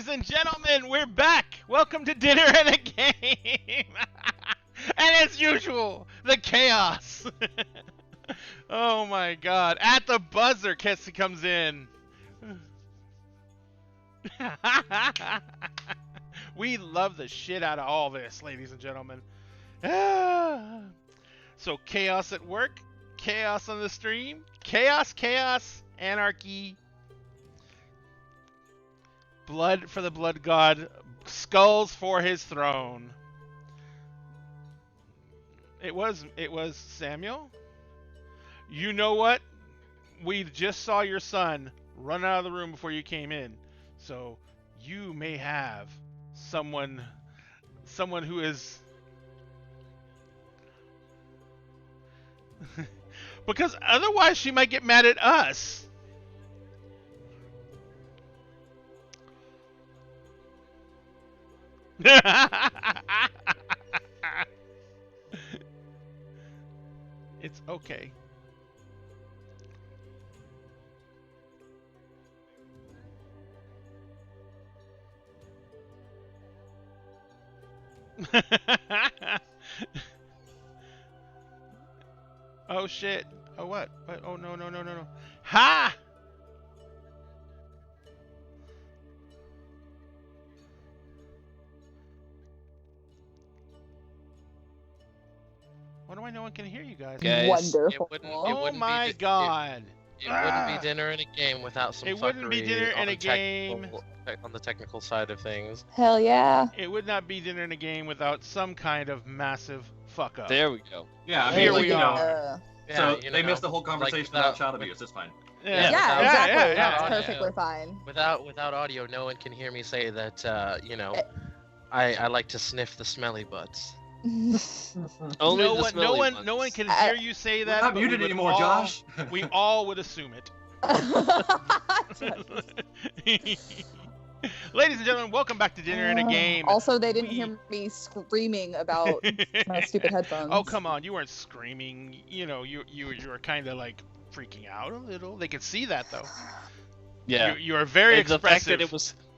Ladies and gentlemen, we're back. Welcome to Dinner and a Game. And as usual, the chaos. Oh my god. At the buzzer, Kessie comes in. We love the shit out of all this, ladies and gentlemen. So chaos at work, chaos on the stream, chaos, anarchy. Blood for the blood god, skulls for his throne. It was Samuel. You know what? We just saw your son run out of the room before you came in. So you may have someone who is because otherwise she might get mad at us. It's okay. Oh shit. Oh what? Oh no. Ha! Why do I no one can hear you guys? Wonderful. Oh my god. It wouldn't be Dinner and a Game without some It wouldn't be Dinner and a Game on the technical side of things. Hell yeah. It would not be Dinner and a Game without some kind of massive fuck up. There we go. Yeah, I mean, Here like, we you know, are. so they missed the whole conversation about child abuse. It's fine. Yeah, exactly. That's perfectly fine. Without audio, no one can hear me say that. I like to sniff the smelly butts. Only no the one, smelly no one, ones. no one can hear you say that. We're not but muted we would anymore, all- Josh. We all would assume it. Ladies and gentlemen, welcome back to Dinner and a Game. Also, they didn't hear me screaming about my stupid headphones. Oh come on, you weren't screaming. You know, you were kind of like freaking out a little. They could see that though. Yeah. You are very And expressive.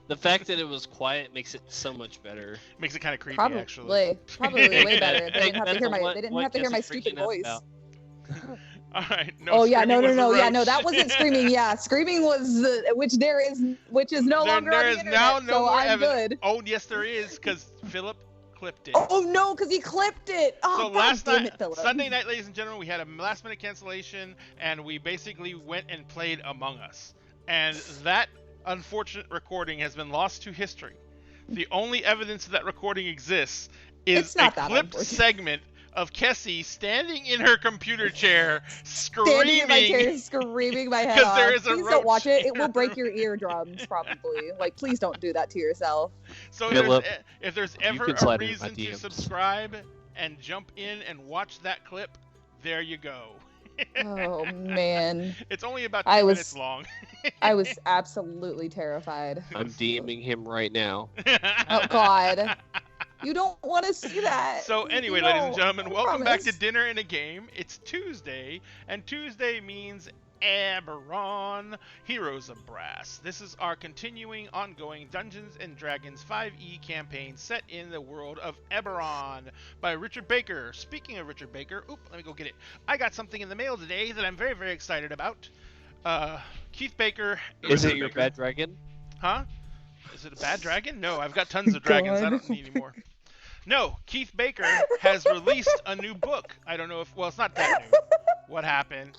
the fact that it was quiet makes it so much better. Makes it kind of creepy, Probably actually. way better. They didn't have to hear my. What- They didn't what have to hear my Jesse freaking stupid out voice. about. All right. Oh yeah, screaming was a no, yeah, roach. no, that wasn't screaming. Yeah, screaming was which is no longer There on is the internet. now no so more I'm evidence. good. Oh yes, there is, because Philip clipped it. Oh no, because he clipped it. Oh, So God last damn night, it, Philip. Sunday night, ladies and gentlemen, we had a last-minute cancellation, and we basically went and played Among Us. And that unfortunate recording has been lost to history. The only evidence that recording exists is It's a not that clipped unfortunate. segment of Kessie standing in her computer chair, Standing in my chair, screaming. screaming my head 'Cause off. there is a Please don't watch roach it. It in will her break your eardrums, probably. Like, please don't do that to yourself. So Philip, if there's you ever can a slide in my reason to DMs. subscribe and jump in and watch that clip, there you go. Oh man, It's only about 2 I was- minutes long. I was absolutely terrified. I'm DMing him right now. Oh God, you don't want to see that. So anyway, You ladies and don't, gentlemen, I welcome back to promise. Dinner and a Game. It's Tuesday, and Tuesday means Eberron, Heroes of Brass. This is our continuing, ongoing Dungeons & Dragons 5e campaign set in the world of Eberron by Richard Baker. Speaking of Richard Baker, let me go get it. I got something in the mail today that I'm very, very excited about. Keith Baker. Is Richard it your Baker. bad dragon? Huh? Is it a bad dragon? No, I've got tons of dragons. I don't need any more. No, Keith Baker has released a new book. I don't know if... Well, it's not that new. What happened?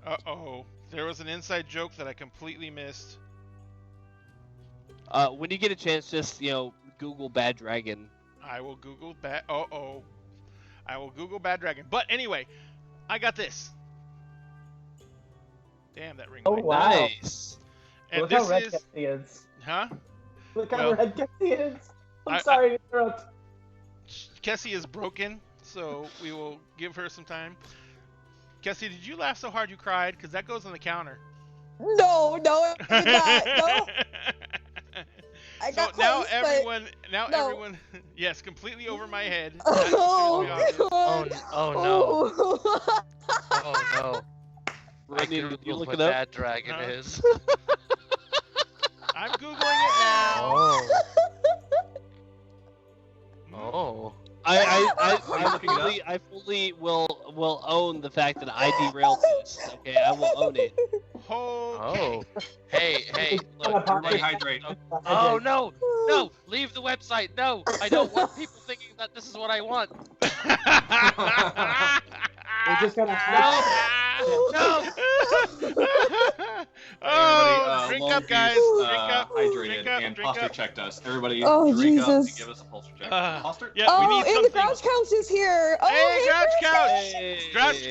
Uh-oh. There was an inside joke that I completely missed. When you get a chance, just, Google bad dragon. I will Google bad... Uh-oh. I will Google bad dragon. But anyway, I got this. Damn, that ring Oh, light. wow. Nice. And Look this how red is... Cassie is. Huh? Look Well, how red Cassie is. I'm I- sorry to interrupt. Kessie is broken, so we will give her some time. Kessie, did you laugh so hard you cried? Because that goes on the counter. No, I did not. No, I So got now close, no. everyone, yes, completely over my head. Oh, That's God. Oh no! Oh. Oh no! I Rodney, did you googled look what it up? bad dragon Huh? is. I'm googling it now. Oh. Oh. I fully will own the fact that I derailed this. Okay, I will own it. Oh. Hey, look, Everybody hey. hydrate. Oh no, leave the website. No, I don't want people thinking that this is what I want. We're just gonna No. Oh, drink Lone up, guys. Goose, Drink up. hydrated Drink up. and Drink posture up. checked us. Everybody Oh, drink up and Jesus. give us a posture check. Uh, Posture? Yeah, Oh, we need and the something. Grouch Couch is here. Oh, Hey, Grouch Couch. Hey.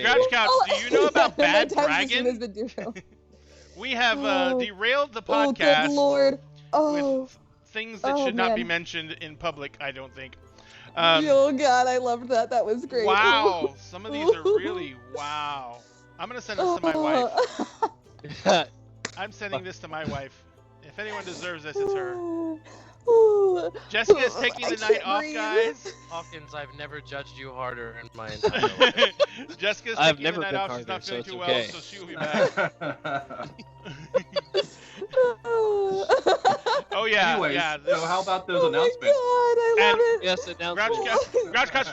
Grouch Couch, do you know about Bad My time machine has Dragon? been derailed. We have Oh. derailed the Oh, good podcast lord. Oh, with things that Oh, should not be man. mentioned in public, I don't think. oh god, I loved that. That was great. Wow, some of these are really wow. I'm gonna send this to my wife. I'm sending this to my wife. If anyone deserves this, it's her. Jessica is taking the I night can't off, breathe. guys. Hawkins, I've never judged you harder in my entire life. Jessica's I've taking never the night been off. She's harder, not so feeling it's too okay. well, so she will be back. Oh yeah, Anyways, yeah. so how about those Oh announcements? my god, I love it. Yes, announcement. Grouch Couch,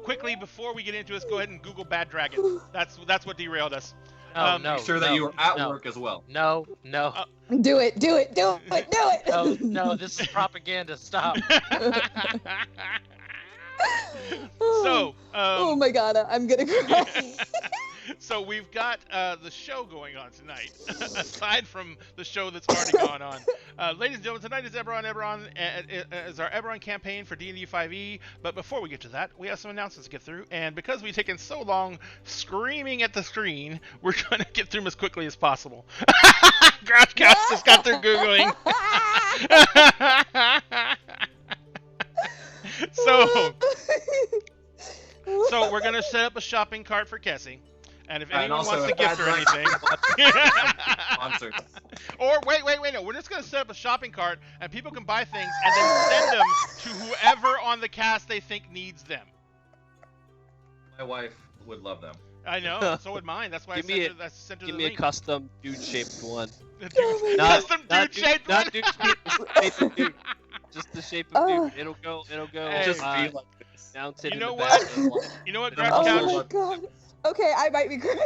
quickly before we get into this, go ahead and Google Bad Dragon. That's what derailed us. No, Make sure that you were at work as well. No. Do it. No, this is propaganda. Stop. So, oh my god, I'm gonna cry. so we've got the show going on tonight, aside from the show that's already gone on. Ladies and gentlemen, tonight is Eberron is our Eberron campaign for D&D 5e. But before we get to that, we have some announcements to get through. And because we've taken so long screaming at the screen, we're going to get through them as quickly as possible. Grouch Couch just got through Googling. So we're going to set up a shopping cart for Kessie. And if anyone also wants to if gift Bad her anything, Sponsor. or wait, no, we're just gonna set up a shopping cart and people can buy things and then send them to whoever on the cast they think needs them. My wife would love them. I know, so would mine. That's why I sent her Give the me a link. custom dude-shaped one. Custom dude-shaped one. Not dude-shaped of dude. Just the shape of dude. It'll go. Hey. Just be like this. Mounted You know in the what? back of the line. You know what, Oh Grouch Oh Couch? my god. Okay, I might be crying.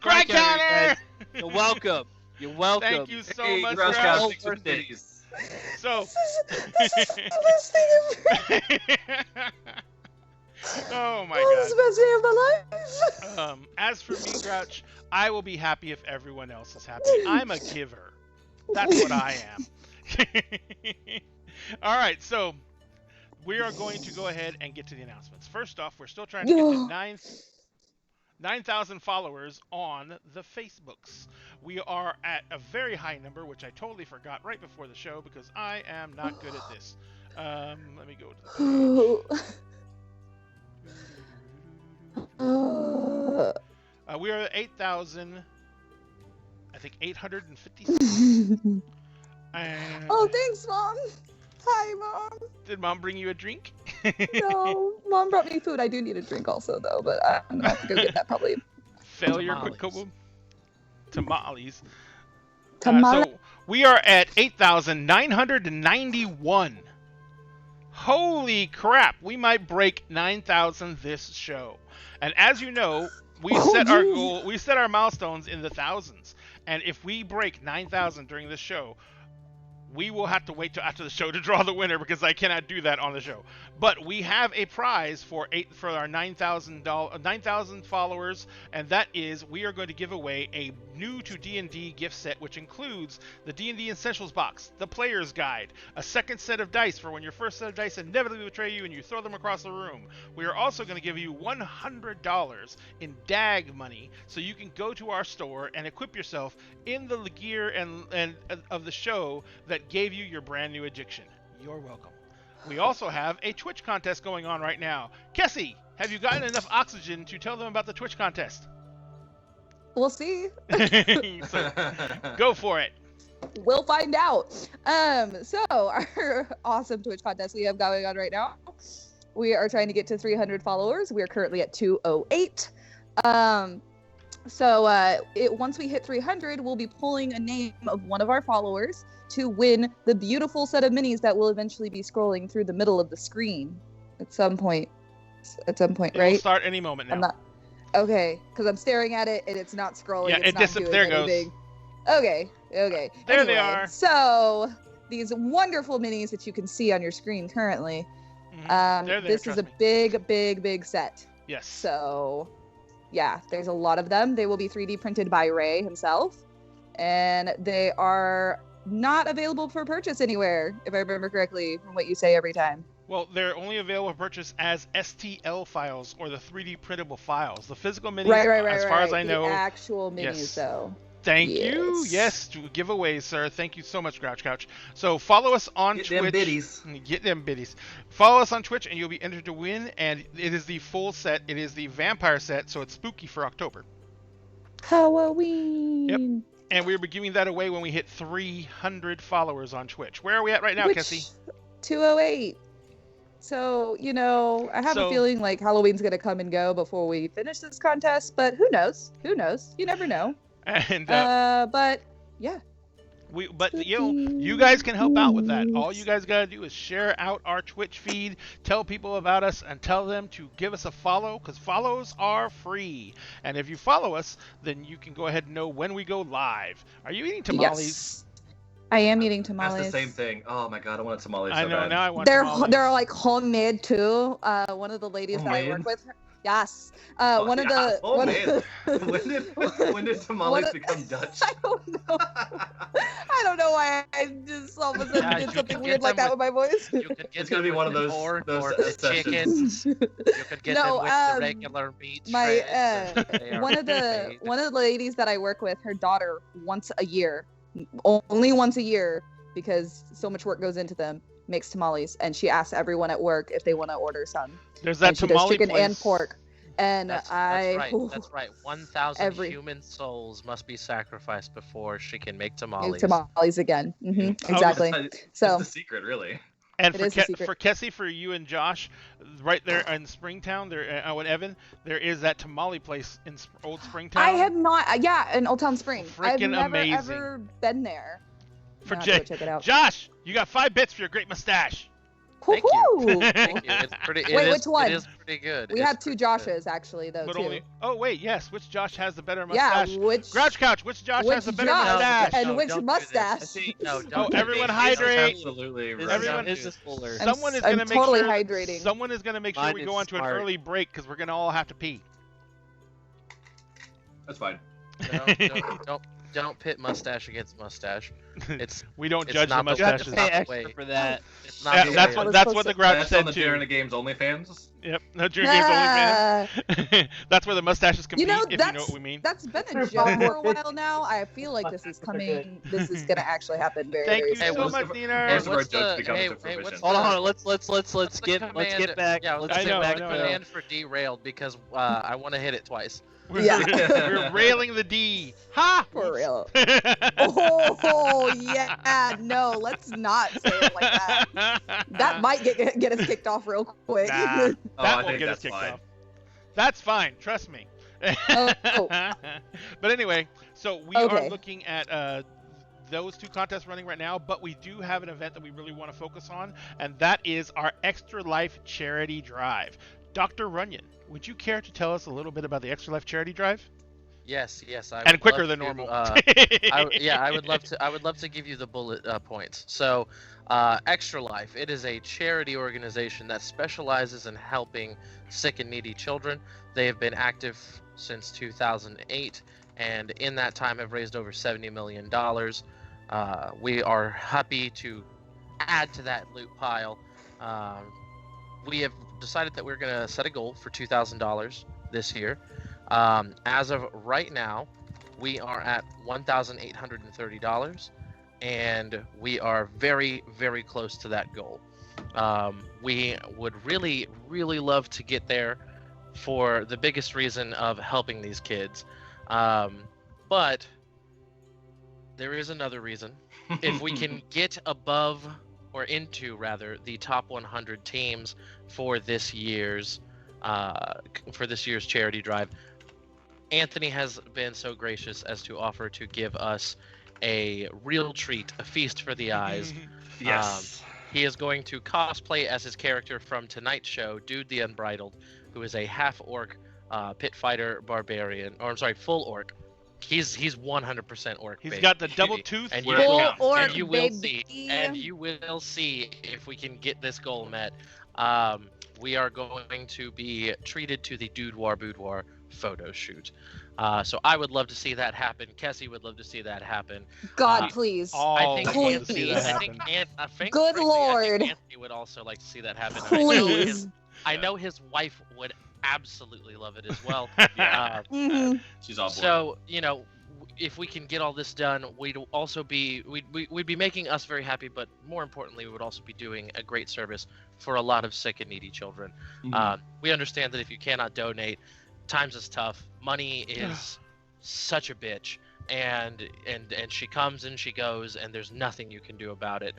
Cry counter! You're welcome. You're welcome. Thank you so Hey, much, Grouch Grouch. Couch, Couch. take some titties. So. This is the best thing ever. Oh my Oh, this is god. the best day of my life. As for me, Grouch, I will be happy if everyone else is happy. I'm a giver. That's what I am. All right, so we are going to go ahead and get to the announcements. First off, we're still trying to get to 9,000 followers on the Facebooks. We are at a very high number, which I totally forgot right before the show because I am not good at this. Let me go to the page. We are at 8,000. I think 856. And Oh, thanks, Mom. Hi, Mom. did Mom bring you a drink? No, Mom brought me food. I do need a drink also, though, but I'm gonna have to go get that probably. Failure, Tamales. quick couple. Tamales. Tomorrow. So we are at 8,991. Holy crap! We might break 9,000 this show. And as you know, we Oh, set our geez. goal. We set our milestones in the thousands. And if we break 9,000 during this show, we will have to wait till after the show to draw the winner because I cannot do that on the show. But we have a prize for our 9,000 followers, and that is we are going to give away a new to D&D gift set, which includes the D&D Essentials box, the Player's Guide, a second set of dice for when your first set of dice inevitably betray you and you throw them across the room. We are also going to give you $100 in DAG money, so you can go to our store and equip yourself in the gear and of the show that gave you your brand new addiction. You're welcome. We also have a Twitch contest going on right now. Kessie, have you gotten enough oxygen to tell them about the Twitch contest? We'll see. So, go for it. We'll find out. So our awesome Twitch contest we have going on right now. We are trying to get to 300 followers. We are currently at 208. So once we hit 300, we'll be pulling a name of one of our followers to win the beautiful set of minis that will eventually be scrolling through the middle of the screen at some point. At some point, It will right? start any moment now. I'm not. Okay, because I'm staring at it and it's not scrolling. Yeah, it's not doing there it goes. anything. Okay. There Anyway, they are. So these wonderful minis that you can see on your screen currently. Mhm. They're there, This is trust a me. big set. Yes. So, yeah, there's a lot of them. They will be 3D printed by Ray himself, and they are not available for purchase anywhere, if I remember correctly from what you say every time. Well, they're only available for purchase as STL files or the 3D printable files. The physical minis, Right. as far as I know. The actual minis, yes. though. Thank you. Yes, giveaways, sir. Thank you so much, Grouch Couch. So follow us on Get Twitch. them biddies. Get them biddies. Follow us on Twitch, and you'll be entered to win. And it is the full set. It is the vampire set, so it's spooky for October. Halloween. Yep. And we'll be giving that away when we hit 300 followers on Twitch. Where are we at right now, Cassie? 208. So, I have a feeling like Halloween's going to come and go before we finish this contest, but who knows? You never know. And but yeah. You guys can help out with that. All you guys gotta do is share out our Twitch feed, tell people about us, and tell them to give us a follow, because follows are free. And if you follow us, then you can go ahead and know when we go live. Are you eating tamales? Yes. I am eating tamales. That's the same thing. Oh my god, I want a tamale so I know, bad. now I want They're tamales. they're like homemade too. One of the ladies that I work Homemade? with. Yes. Oh, One of yeah, the one of homemade. the- when did tamales One of- become Dutch? I don't know. I don't know why I just all of a sudden Yeah, did you something can weird get like them that with my voice. You could get It's gonna them be one of with those- pork those or the sessions. chickens. You could get No, them with the regular meat my shreds, and they are one of the homemade. one of the ladies that I work with, her daughter once a year, only once a year, because so much work goes into them, makes tamales, and she asks everyone at work if they want to order some. There's that And she does tamale chicken place. and pork. And That's right. That's right. 1,000 Every- human souls must be sacrificed before she can make Make tamales. tamales again. Oh, Exactly. It's So the secret, really. And It for is a secret. for Kessie, for you and Josh, right there in Springtown, there and Evan, there is that tamale place in Old Springtown. I have not. Yeah, in Old Town Spring. I've Freaking never amazing. ever been there. For I'll have to go Jay. check it out. Josh, you got 5 bits for your great mustache. Thank you. Woohoo! Thank you. It's pretty. Wait, which one? It is pretty good. We It's have two pretty good. Joshes actually, though. But too. only. Oh wait, yes. Which Josh has the better Yeah, mustache? which Grouch Couch. Which Josh which has the better Josh? mustache? And No, which don't do this. mustache? See, No, don't Oh, do everyone this. hydrate. Absolutely This right. Everyone- is this fuller. I'm Someone is I'm gonna make totally sure. hydrating. Someone is gonna make sure Mine we is go into an smart. early break because we're gonna all have to pee. That's fine. Don't pit mustache against mustache. It's We don't It's judge the not the- You have to mustaches. not pay the extra way. for that. it's not Yeah, the that's way. what that's what the Grouch That's on said the too. During the Games OnlyFans. Yep. No, during games Ah, only. That's where the mustaches compete. know, if you know what we mean. that's been a They're joke fun. for a while now. I feel like this is coming. This is gonna actually happen very, Thank very you Hey, soon. so what's much, the- Nina. Most of our what's jokes the- become hey, to hey, fruition. what's Hold the- on, let's what's the get command- back. Yeah, let's I get know, back I know, to I know. command for derailed because I want to hit it twice. We're, Yeah. we're railing the D. Ha! For real. Oh yeah, no, let's not say it like that. That might get us kicked off real quick. Nah, Oh, that I won't think get us that's kicked fine. off. That's fine. Trust me. Oh. But anyway, so we are Okay. looking at those 2 contests running right now, but we do have an event that we really want to focus on, and that is our Extra Life Charity Drive. Dr. Runyon, would you care to tell us a little bit about the Extra Life Charity Drive? Yes. I And would quicker love than to, normal. I would love to. I would love to give you the bullet points. So, Extra Life. It is a charity organization that specializes in helping sick and needy children. They have been active since 2008, and in that time have raised over $70 million. We are happy to add to that loot pile. We have decided that we're going to set a goal for $2,000 this year. As of right now, we are at $1,830, and we are very, very close to that goal. We would really, really love to get there for the biggest reason of helping these kids. But there is another reason. If we can get above, or into rather, the top 100 teams for this year's charity drive, Anthony has been so gracious as to offer to give us a real treat, a feast for the eyes. Yes. He is going to cosplay as his character from tonight's show, Dude the Unbridled, who is a half-orc pit fighter barbarian. Or I'm sorry, full orc. He's 100% orc. He's baby. got the double tooth. And Full you will see, and you will see if we can get this goal met. We are going to be treated to the Dudoir Boudoir photo shoot. So I would love to see that happen. Kessie would love to see that happen. God, please. Oh, I think please. Anthony, I think Good frankly, Lord. I think Anthony would also like to see that happen. Please. I know his wife would absolutely love it as well. Yeah. Mhm. She's on board. So if we can get all this done, we'd be making us very happy, but more importantly, we would also be doing a great service for a lot of sick and needy children. We understand that if you cannot donate, times is tough. Money is such a bitch, and she comes and she goes, and there's nothing you can do about it.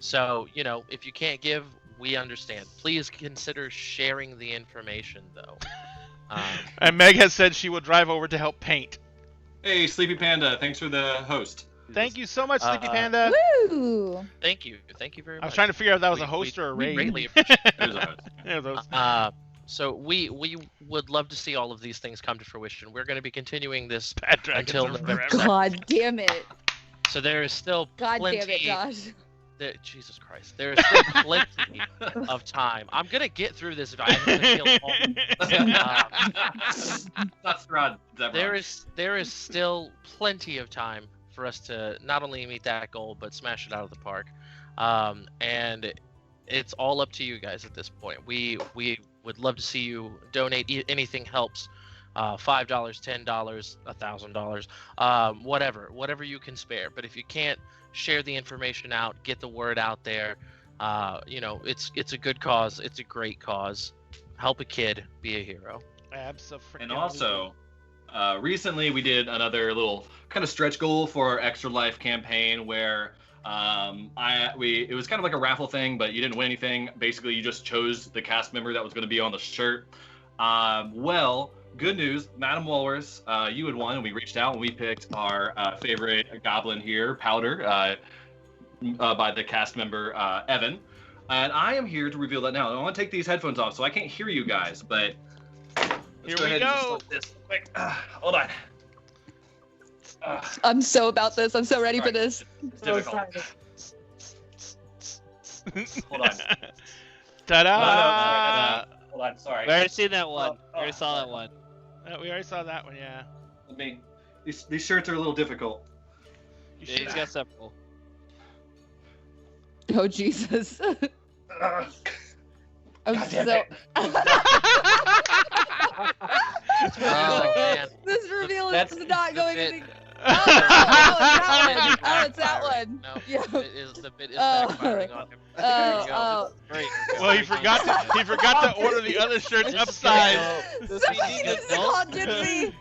So if you can't give, we understand. Please consider sharing the information, though. And Meg has said she will drive over to help paint. Hey, Sleepy Panda, thanks for the host. Thank you so much, Sleepy Panda. Woo! Thank you very much. I was trying to figure out if that was a We- host or a we raid. greatly appreciate it. There's a host. There those. So we would love to see all of these things come to fruition. We're going to be continuing this Bad dragons until are November forever. God damn it. So there is still God plenty. damn it, Josh. Jesus Christ, there is still plenty of time. I'm gonna get through this if I have to kill all. Not Strahd, Zebra. There is still plenty of time for us to not only meet that goal but smash it out of the park. And it's all up to you guys at this point. We would love to see you donate. Anything helps. $5, $10, $1,000, whatever you can spare. But if you can't, share the information out, get the word out there. It's a good cause. It's a great cause. Help a kid, be a hero. Absolutely. And also, recently we did another little kind of stretch goal for our Extra Life campaign where it was kind of like a raffle thing, but you didn't win anything. Basically, you just chose the cast member that was going to be on the shirt. Good news, Madam Walrus, you had won, and we reached out and we picked our favorite goblin here, Powder, by the cast member Evan. And I am here to reveal that now. I want to take these headphones off, so I can't hear you guys, but Here we go. This quick. Hold on. I'm so about this. I'm so ready for this. It's difficult. Hold on. Ta-da! Hold on, sorry. We already seen that one. Oh, We already saw that one. We already saw that one, yeah. These shirts are a little difficult. You Yeah, should he's got several. Oh, Jesus. I'm God damn so. it. Oh man. This reveal That's is not the going bit. to be. Oh, it's that one. No, Yeah. the bit is Oh. backfiring on him. Oh, Great. Well, he forgot to order the other shirts upside. This Somebody meeting needs is to call Gypsy.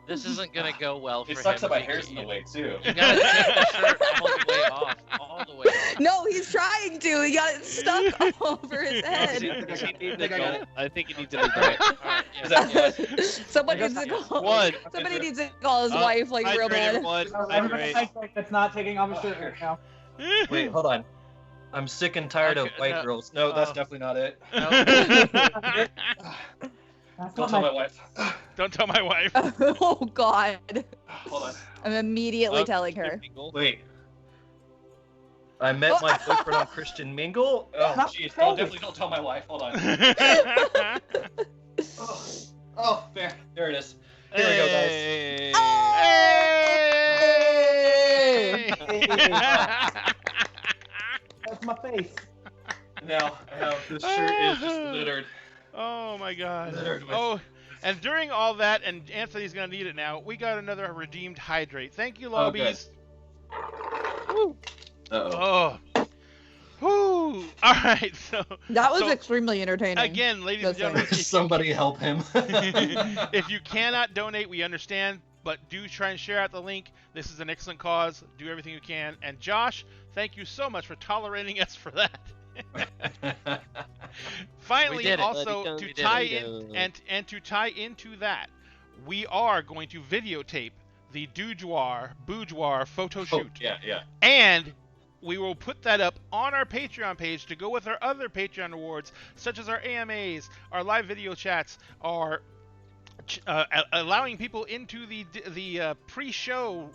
This isn't gonna go well for It him. sucks that my You- hair's in the way, too. You gotta take the shirt all the way off. All the way off. No, he's trying to. He got it stuck over his head. I think he needs to be right. Alright, yes. Somebody needs to call. One. Somebody needs to call his wife like real bad. One. Everybody that's not taking off a shirt right now. Wait, hold on. I'm sick and tired of Okay, white no. girls. No, that's Oh. definitely not it. No. That's Don't not tell my my. wife. Don't tell my wife. Oh God. Hold on. I'm immediately telling her. Wait. I met my boyfriend on Christian Mingle. Oh, Not jeez. crazy. Definitely don't tell my wife. Hold on. Oh, there it is. Here we go, guys. Hey. That's my face. Now, this shirt is just littered. Oh my God. Littered with- Oh, and during all that, and Anthony's gonna need it now. We got another redeemed hydrate. Thank you, Oh, good. Lobies. Uh-oh. Oh. Whew. All right. So That was So, extremely entertaining. again, ladies and That's gentlemen, Somebody help him. if you cannot donate, we understand, but do try and share out the link. This is an excellent cause. Do everything you can. And Josh, thank you so much for tolerating us for that. Finally, did it. also Let it to go. tie We did in it. and to tie into that, we are going to videotape the boudoir photo shoot. Yeah. And we will put that up on our Patreon page to go with our other Patreon awards, such as our AMAs, our live video chats, our allowing people into the pre-show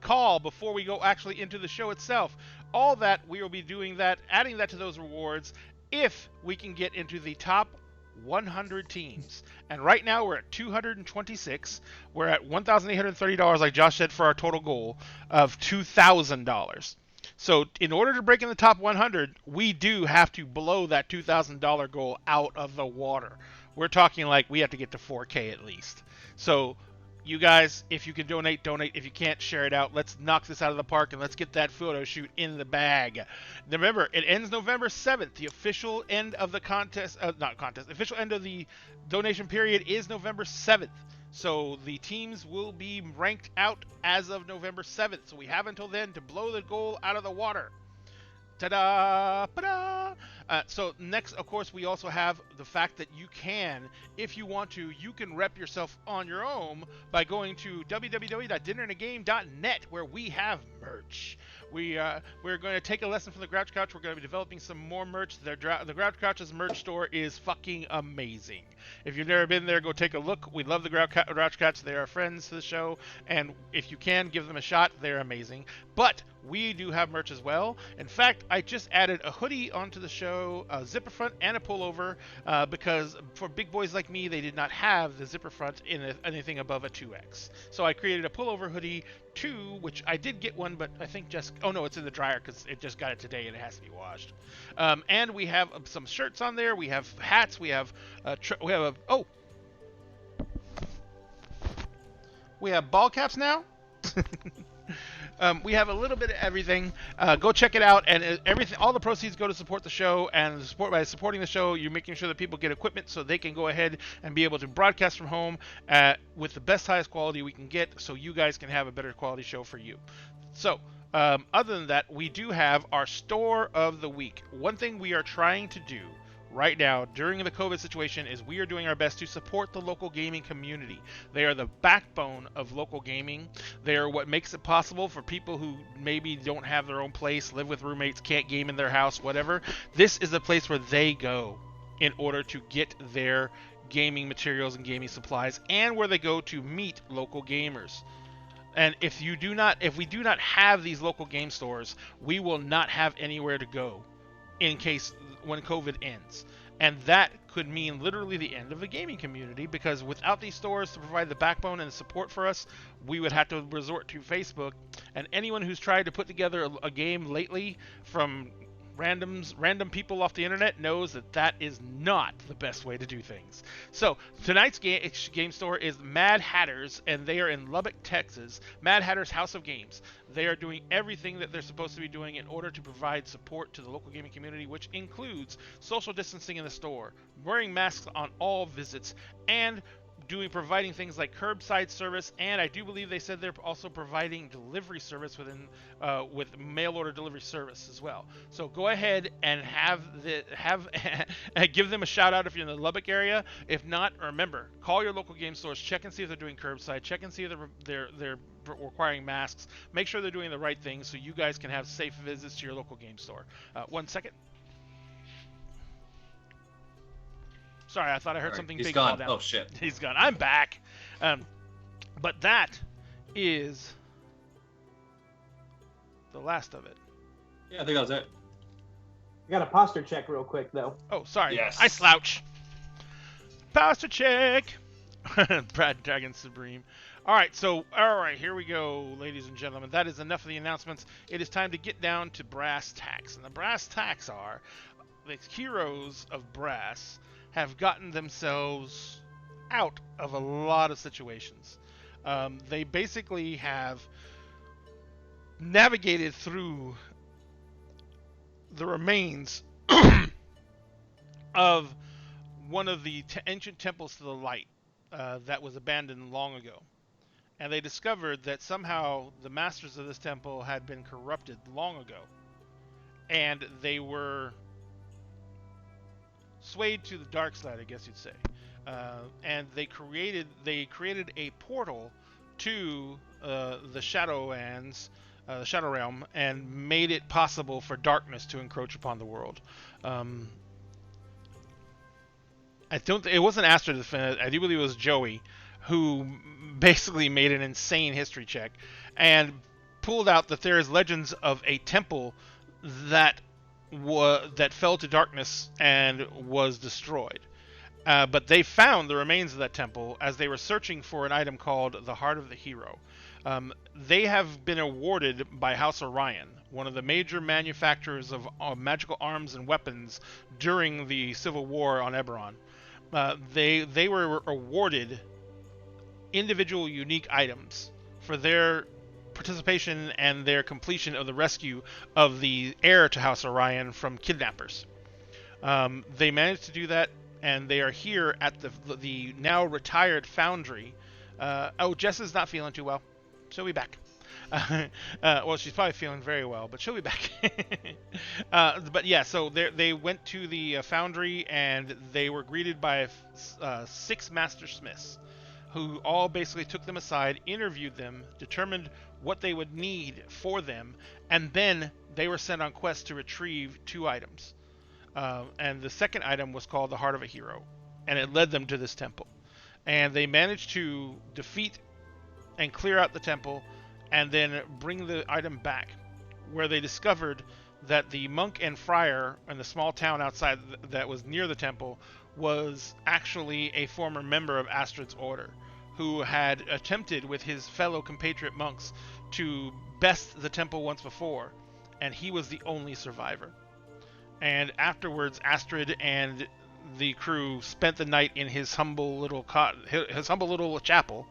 call before we go actually into the show itself. All that, we will be doing that, adding that to those rewards if we can get into the top 100 teams. And right now we're at 226. We're at $1,830, like Josh said, for our total goal of $2,000. So in order to break in the top 100, we do have to blow that $2,000 goal out of the water. We're talking like we have to get to 4K at least. So you guys, if you can donate. If you can't, share it out. Let's knock this out of the park and let's get that photo shoot in the bag. Remember, it ends November 7th. The official end of the official end of the donation period is November 7th. So the teams will be ranked out as of November 7th. So we have until then to blow the goal out of the water. Ta-da! Pa-da! So next, of course, we also have the fact that you can, if you want to, you can rep yourself on your own by going to www.dinnerandagame.net, where we have merch. We're going to take a lesson from the Grouch Couch. We're going to be developing some more merch. The Grouch Couch's merch store is fucking amazing. If you've never been there, go take a look. We love the Grouch Couch. They are friends to the show, and if you can, give them a shot. They're amazing. But we do have merch as well. In fact, I just added a hoodie onto the show, a zipper front, and a pullover, because for big boys like me, they did not have the zipper front in anything above a 2X. So I created a pullover hoodie 2, which I did get one, but I think oh no, it's in the dryer because it just got it today and it has to be washed. And we have some shirts on there. We have hats. We have we have ball caps now. We have a little bit of everything. Go check it out, and everything. All the proceeds go to support the show, and by supporting the show, you're making sure that people get equipment so they can go ahead and be able to broadcast from home with the best, highest quality we can get, so you guys can have a better quality show for you. So, other than that, we do have our store of the week. One thing we are trying to do right now during the COVID situation is we are doing our best to support the local gaming community. They are the backbone of local gaming. They are what makes it possible for people who maybe don't have their own place, live with roommates, can't game in their house, whatever. This is the place where they go in order to get their gaming materials and gaming supplies, and where they go to meet local gamers. And if we do not have these local game stores, we will not have anywhere to go in case when COVID ends. And that could mean literally the end of the gaming community, because without these stores to provide the backbone and the support for us, we would have to resort to Facebook. And anyone who's tried to put together a game lately from random people off the internet knows that is not the best way to do things. So tonight's game store is Mad Hatters, and they are in Lubbock, Texas. Mad Hatters House of Games. They are doing everything that they're supposed to be doing in order to provide support to the local gaming community, which includes social distancing in the store, wearing masks on all visits, and providing things like curbside service, and I do believe they said they're also providing delivery service with mail order delivery service as well. So go ahead and give them a shout out if you're in the Lubbock area. If not, remember, call your local game stores, check and see if they're doing curbside, check and see if they're requiring masks. Make sure they're doing the right thing so you guys can have safe visits to your local game store. 1 second. Sorry, I thought I heard something big fall down. Oh, shit. He's gone. I'm back. But that is the last of it. Yeah, I think that was it. I got a posture check real quick, though. Oh, sorry. Yes. I slouch. Posture check. Brad Dragon Supreme. All right, here we go, ladies and gentlemen. That is enough of the announcements. It is time to get down to brass tacks. And the brass tacks are the heroes of brass have gotten themselves out of a lot of situations. They basically have navigated through the remains of one of the ancient temples to the light that was abandoned long ago. And they discovered that somehow the masters of this temple had been corrupted long ago. And they were swayed to the dark side, I guess you'd say. and they created a portal to the Shadowlands, the Shadow Realm, and made it possible for darkness to encroach upon the world. It wasn't Astrid I do believe it was Joey, who basically made an insane history check and pulled out that there is legends of a temple that fell to darkness and was destroyed. But they found the remains of that temple as they were searching for an item called the Heart of the Hero. They have been awarded by House Orion, one of the major manufacturers of magical arms and weapons during the Civil War on Eberron. They were awarded individual unique items for their participation and their completion of the rescue of the heir to House Orion from kidnappers. They managed to do that, and they are here at the now retired foundry. Jess is not feeling too well. She'll be back. Well, she's probably feeling very well, but she'll be back. But yeah, so they went to the foundry, and they were greeted by 6 master smiths, who all basically took them aside, interviewed them, determined what they would need for them, and then they were sent on quests to retrieve 2 items. And the second item was called the Heart of a Hero, and it led them to this temple. And they managed to defeat and clear out the temple, and then bring the item back, where they discovered that the monk and friar in the small town outside that was near the temple was actually a former member of Astrid's order, who had attempted with his fellow compatriot monks to best the temple once before, and he was the only survivor. And afterwards, Astrid and the crew spent the night in his humble little chapel,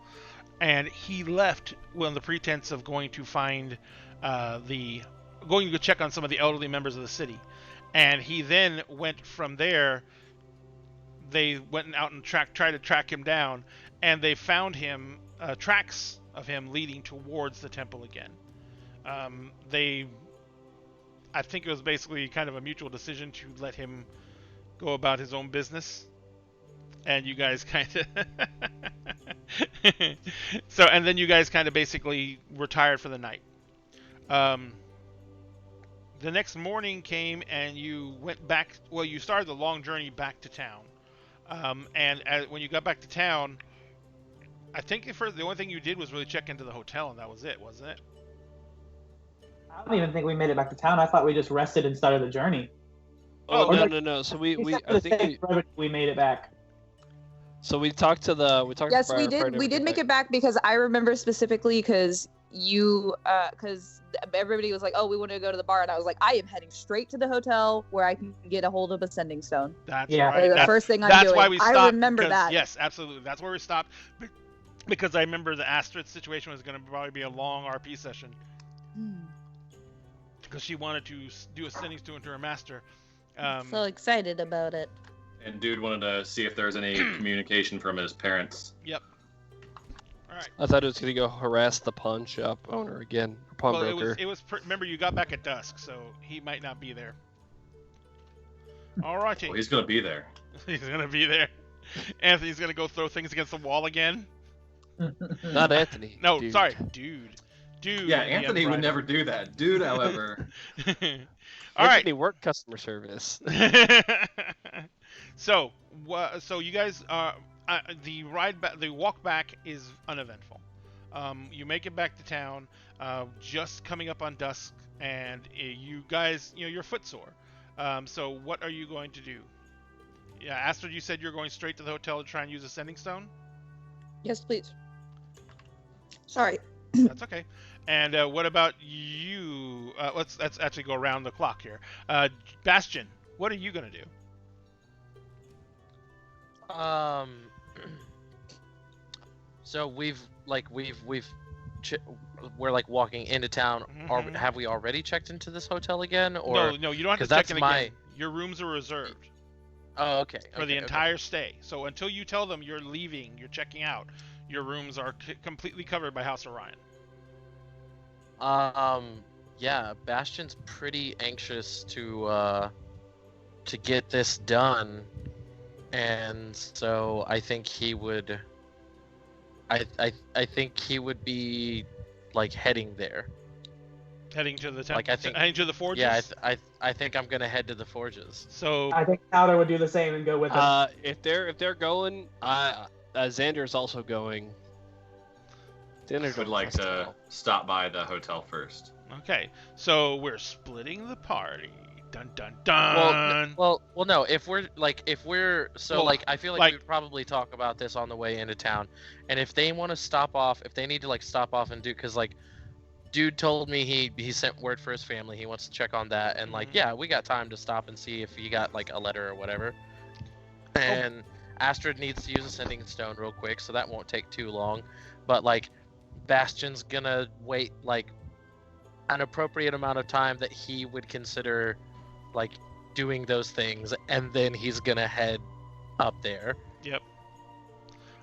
and he left on the pretense of going to find going to go check on some of the elderly members of the city. And he then went from there. They went out and tried to track him down, and they found him tracks of him leading towards the temple again. I think it was basically kind of a mutual decision to let him go about his own business, and you guys kind of and then you guys kind of basically retired for the night. The next morning came, and you went back. Well, you started the long journey back to town. When you got back to town, I think at first the only thing you did was really check into the hotel, and that was it, wasn't it? I don't even think we made it back to town. I thought we just rested and started the journey. Oh, no. So we made it back. So we talked to the Yes, we did. We did make it back, because I remember specifically because everybody was like, "Oh, we want to go to the bar," and I was like, "I am heading straight to the hotel where I can get a hold of a sending stone." That's right. The first thing I'm doing. That's why we stopped. I remember that. Yes, absolutely. That's where we stopped, because I remember the Astrid situation was going to probably be a long RP session, because she wanted to do a sending stone to her master. So excited about it. And dude wanted to see if there was any communication from his parents. Yep. All right. I thought it was going to go harass the pawn shop owner again, or pawnbroker. It was. Remember, you got back at dusk, so he might not be there. All righty. Well, he's gonna be there. He's gonna be there. Anthony's gonna go throw things against the wall again. Not Anthony. No, dude. sorry, dude. Yeah, Anthony would never do that. Dude, however. All right. Anthony worked customer service. So you guys the walk back is uneventful. You make it back to town, just coming up on dusk, and you guys, you're footsore. So what are you going to do? Yeah, Astrid, you said you're going straight to the hotel to try and use a sending stone? Yes, please. Sorry. That's okay. And what about you? Let's actually go around the clock here. Bastion, what are you gonna do? So we're like walking into town. Mm-hmm. Have we already checked into this hotel again? Or No, you don't have to check in again. Your rooms are reserved. Oh, okay. For the entire stay. So until you tell them you're leaving, you're checking out, your rooms are completely covered by House Orion. Yeah, Bastion's pretty anxious to get this done. and so I think he would. I think he would be like heading there. Heading to the Like, I think- heading to the forges. Yeah, I think I'm gonna head to the forges. So I think Powder would do the same and go with them. If they're going, Xander's also going. I would like to stop by the hotel first. okay, so we're splitting the party. Dun dun dun. Well, no. If we're Well, like, I feel like like- we would probably talk about this on the way into town, and if they want to stop off, if they need to like stop off and do, because like, dude told me he sent word for his family, he wants to check on that, and like, Mhm. yeah, we got time to stop and see if he got like a letter or whatever. Oh. And Astrid needs to use a sending stone real quick, so that won't take too long. But like, Bastion's gonna wait like an appropriate amount of time that he would consider like doing those things, and then he's gonna head up there. Yep.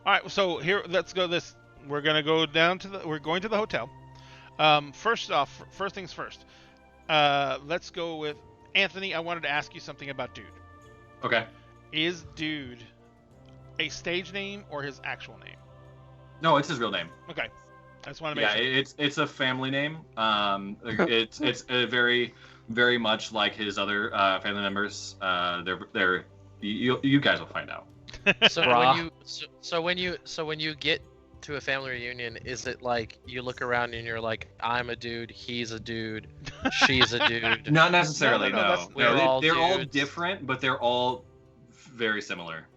All right, so here, let's go. We're gonna go down to we're going to the hotel. First things first. Let's go with Anthony. I wanted to ask you something about Dude. Okay. Is Dude a stage name or his actual name? No, it's his real name. Okay, I just want to make Yeah, sure. it's a family name. It's very very much like his other family members. They're you guys will find out. So when you get to a family reunion, is it like you look around and you're like, I'm a dude, he's a dude, she's a dude? Not necessarily. No, No, that's- We're all they're all dudes. different, but they're all very similar.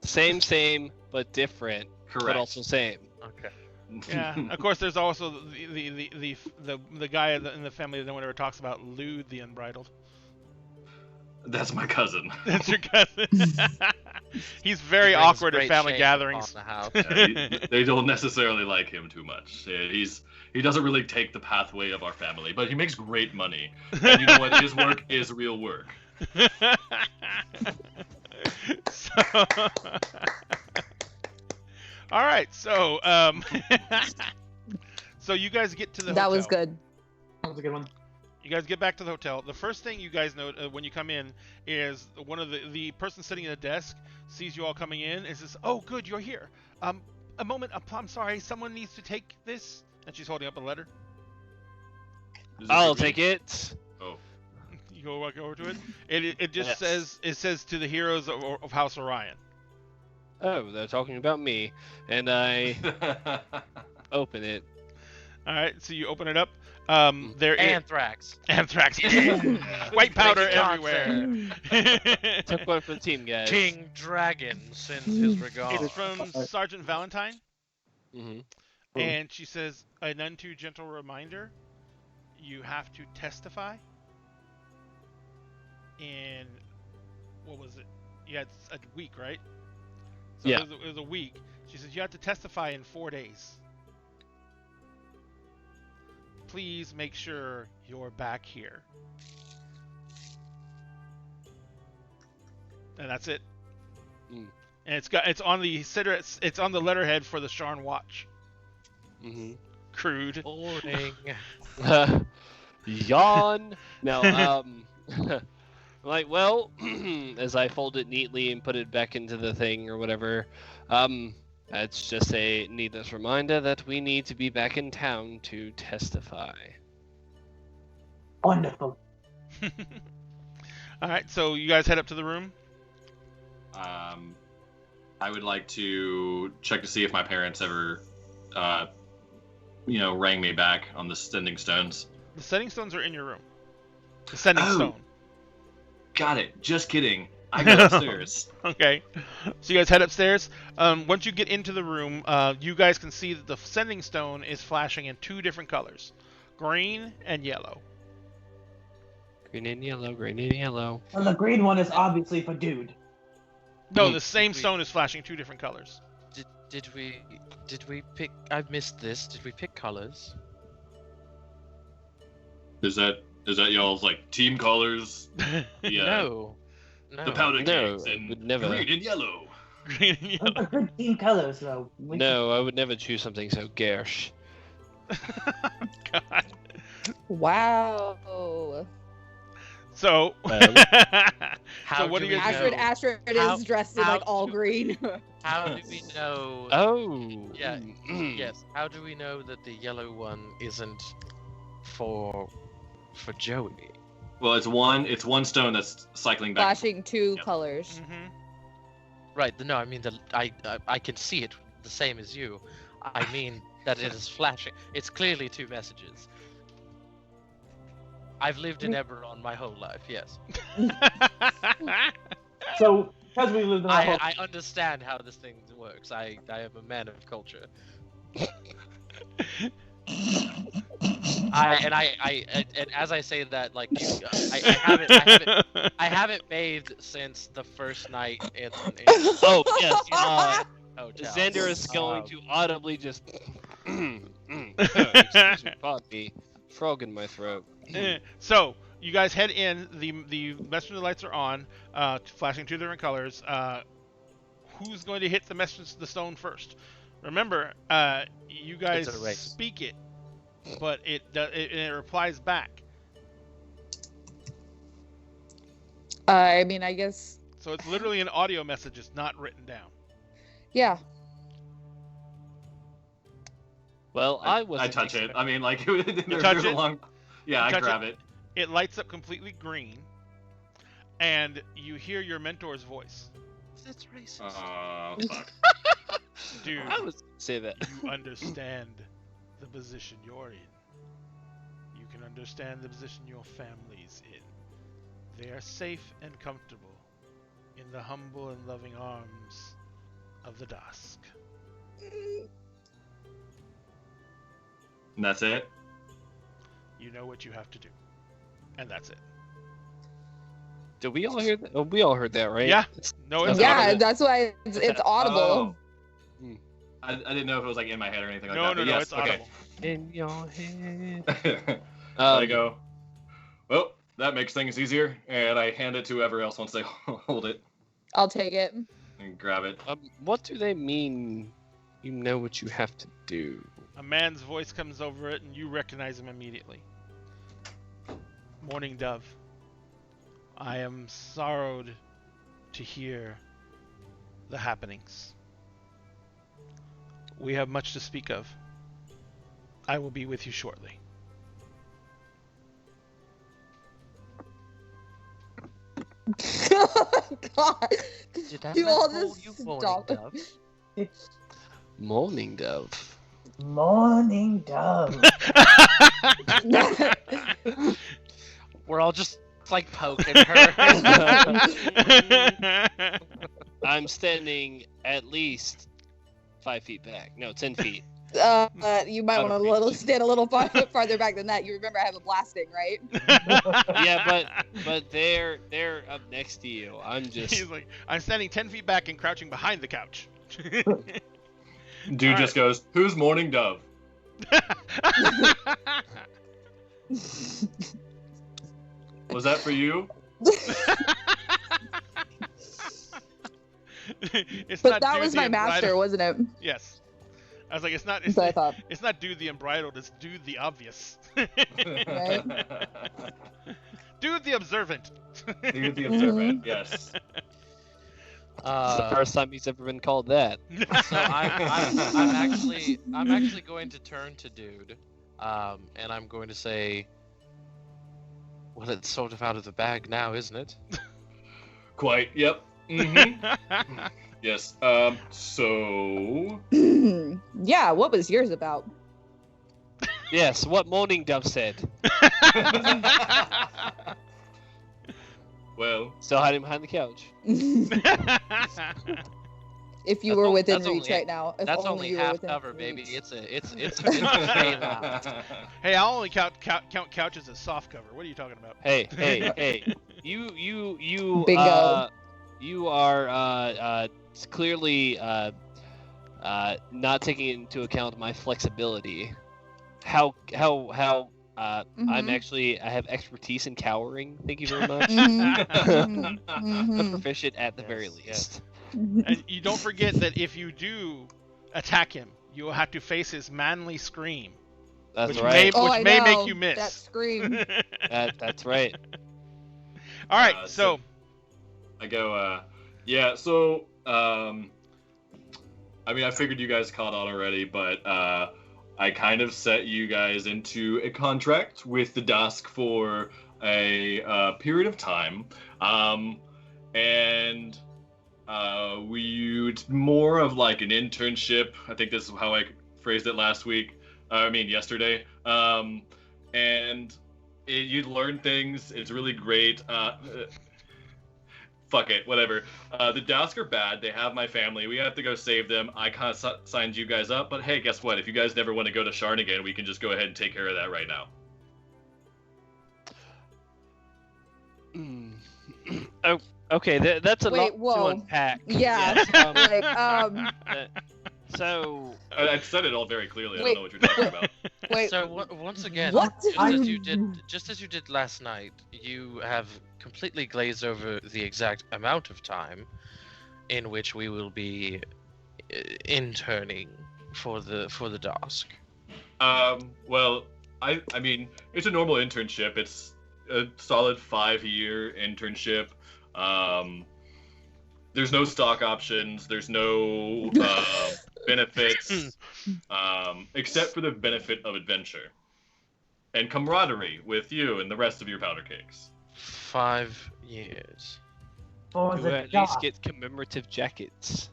Same, but different. Correct. But also same. Okay. Yeah, of course. There's also the guy in the family that no one ever talks about, Lude the Unbridled. That's my cousin. That's your cousin. He's very Brings awkward at great family shame gatherings. upon the house. They don't necessarily like him too much. He doesn't really take the pathway of our family, but he makes great money. And you know what? His work is real work. So, all right, so so you guys get to the That hotel. was good. That was a good one. You guys get back to the hotel. The first thing you guys know when you come in is one of the person sitting at the desk sees you all coming in and says, "Oh, good, you're here. A moment. I'm sorry. Someone needs to take this." And she's holding up a letter. Is this I'll for me? take it. Oh. You go walk over to it. It just Yes. says to the heroes of House Orion. Oh, they're talking about me, and I open it. All right, so you open it up. There is Anthrax. anthrax. White powder Thanks, everywhere. Took one for the team, guys. King Dragon sends his regards. It's from Sergeant Valentine, Hmm. and she says, "A none too gentle reminder: you have to testify in what was it? Yeah, it's a week, right? So Yeah. it was a week. She says you have to testify in 4 days. Please make sure you're back here." And that's it. Mm. And it's on the letterhead for the Sharn watch. Hmm. Crude. Boring. Yawn. No, like, well, as I fold it neatly and put it back into the thing or whatever, that's just a needless reminder that we need to be back in town to testify. Wonderful. All right, so you guys head up to the room. I would like to check to see if my parents ever, rang me back on the sending stones. The sending stones are in your room. The sending Oh. stone. Got it. Just kidding. I go upstairs. Okay. So you guys head upstairs. Once you get into the room, you guys can see that the sending stone is flashing in 2 different colors, green and yellow. Green and yellow, green and yellow. Well, the green one is obviously for Dude. No, the same Wait. stone is flashing 2 different colors. Did we pick? I missed this. Did we pick colors? Is that y'all's like team colors? Yeah. No. The powder No, kegs I and would never. green and yellow. Green and Those yellow. are good team colors, though. No, I would never choose something so garish. God. Wow. So, How so what do do you we guys know? do? Astrid How- is dressed in how like all to- green. How do we know? Oh. Yeah. Yes. How do we know that the yellow one isn't for Joey? Well, it's one stone that's cycling back. Flashing two Yep. colors. Mhm. Right. No, I mean I can see it the same as you. I mean that it is flashing. It's clearly two messages. I've lived in Eberron my whole life. Yes. So, because we lived in that whole... I understand how this thing works. I am a man of culture. And as I say that, like I haven't bathed since the first night in Oh yes. hotel. Xander is going to audibly just. Excuse me, pardon me. Frog in my throat. So you guys head in. The messenger lights are on, flashing two different colors. Who's going to hit the stone first? Remember, you guys It's a race. speak it, but it replies back. I mean, I guess. So it's literally an audio message. It's not written down. Yeah. Well, I was. I touch it. I mean, like, touch there's a it? long. Yeah, I touch grab it. It lights up completely green, and you hear your mentor's voice. That's racist. Oh, fuck. Dude, I was say that. you understand the position you're in. You can understand the position your family's in. They are safe and comfortable in the humble and loving arms of the dusk. And that's it. You know what you have to do. And that's it. Did we all hear that? Oh, we all heard that, right? Yeah. No, it's Yeah, audible. that's why it's audible. Oh. I didn't know if it was like in my head or anything like No, that. no, but no, yes, it's audible. In your head. There I go. Well, that makes things easier, and I hand it to whoever else wants to hold it I'll take it. and grab it. What do they mean? You know what you have to do. A man's voice comes over it, and you recognize him immediately. Morning Dove, I am sorrowed to hear the happenings. We have much to speak of. I will be with you shortly. God. Did that You man all call just you morning stop. dove? Morning dove. Morning dove. We're all just like poking her. I'm standing at least 5 feet back. No, 10 feet. You might want to stand a little farther back than that. You remember I have a blasting, right? Yeah, but they're up next to you. I'm just. He's like, I'm standing 10 feet back and crouching behind the couch. Dude All just goes, "Who's Morning Dove?" Was that for you? It's But not that Dude was the my master, Unbridled. wasn't it? Yes. I was like, it's not. So I thought. It's not Dude the Unbridled. It's Dude the Obvious. Right. Dude the Observant. Dude the Observant. Yes. It's the first time he's ever been called that. So I'm actually going to turn to Dude, and I'm going to say, well, it's sort of out of the bag now, isn't it? Quite. Yep. Yes. So. Yeah, what was yours about? Yes, what Morning Dove said. Well. Still hiding behind the couch. If you That's were on- within that's reach only- right now. If That's only you were half within cover, baby. reach. It's a Hey, I'll only count couches as soft cover. What are you talking about? Hey. You Bingo. You are clearly not taking into account my flexibility. How I'm actually I have expertise in cowering. Thank you very much. I'm proficient at the very Yes, least. And you don't forget that if you do attack him, you will have to face his manly scream, That's which right. may I make know, you miss. That scream. That's right. All right, so I go, yeah, so, I mean, I figured you guys caught on already, but I kind of set you guys into a contract with the Dusk for a period of time, and it's more of like an internship. I think this is how I phrased it yesterday. And you'd learn things. It's really great. Fuck it, whatever. The Dusk are bad. They have my family. We have to go save them. I kind of signed you guys up, but hey, guess what? If you guys never want to go to Sharn again, we can just go ahead and take care of that right now. Oh, okay. That's a Wait, lot to whoa. unpack. Yeah. Yes, so I said it all very clearly. I Wait, don't know what you're talking about. Wait. So once again, What? just as you did last night, you have completely glazed over the exact amount of time in which we will be interning for the Dusk. Well, I mean, it's a normal internship. It's a solid 5-year internship. There's no stock options. There's no benefits, except for the benefit of adventure and camaraderie with you and the rest of your powder cakes. 5 years. Oh, you at least get commemorative jackets.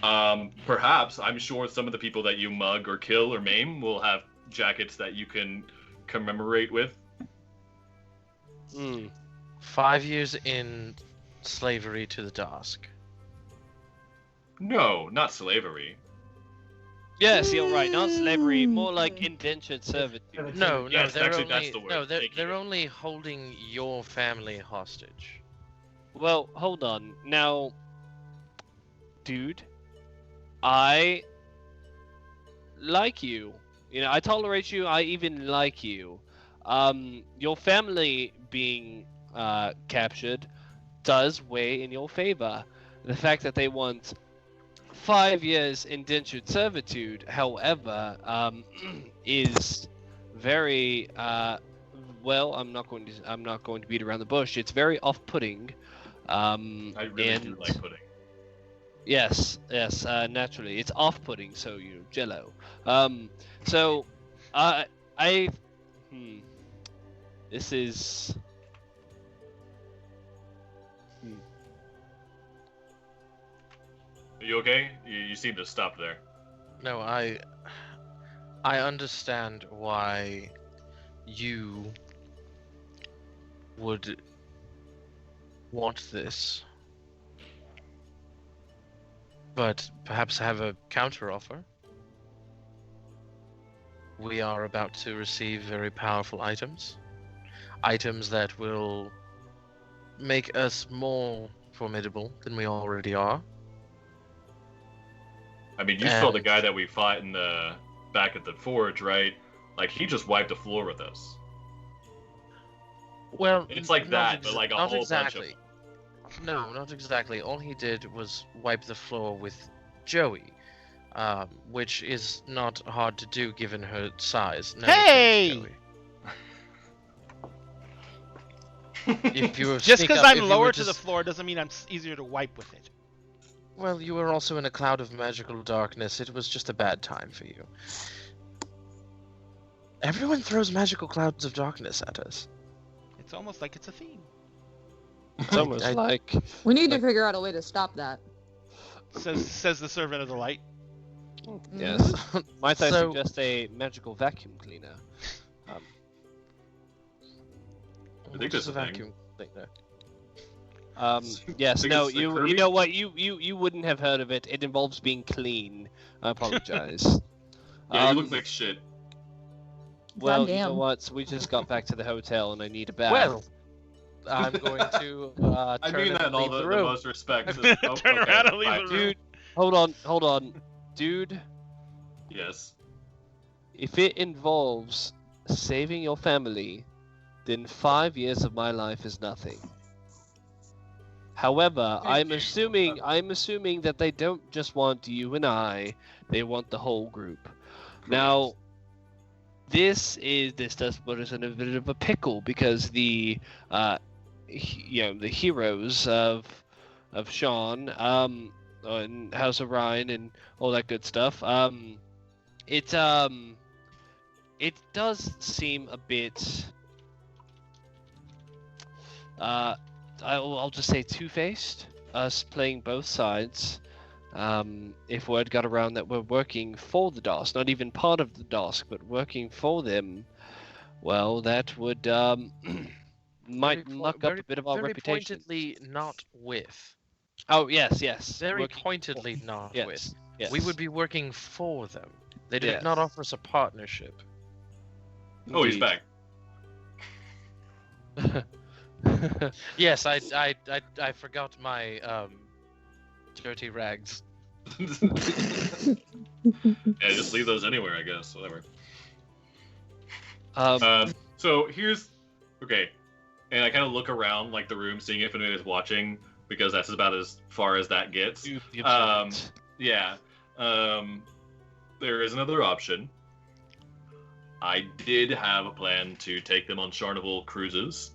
Perhaps. I'm sure some of the people that you mug or kill or maim will have jackets that you can commemorate with. 5 years in slavery to the Dusk. No, not slavery. Yes, you're right. Not slavery, more like indentured servitude. No, Yes, they're actually, only that's the word. no, Thank they're you. only holding your family hostage. Well, hold on. Now, dude, I like you. You know, I tolerate you. I even like you. Your family being captured does weigh in your favor. The fact that they want 5 years indentured servitude, however, is very well. I'm not going to beat around the bush. It's very off-putting. I really do like pudding. Yes, naturally, it's off-putting. So you Jello. This is. Are you okay? You seem to stop there. No, I understand why you would want this, but perhaps have a counteroffer. We are about to receive very powerful items that will make us more formidable than we already are. I mean, you saw the guy that we fought in the back at the forge, right? Like, he just wiped the floor with us. Well, It's like that, but like a not whole exactly. bunch of. No, not exactly. All he did was wipe the floor with Joey, which is not hard to do given her size. No Hey! offense, Joey. If you just because I'm lower to the the floor doesn't mean I'm easier to wipe with it. Well, you were also in a cloud of magical darkness. It was just a bad time for you. Everyone throws magical clouds of darkness at us. It's almost like it's a theme. It's almost like We need to figure out a way to stop that. Says the servant of the light. yes. Might I So- suggest a magical vacuum cleaner? I think Just that's a a thing. vacuum cleaner. Yes. Think No. it's the You Kirby? know what? You wouldn't have heard of it. It involves being clean. I apologize. Yeah, you look like shit. Well, you know Goddamn. what? So we just got back to the hotel and I need a bath. Well, I'm going to I turn mean that in and all leave the the room. most respect. Turn around and leave bye. the room. dude, hold on, dude. Yes. If it involves saving your family, then 5 years of my life is nothing. However, I'm assuming that they don't just want you and I; they want the whole group. Now, this does put us in a bit of a pickle because the the heroes of Sean, and House of Ryan and all that good stuff. It does seem a bit. I'll just say two-faced. Us playing both sides. If word got around that we're working for the DOS, not even part of the DOS, but working for them, well, that would might muck up a bit of our very reputation. Pointedly not with. Oh yes. Very Working pointedly not yes, with. yes. We would be working for them. They did Yes. not offer us a partnership. Oh, he's back. Yes, I forgot my dirty rags. Yeah, just leave those anywhere, I guess. Whatever. So here's okay, and I kind of look around like the room, seeing if anyone is watching, because that's about as far as that gets. Yeah. There is another option. I did have a plan to take them on Charnival cruises,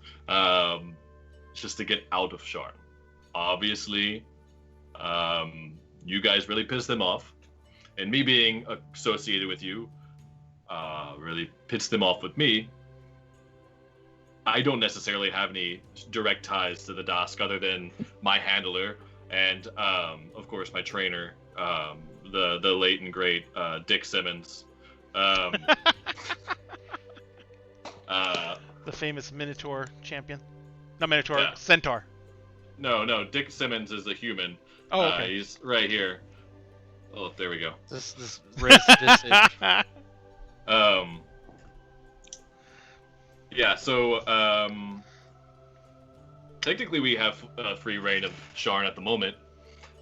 just to get out of Sharn. Obviously, you guys really pissed them off, and me being associated with you really pissed them off with me. I don't necessarily have any direct ties to the Dask other than my handler and, of course, my trainer, the late and great Dick Simmons. The famous Minotaur champion. Not Minotaur, Yeah. Centaur. No, Dick Simmons is the human. Oh, okay. He's right here. Oh, there we go. This race decision. Yeah, so technically we have free reign of Sharn at the moment.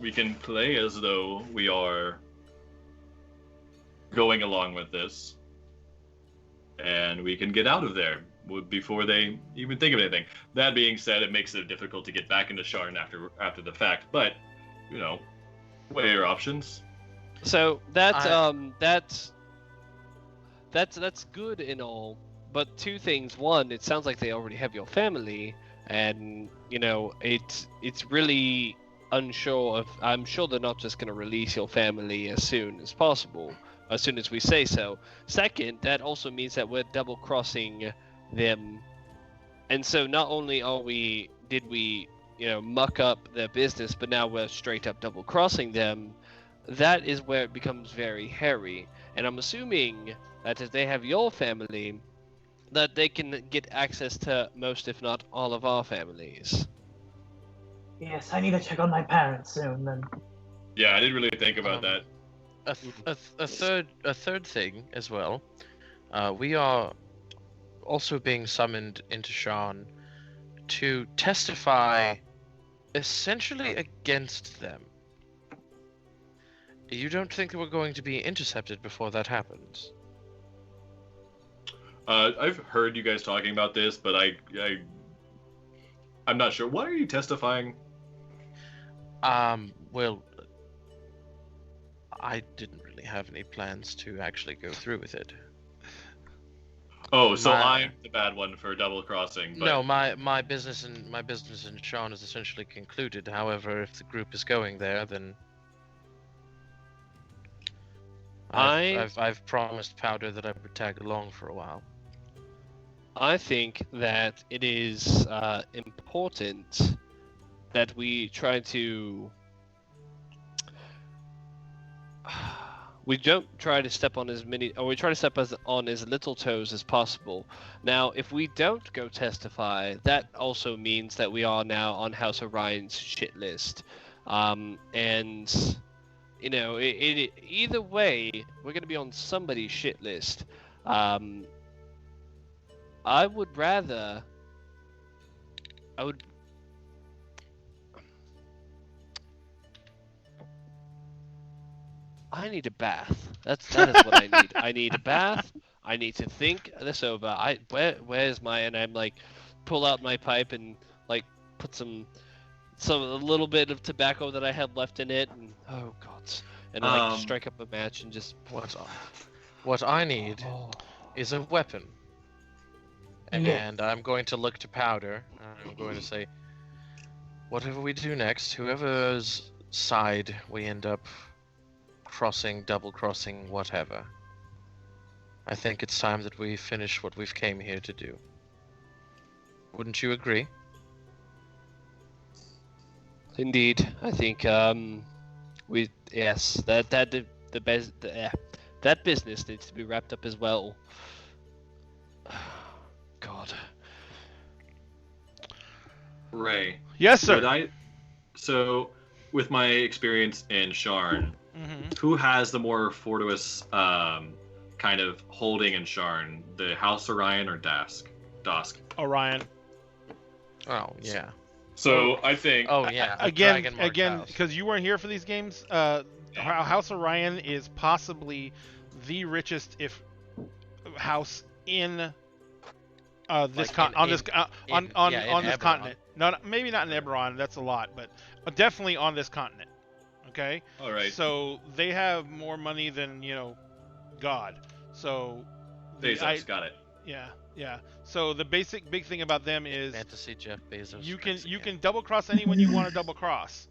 We can play as though we are going along with this, and we can get out of there before they even think of anything. That being said, it makes it difficult to get back into Sharn after the fact, but weigh your options. So that's good and all, but two things. One, it sounds like they already have your family, and it's really unsure of. I'm sure they're not just going to release your family as soon as possible, as soon as we say so. Second, that also means that we're double crossing them, and so not only did we muck up their business, but now we're straight up double crossing them. That is where it becomes very hairy, and I'm assuming that if they have your family, that they can get access to most, if not all, of our families. Yes, I need to check on my parents soon then. Yeah, I didn't really think about that. A third thing as well. We are also being summoned into Sharn to testify essentially against them. You don't think that we're going to be intercepted before that happens? I've heard you guys talking about this, but I'm not sure. What are you testifying? Well, I didn't really have any plans to actually go through with it. Oh, so I'm the bad one for double crossing. But... No, my business in Sharn is essentially concluded. However, if the group is going there, then I've promised Powder that I would tag along for a while. I think that it is important that we try to. We don't try to step on we try to step on as little toes as possible. Now, if we don't go testify, that also means that we are now on House of Ryan's shit list. And, either way, we're going to be on somebody's shit list. I need a bath. That is what I need. I need a bath. I need to think this over. Where's my, and I'm like, pull out my pipe and like put a little bit of tobacco that I had left in it, and oh god, and like strike up a match and just What I need is a weapon. And I'm going to look to Powder. I'm going to say, whatever we do next, whoever's side we end up crossing, double crossing, whatever, I think it's time that we finish what we've came here to do. Wouldn't you agree? Indeed, I think that business needs to be wrapped up as well. God. Ray. Yes, sir. So, with my experience in Sharn, Mm-hmm. who has the more fortuitous kind of holding in Sharn? The House Orion or Dask? Orion. Oh, yeah. So I think. Oh, yeah. Again, house. because you weren't here for these games, House Orion is possibly the richest, if house in this continent. No, maybe not in Eberron. That's a lot, but definitely on this continent. Okay. All right. So they have more money than God. So. Bezos got it. Yeah. Yeah. So the big thing about them is Fantasy Jeff Bezos. you can double cross anyone you want to double cross,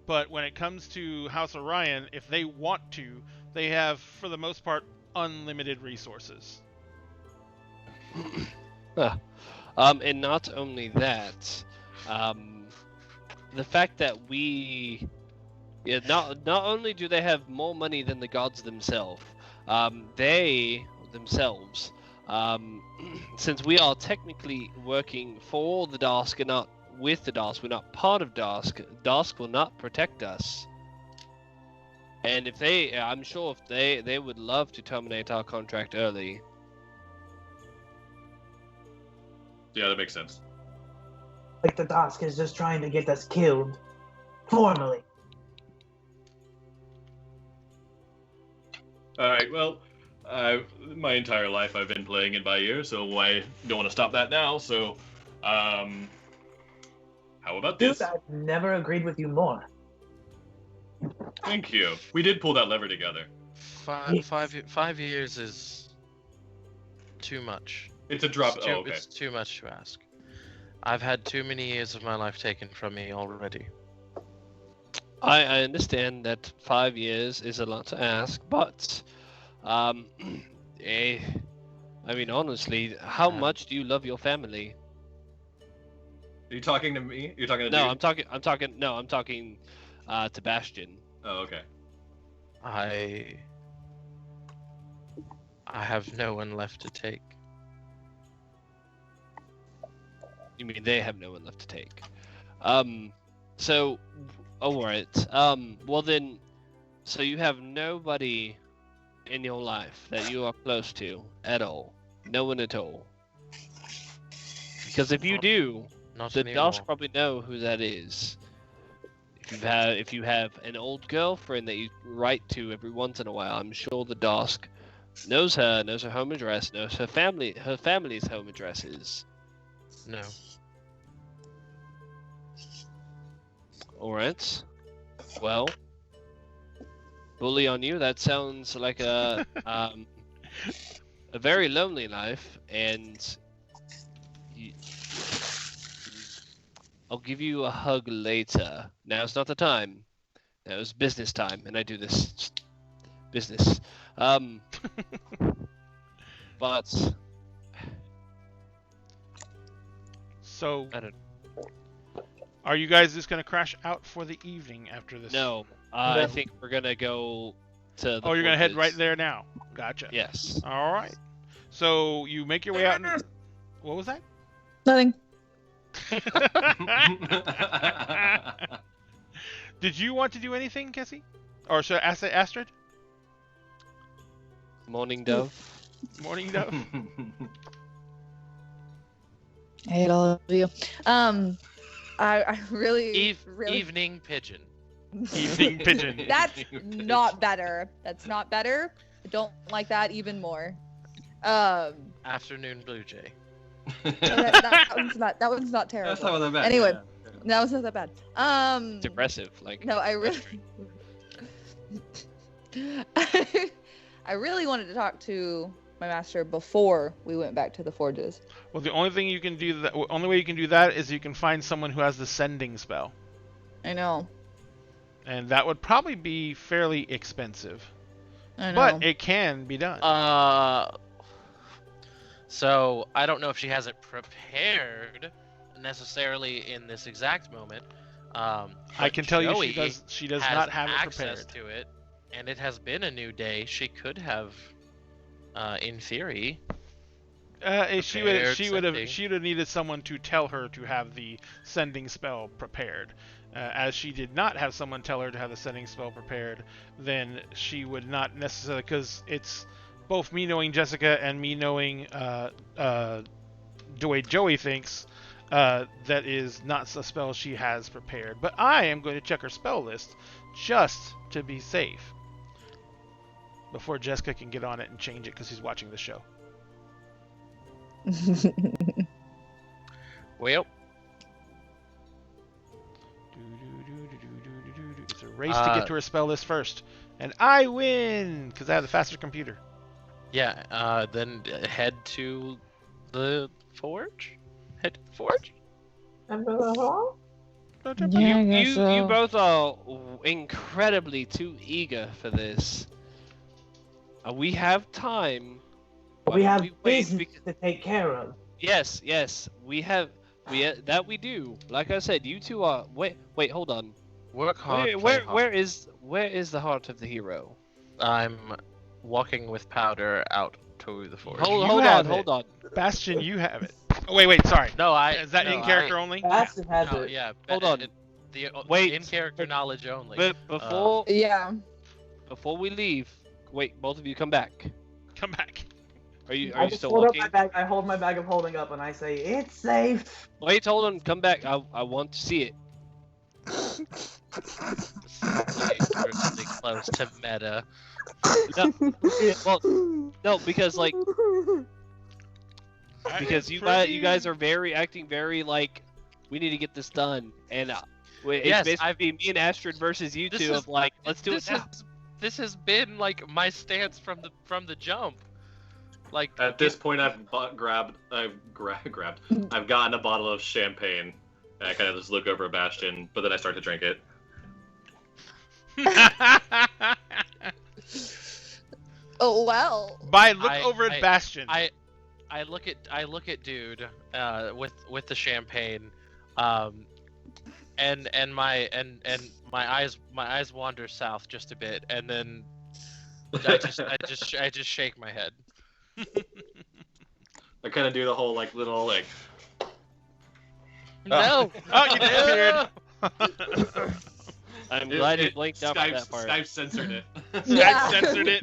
but when it comes to House Orion, if they want to, they have for the most part unlimited resources. And not only that, the fact that not only do they have more money than the gods themselves, since we are technically working for the Dask and not with the Dask, we're not part of Dask. Dask will not protect us. And I'm sure if they would love to terminate our contract early. Yeah, that makes sense. Like the Dask is just trying to get us killed. Formally. Alright, well, my entire life I've been playing it by ear, so I don't want to stop that now, so, how about this? Dude, I've never agreed with you more. Thank you. We did pull that lever together. 5 years is too much. It's a drop. Okay. It's too much to ask. I've had too many years of my life taken from me already. I understand that 5 years is a lot to ask, but, I mean, honestly, how much do you love your family? Are you talking to me? You're talking to No, Dude? I'm talking to Bastion. Oh, okay. I have no one left to take. You mean they have no one left to take? So, alright. Well then, so you have nobody in your life that you are close to at all? No one at all? Because if you do, the Dask probably know who that is. If you have an old girlfriend that you write to every once in a while, I'm sure the Dask knows her home address, knows her family's home addresses. No. Alright. Well, bully on you. That sounds like a very lonely life, and I'll give you a hug later. Now's not the time. Now it's business time, and I do this business. But So, I don't. are you guys just gonna crash out for the evening after this? No, I think we're gonna go to. Oh, you're gonna head right there now. Gotcha. Yes. All right. So you make your way out. What was that? Nothing. Did you want to do anything, Cassie? Or should I say Astrid? Morning dove. Morning dove. I hate all of you. I really, really. Evening pigeon. Evening pigeon. That's not better. That's not better. I don't like that even more. Afternoon blue jay. that one's not terrible. That's not that bad. Anyway, Yeah. that was not that bad. Depressive, like. No, I really. I really wanted to talk to my master before we went back to the forges. Well, the only thing you can do that, only way you can do that is you can find someone who has the sending spell, I know. and that would probably be fairly expensive, I know. but it can be done. So I don't know if she has it prepared necessarily in this exact moment. I can tell you Joey she does has not have it access prepared. to it, and it has been a new day. She could have, in theory. She would sending. have needed someone to tell her to have the sending spell prepared. As she did not have someone tell her to have the sending spell prepared, then she would not necessarily, because it's both me knowing Jessica and me knowing the way Joey thinks that is not a spell she has prepared. But I am going to check her spell list just to be safe before Jessica can get on it and change it because he's watching the show. Well, It's a race to get to her spell list first, and I win because I have the faster computer. yeah. Then head to the forge. Head to the forge. Yeah, I guess so. You both are incredibly too eager for this. We have time. Why We don't have wait business because- to take care of. Yes, we have. That we do. Like I said, you two are. Wait, hold on. Work hard. play hard. Where is the heart of the hero? I'm walking with Powder out to the forge. Hold have on. it. Bastion, you have it. Oh, wait, sorry. No, Is that in character only? Bastion has No, it. yeah. Hold on. Wait. In character knowledge only. But before Yeah. we leave, wait, both of you come back. Come back. Are you I just still hold up walking? my bag. I hold my bag of holding up and I say, "It's safe." Wait, hold on, come back. I want to see it. Really close to meta. Well, no, because like That because is you pretty- guys are acting very like we need to get this done, and it's Yes, basically me and Astrid versus you This two is- of like let's do it now. This has been like my stance from the jump. Like At this point, I've gotten a bottle of champagne. And I kind of just look over at Bastion, but then I start to drink it. Oh well. Look I- over at I- Bastion. I look at dude with the champagne, and my eyes wander south just a bit, and then I just shake my head. I kind of do the whole like little like. No. Oh, you disappeared. I'm glad you blinked out for Skype, that part. Skype censored it. Yeah. Censored it.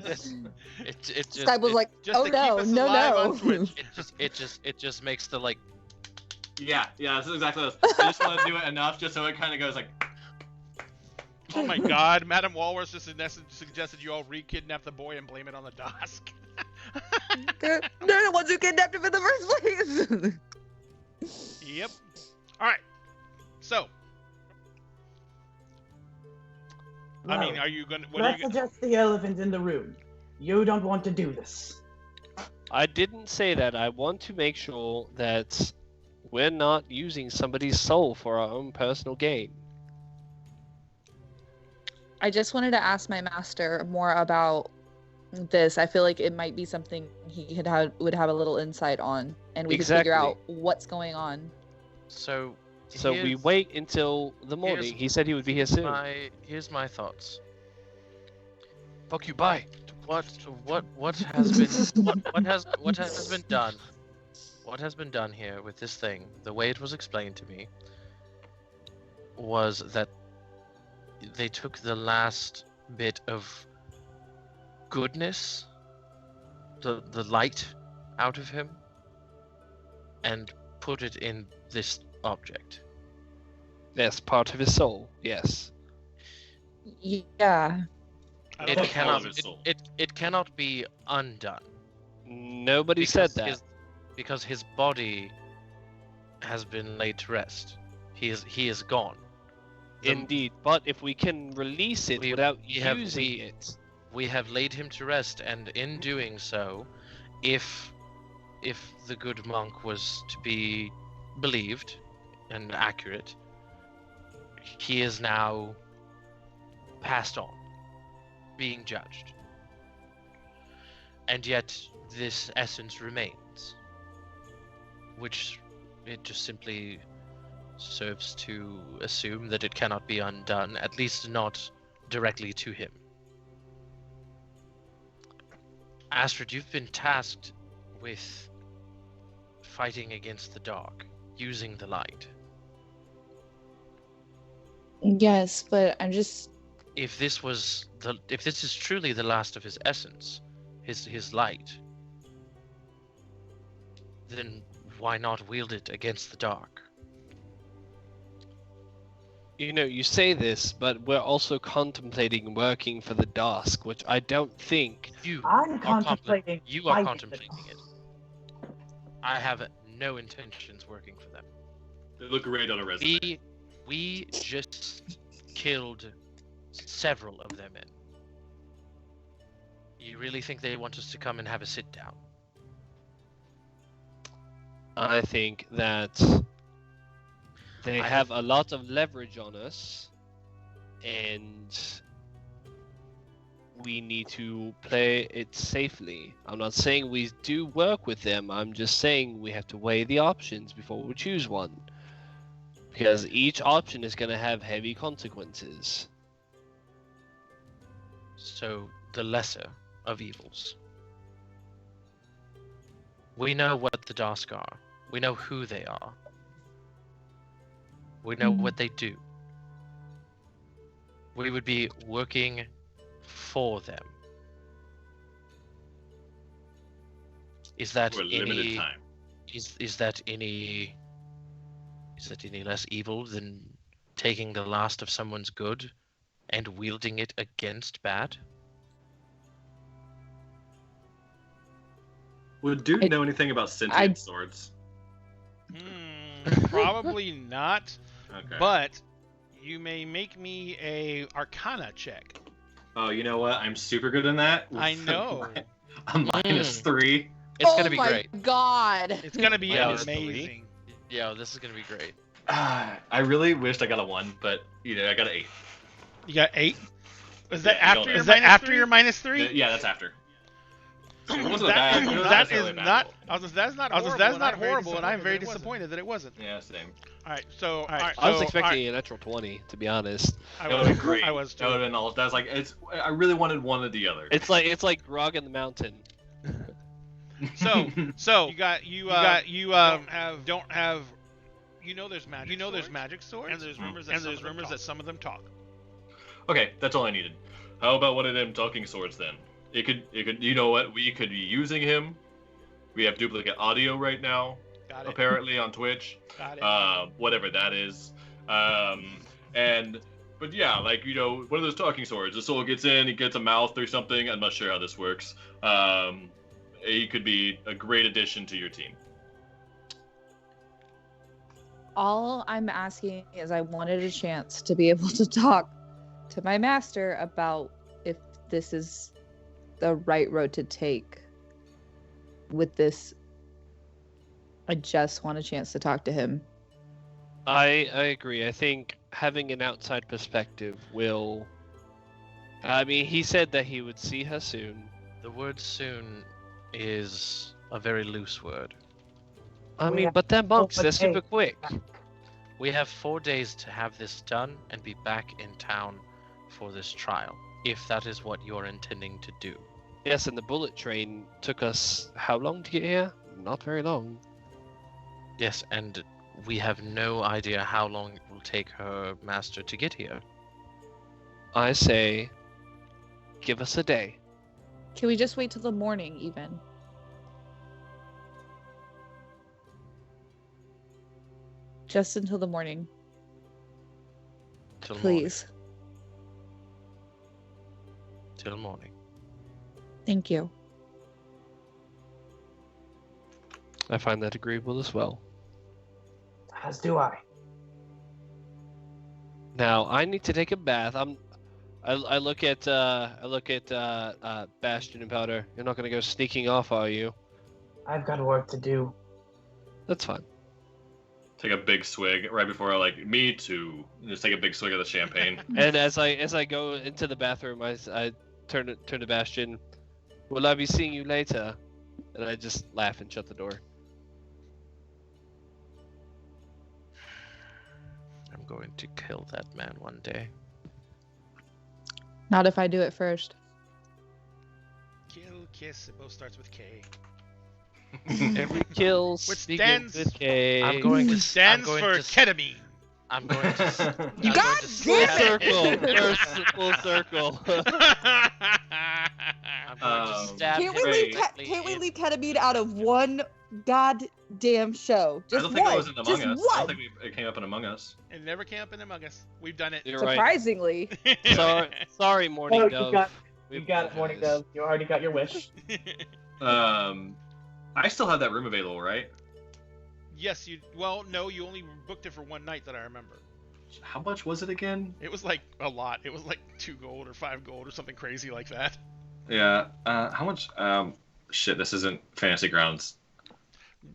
It just Skype was like, just oh to no, keep us no, alive no. on Twitch. it just makes the like. Yeah, this is exactly what I just want to do it enough just so it kind of goes like. Oh my God, Madam Walrus just suggested you all re-kidnap the boy and blame it on the Dosk. They're the ones who kidnapped him in the first place. Yep. All right. So, I mean, are you gonna? What are Let's you? adjust the elephant in the room. You don't want to do this. I didn't say that. I want to make sure that we're not using somebody's soul for our own personal gain. I just wanted to ask my master more about this. I feel like it might be something he would have a little insight on, and we could figure out what's going on. So we here's- wait until the morning. here's- He said he would be here soon. Here's my thoughts. Fuck you, bye. What has been what has been done? What has been done here with this thing? The way it was explained to me was that they took the last bit of goodness, the light out of him, and put it in this object. Yes, part of his soul. Yes. Yeah. I It don't know. all of cannot. his soul. It cannot be undone. Nobody said that. Because his body has been laid to rest. He is gone. Indeed, but if we can release it without we have- using it, We have laid him to rest, and in doing so, if the good monk was to be believed and accurate, he is now passed on, being judged. And yet this essence remains, which it just simply serves to assume that it cannot be undone, at least not directly to him. Astrid, you've been tasked with fighting against the dark, using the light. Yes, but I'm just... If this is truly the last of his essence, his light, then why not wield it against the dark? You know, you say this, but we're also contemplating working for the Dusk, which I don't think... I'm contemplating. You are fighting contemplating it. I have no intentions working for them. They look great on a resume. We just killed several of their men. You really think they want us to come and have a sit down? I think that they have a lot of leverage on us, and we need to play it safely. I'm not saying we do work with them, I'm just saying we have to weigh the options before we choose one. Because each option is going to have heavy consequences. So, the lesser of evils. We know what the Dusk are. We know who they are. We know what they do. We would be working for them. Is that For a limited time. Is that any less evil than taking the last of someone's good and wielding it against bad? Would Dude know anything about sentient swords? Probably not. Okay. But you may make me a Arcana check. Oh, you know what? I'm super good in that. I know. I'm -3. It's gonna be great. Oh my god! It's gonna be Minus amazing. Yeah, this is gonna be great. I really wished I got a 1, but I got an 8. You got 8. Is that Yeah, after? Is that after your -3? Yeah, that's after. It wasn't That bad. is It wasn't not. necessarily a bad roll. That's not horrible, and I'm very disappointed that it wasn't. Yeah, same. All right, so I was expecting a natural 20, to be honest. I That would have was been great. I was That would too. have been all. That's like I really wanted one or the other. It's like Grog in the Mountain. So you don't have. You know there's magic swords, and there's rumors that some of them talk. Okay, that's all I needed. How about one of them talking swords then? It could. You know what? We could be using him. We have duplicate audio right now, Got it. apparently on Twitch. Got it. Whatever that is. But yeah, like one of those talking swords. The soul gets in, he gets a mouth or something. I'm not sure how this works. He could be a great addition to your team. All I'm asking is I wanted a chance to be able to talk to my master about if this is the right road to take with this. I just want a chance to talk to him. I agree. I think having an outside perspective will... I mean, he said that he would see her soon. The word soon is a very loose word. I mean, but they're monks, they're super quick. We have 4 days to have this done and be back in town for this trial, if that is what you're intending to do. Yes, and the bullet train took us how long to get here? Not very long. Yes, and we have no idea how long it will take her master to get here. I say, give us a day. Can we just wait till the morning, even? Just until the morning, Till please. Morning. Till morning. Thank you. I find that agreeable as well. As do I. Now I need to take a bath. I look at Bastion and Powder. You're not gonna go sneaking off, are you? I've got work to do. That's fine. Take a big swig right before me too. Just take a big swig of the champagne. And as I go into the bathroom, I turn to Bastion. Will I be seeing you later? And I just laugh and shut the door. I'm going to kill that man one day. Not if I do it first. Kill, kiss. It both starts with K. Every kill Which begins stands- with K. I'm going to. Which stands I'm for going to, ketamine. I'm going to. You I'm God going to damn stab- it! Full circle. I'm going to stab Can't him we leave? directly Can't we in- leave ketamine out of one goddamn show? I Just don't think one. it was in Among Just Us. I one. don't think it came up in Among Us. It never came up in Among Us. We've done it. You're right. Surprisingly. Sorry, Morning Oh, Dove. you got it, Morning Dove. You already got your wish. I still have that room available, right? Yes, you. Well, no, you only booked it for one night that I remember. How much was it again? It was like a lot. It was like 2 gold or 5 gold or something crazy like that. Yeah. How much? Shit, this isn't Fantasy Grounds.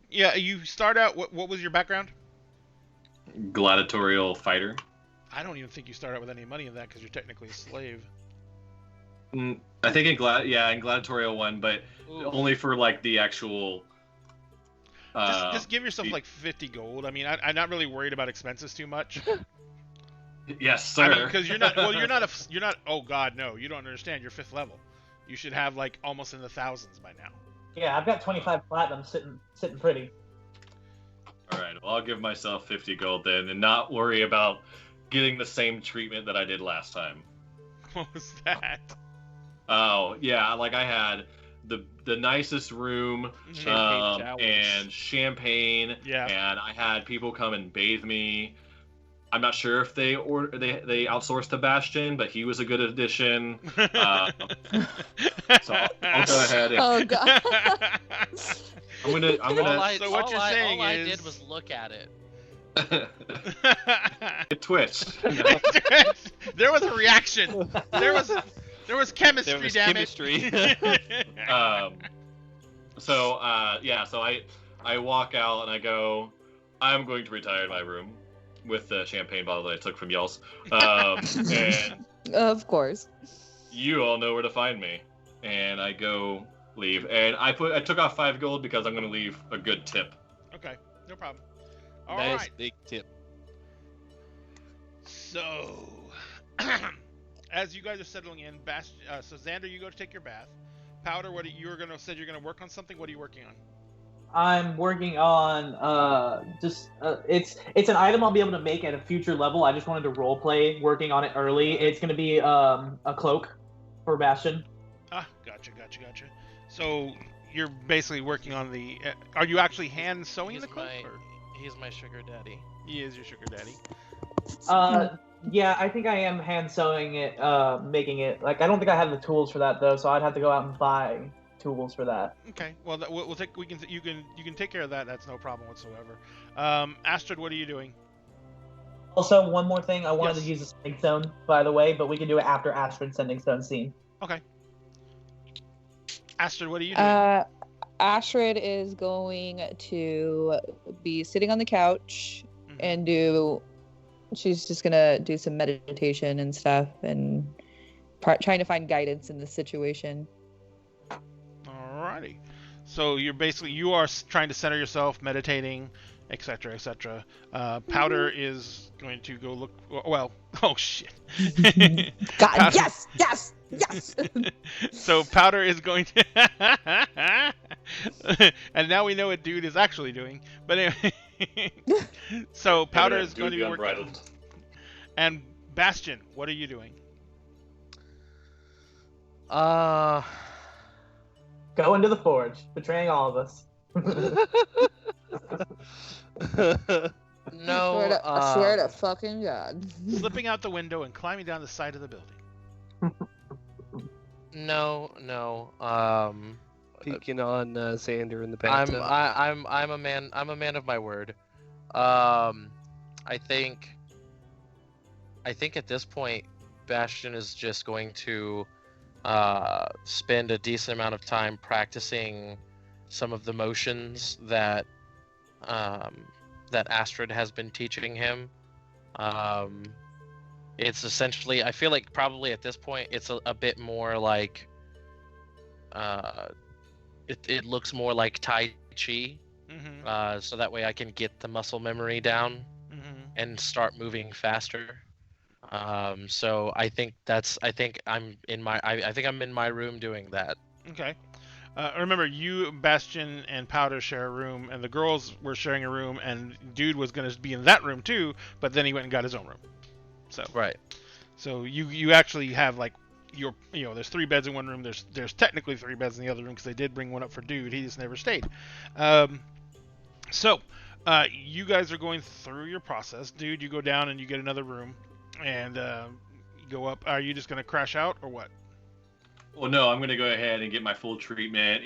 Yeah, you start out. What was your background? Gladiatorial fighter. I don't even think you start out with any money in that because you're technically a slave. I think in Gladiatorial one, but Ooh. only for like the actual. Just give yourself like 50 gold. I mean, I'm not really worried about expenses too much. Yes, sir. I mean, because you're not. Well, you're not. Oh God, no! You don't understand. You're 5th level. You should have like almost in the thousands by now. Yeah, I've got 25 platinum sitting pretty. All right, well, I'll give myself 50 gold then, and not worry about getting the same treatment that I did last time. What was that? Oh yeah, like I had the nicest room, Champagne showers. and champagne, Yeah. and I had people come and bathe me. I'm not sure if they outsourced to Bastion, but he was a good addition. So I'll go ahead. And, Oh god. I'm gonna. So what you're saying all I is- did was look at it. It twitched. There was a reaction. There was chemistry. There was damn chemistry. it. So I walk out and I go, I'm going to retire in my room with the champagne bottle that I took from y'all's. And Of course. you all know where to find me. And I go leave. And I took off 5 gold because I'm going to leave a good tip. Okay, no problem. All Nice right. big tip. So, as you guys are settling in, so Xander, you go to take your bath. Powder, said you're gonna work on something. What are you working on? I'm working on it's an item I'll be able to make at a future level. I just wanted to role play working on it early. It's gonna be a cloak for Bastion. Ah, gotcha. So you're basically working on the. Are you actually hand sewing He's the cloak? He's my sugar daddy. He is your sugar daddy. Yeah, I think I am hand sewing it, making it. Like, I don't think I have the tools for that though, so I'd have to go out and buy tools for that. Okay. Well, you can take care of that. That's no problem whatsoever. Astrid, what are you doing? Also, one more thing, I wanted Yes. to use the sending stone, by the way, but we can do it after Astrid's sending stone scene. Okay. Astrid, what are you doing? Astrid is going to be sitting on the couch Mhm. and she's just gonna do some meditation and stuff and trying to find guidance in this situation. Alrighty. So you are trying to center yourself, meditating, etc., etc. Powder is going to go look. Well, oh shit. God, Powder- yes. So Powder is going to. And now we know what dude is actually doing. But anyway. So Powder is going to be working. Unbridled. And Bastion, what are you doing? Go into the forge, betraying all of us. No. I swear to fucking God. Slipping out the window and climbing down the side of the building. No. Peeking on Xander in the bathtub. I'm a man. I'm a man of my word. I think at this point, Bastion is just going to spend a decent amount of time practicing some of the motions that that Astrid has been teaching him. It's essentially, I feel like probably at this point it's a bit more like it looks more like Tai Chi. So that way I can get the muscle memory down and start moving faster. So I think I'm in my room doing that. Okay. Remember, you, Bastion, and Powder share a room, and the girls were sharing a room, and Dude was going to be in that room too, but then he went and got his own room. So Right. So you actually have like there's 3 beds in one room. There's technically 3 beds in the other room because they did bring one up for Dude. He just never stayed. So you guys are going through your process. Dude, you go down and you get another room, and you go up. Are you just going to crash out or what? Well, no, I'm going to go ahead and get my full treatment,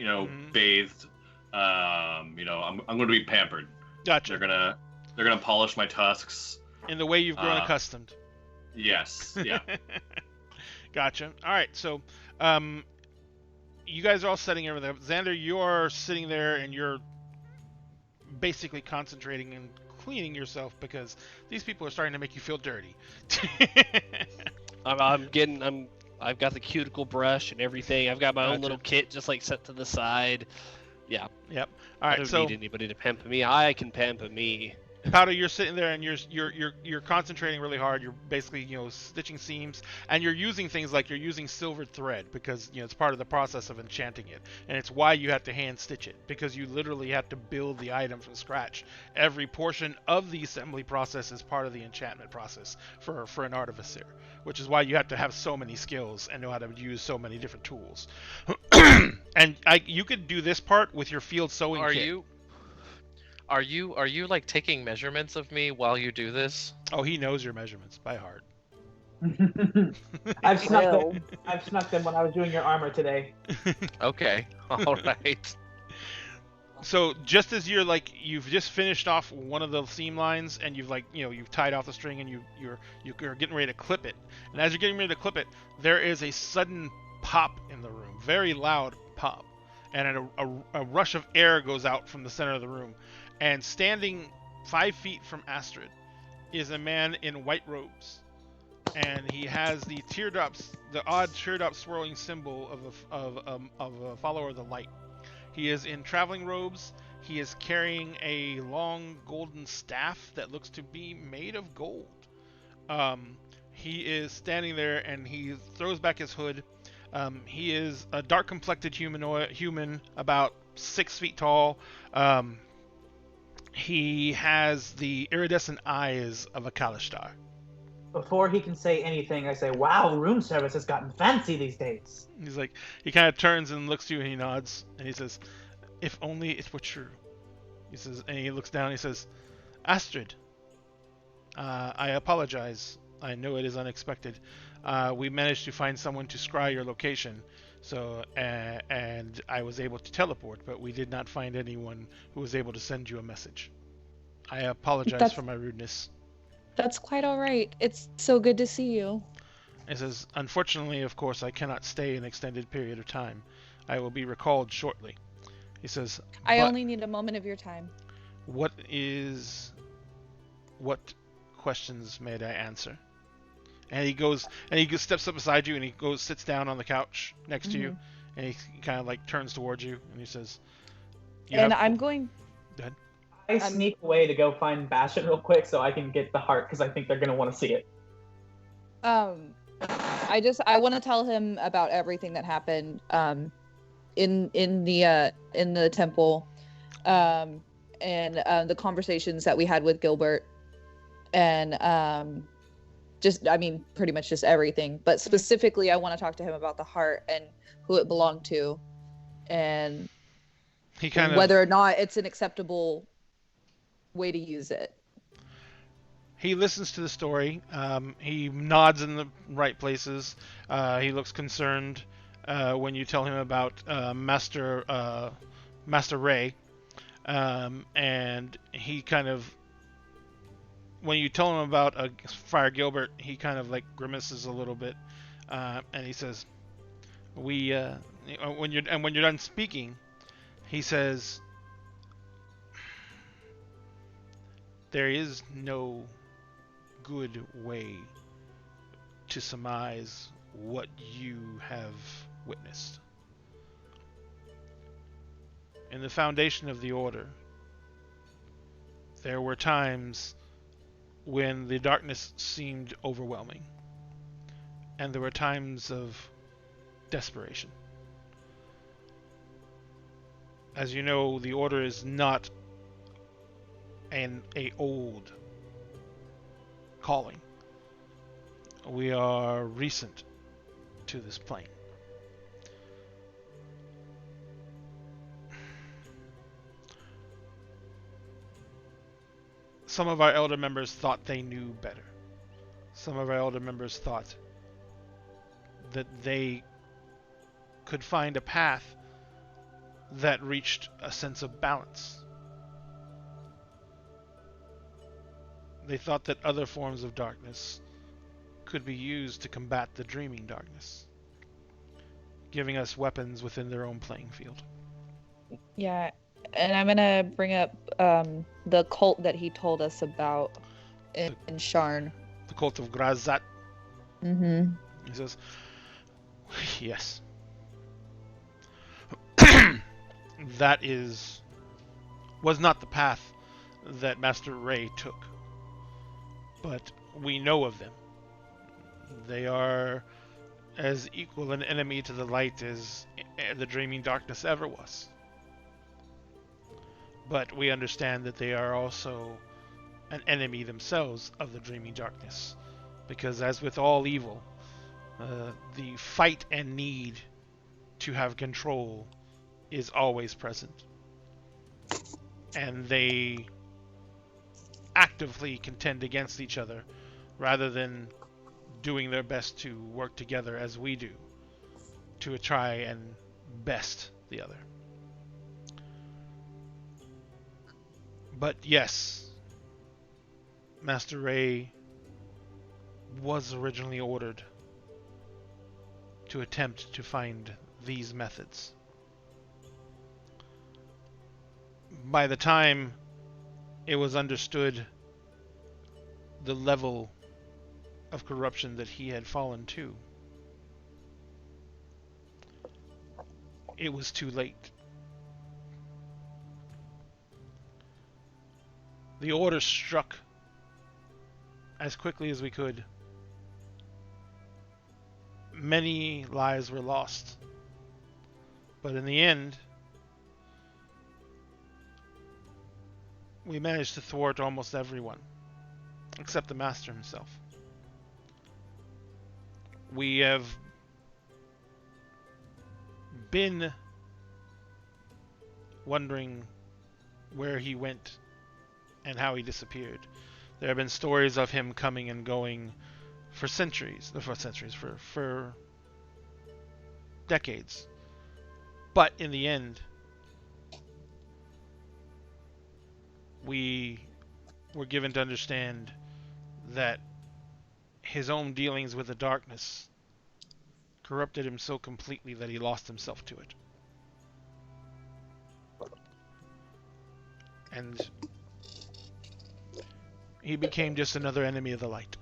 bathed. I'm going to be pampered. Gotcha. They're going to polish my tusks. In the way you've grown accustomed. Yes. Yeah. Gotcha. All right. So, you guys are all sitting over there. Xander, you're sitting there and you're basically concentrating and cleaning yourself because these people are starting to make you feel dirty. I've got the cuticle brush and everything. I've got my own Gotcha. little kit just like set to the side. Yeah. Yep. All right. I don't So need anybody to pamper me. I can pamper me. Powder, you're sitting there and you're concentrating really hard. You're basically stitching seams, and you're using things like you're using silver thread because it's part of the process of enchanting it, and it's why you have to hand stitch it because you literally have to build the item from scratch. Every portion of the assembly process is part of the enchantment process for an artificer, which is why you have to have so many skills and know how to use so many different tools. And you could do this part with your field sewing kit. Are you like taking measurements of me while you do this? Oh, he knows your measurements by heart. I've snuck them when I was doing your armor today. Okay, all right. So just as you've just finished off one of the seam lines and you've tied off the string and you're getting ready to clip it, and as you're getting ready to clip it, there is a sudden pop in the room, very loud pop, and a rush of air goes out from the center of the room. And standing 5 feet from Astrid is a man in white robes, and he has the odd teardrop swirling symbol of a follower of the light. He is in traveling robes. He is carrying a long golden staff that looks to be made of gold. He is standing there and he throws back his hood. He is a dark complected human, about 6 feet tall. He has the iridescent eyes of a Kalishtar. Before he can say anything, I say, "Wow, room service has gotten fancy these days." He's like, he kind of turns and looks to you and he nods and he says, "If only it were true." He says, and he looks down and he says, "Astrid, I apologize. I know it is unexpected. We managed to find someone to scry your location. So, and I was able to teleport, but we did not find anyone who was able to send you a message. I apologize for my rudeness." That's quite all right. It's so good to see you. It says, "Unfortunately, of course, I cannot stay an extended period of time. I will be recalled shortly." He says, I "But only need a moment of your time. what questions may I answer?" And he steps up beside you and he sits down on the couch next to you, and he kind of turns towards you and he says, I'm going. Go ahead. I sneak away to go find Bastion real quick so I can get the heart because I think they're gonna want to see it. I want to tell him about everything that happened in the temple, and the conversations that we had with Gilbert, and pretty much just everything. But specifically, I want to talk to him about the heart and who it belonged to, and whether or not it's an acceptable way to use it. He listens to the story. He nods in the right places. He looks concerned when you tell him about Master Ray, and he kind of, when you tell him about Friar Gilbert, he kind of grimaces a little bit, and he says, when you're done speaking, He says, there is no good way to surmise what you have witnessed. In the foundation of the Order, there were times when the darkness seemed overwhelming, and there were times of desperation. As you know, the Order is not a old calling. We are recent to this plane. Some of our elder members thought they knew better. Some of our elder members thought that they could find a path that reached a sense of balance. They thought that other forms of darkness could be used to combat the dreaming darkness, giving us weapons within their own playing field. Yeah, and I'm gonna bring up the cult that he told us about in Sharn. The cult of Grazat. Mm-hmm. He says, yes. That was not the path that Master Ray took, but we know of them. They are as equal an enemy to the light as the dreaming darkness ever was. But we understand that they are also an enemy themselves of the dreaming darkness, because as with all evil, the fight and need to have control is always present. And they actively contend against each other rather than doing their best to work together as we do to try and best the other. But yes, Master Ray was originally ordered to attempt to find these methods. By the time it was understood the level of corruption that he had fallen to, it was too late. The Order struck as quickly as we could. Many lives were lost. But in the end, we managed to thwart almost everyone, except the Master himself. We have been wondering where he went and how he disappeared. There have been stories of him coming and going for decades. But in the end, we were given to understand that his own dealings with the darkness corrupted him so completely that he lost himself to it. And he became just another enemy of the light.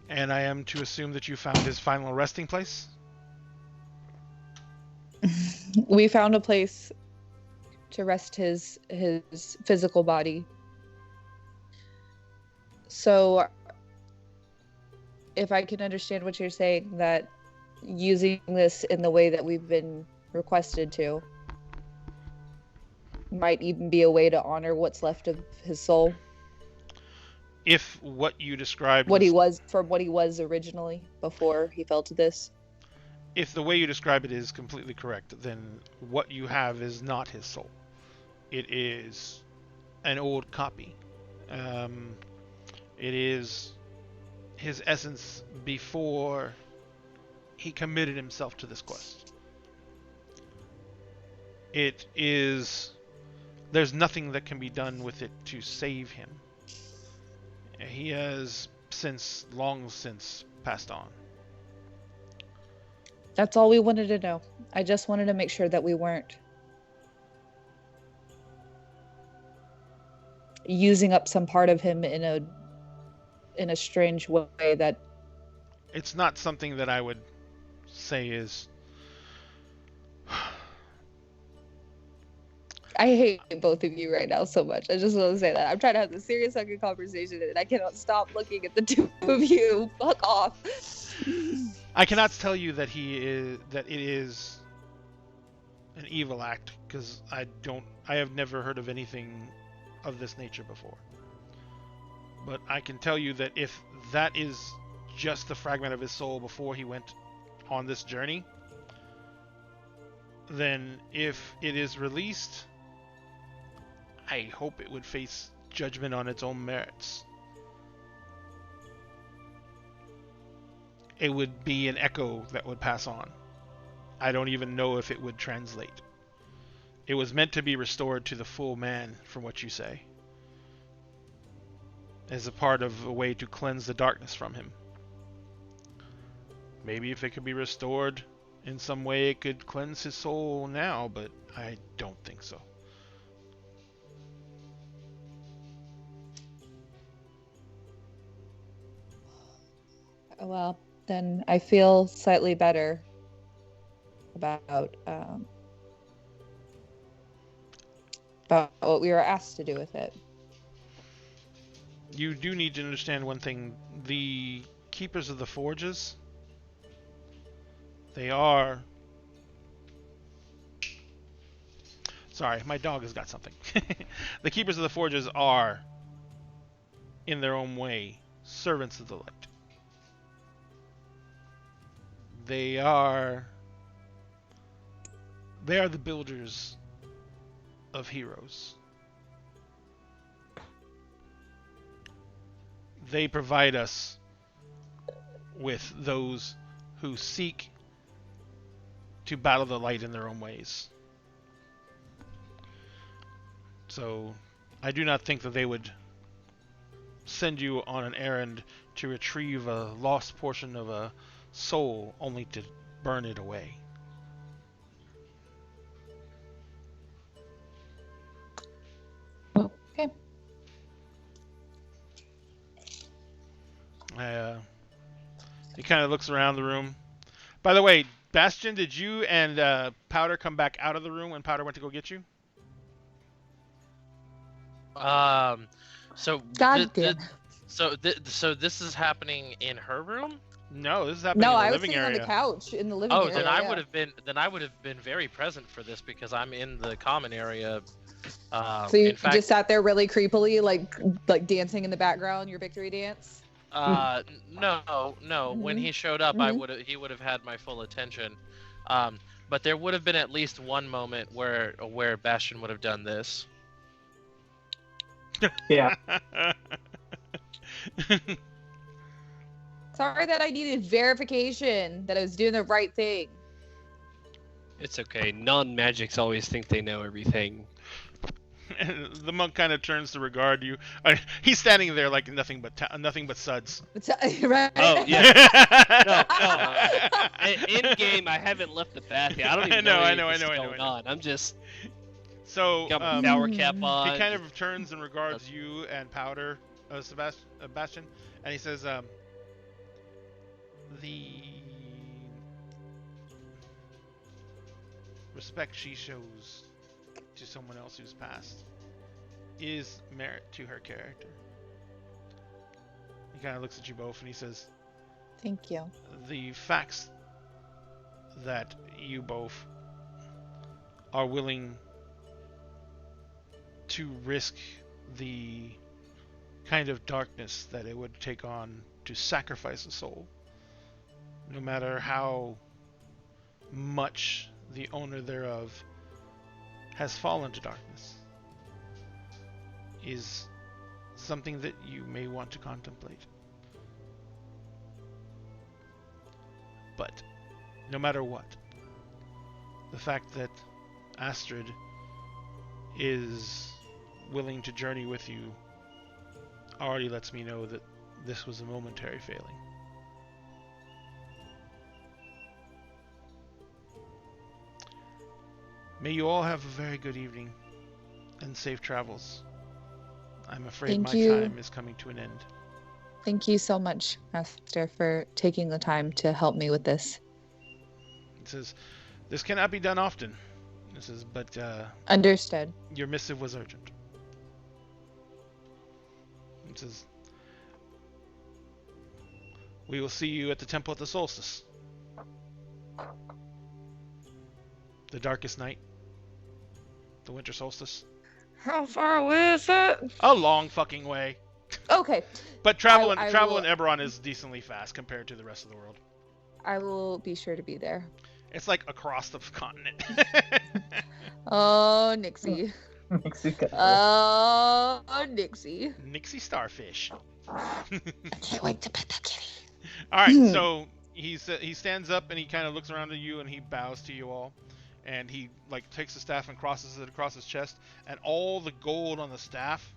And I am to assume that you found his final resting place? We found a place to rest his physical body. So, if I can understand what you're saying, that using this in the way that we've been requested to might even be a way to honor what's left of his soul. If what you described what he was originally before he fell to this. If the way you describe it is completely correct, then what you have is not his soul. It is an old copy. It is his essence before he committed himself to this quest. It is... There's nothing that can be done with it to save him. He has long since passed on. That's all we wanted to know. I just wanted to make sure that we weren't using up some part of him in a strange way that It's not something that I would say is. I hate both of you right now so much. I just want to say that. I'm trying to have this serious fucking conversation and I cannot stop looking at the two of you. Fuck off. I cannot tell you that it is an evil act because I have never heard of anything of this nature before. But I can tell you that if that is just the fragment of his soul before he went on this journey, then if it is released, I hope it would face judgment on its own merits. It would be an echo that would pass on. I don't even know if it would translate. It was meant to be restored to the full man, from what you say, as a part of a way to cleanse the darkness from him. Maybe if it could be restored in some way, it could cleanse his soul now, but I don't think so. Well, then I feel slightly better about what we were asked to do with it. You do need to understand one thing. The Keepers of the Forges, they are... Sorry, my dog has got something. The Keepers of the Forges are, in their own way, servants of the light. They are the builders of heroes. They provide us with those who seek to battle the light in their own ways. So, I do not think that they would send you on an errand to retrieve a lost portion of a soul only to burn it away. Okay. He kind of looks around the room. By the way, Bastion, did you and Powder come back out of the room when Powder went to go get you? So God damn. so this is happening in her room? No, this is happening No, in the I was living sitting area. on the couch in the living Oh, area. then I yeah. would have been very present for this because I'm in the common area. So you in fact, just sat there really creepily, like dancing in the background, your victory dance. no. When he showed up, he would have had my full attention. But there would have been at least one moment where Bastion would have done this. Yeah. Sorry that I needed verification that I was doing the right thing. It's okay. Non-magics always think they know everything. And the monk kind of turns to regard you. He's standing there like nothing but suds. Right? Oh yeah. No. In game, I haven't left the bath yet. I don't even know what's going on. I'm just So got my shower cap on. he kind of turns and regards you and Powder, Sebastian, and he says, "The respect she shows to someone else who's passed is merit to her character." He kind of looks at you both and he says, Thank you. "The facts that you both are willing to risk the kind of darkness that it would take on to sacrifice a soul, no matter how much the owner thereof has fallen to darkness, is something that you may want to contemplate. But no matter what, the fact that Astrid is willing to journey with you already lets me know that this was a momentary failing." May you all have a very good evening and safe travels. I'm afraid Thank my you. time is coming to an end. Thank you so much, Master, for taking the time to help me with this. It says, this cannot be done often. This is, but Understood. your missive was urgent. It says, we will see you at the temple at the solstice. The darkest night. The winter solstice. How far away is it? A long fucking way. Okay. But travel I in will- Eberron is decently fast compared to the rest of the world. I will be sure to be there. It's like across the continent. Oh, Nixie. Mexico. Oh, Nixie. Nixie starfish. I can't wait to pet that kitty. All right, so he stands up and he kind of looks around at you and he bows to you all, and he like takes the staff and crosses it across his chest, and all the gold on the staff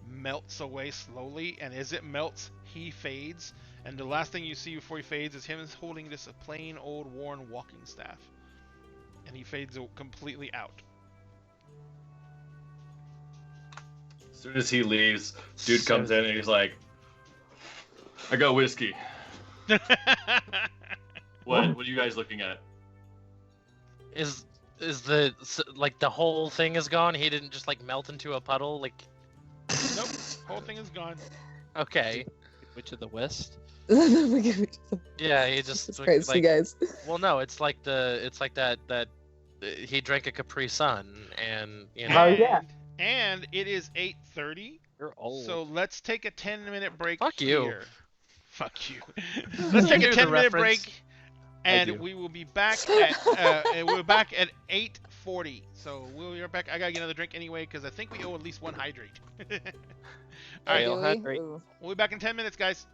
melts away slowly, and as it melts, he fades, and the last thing you see before he fades is him holding this a plain old worn walking staff, and he fades completely out. As soon as he leaves, dude comes in and he's like, I got whiskey. What are you guys looking at? Is the like the whole thing is gone? He didn't just like melt into a puddle, like. Nope, whole thing is gone. Okay. Witch of the West. Yeah, he just Jesus Christ, like. you guys. Well, no, it's like that he drank a Capri Sun, and you know. Oh, yeah. And it is 8:30. You're old. So let's take a 10-minute break. Fuck you. Here. Fuck you. Let's take a Here's the 10-minute reference. break, and do. we will be back at we're back at 8:40. So we'll be right back. I gotta get another drink anyway because I think we owe at least one hydrate. All right, I'll Do we? hydrate. Ooh. we'll be back in 10 minutes, guys.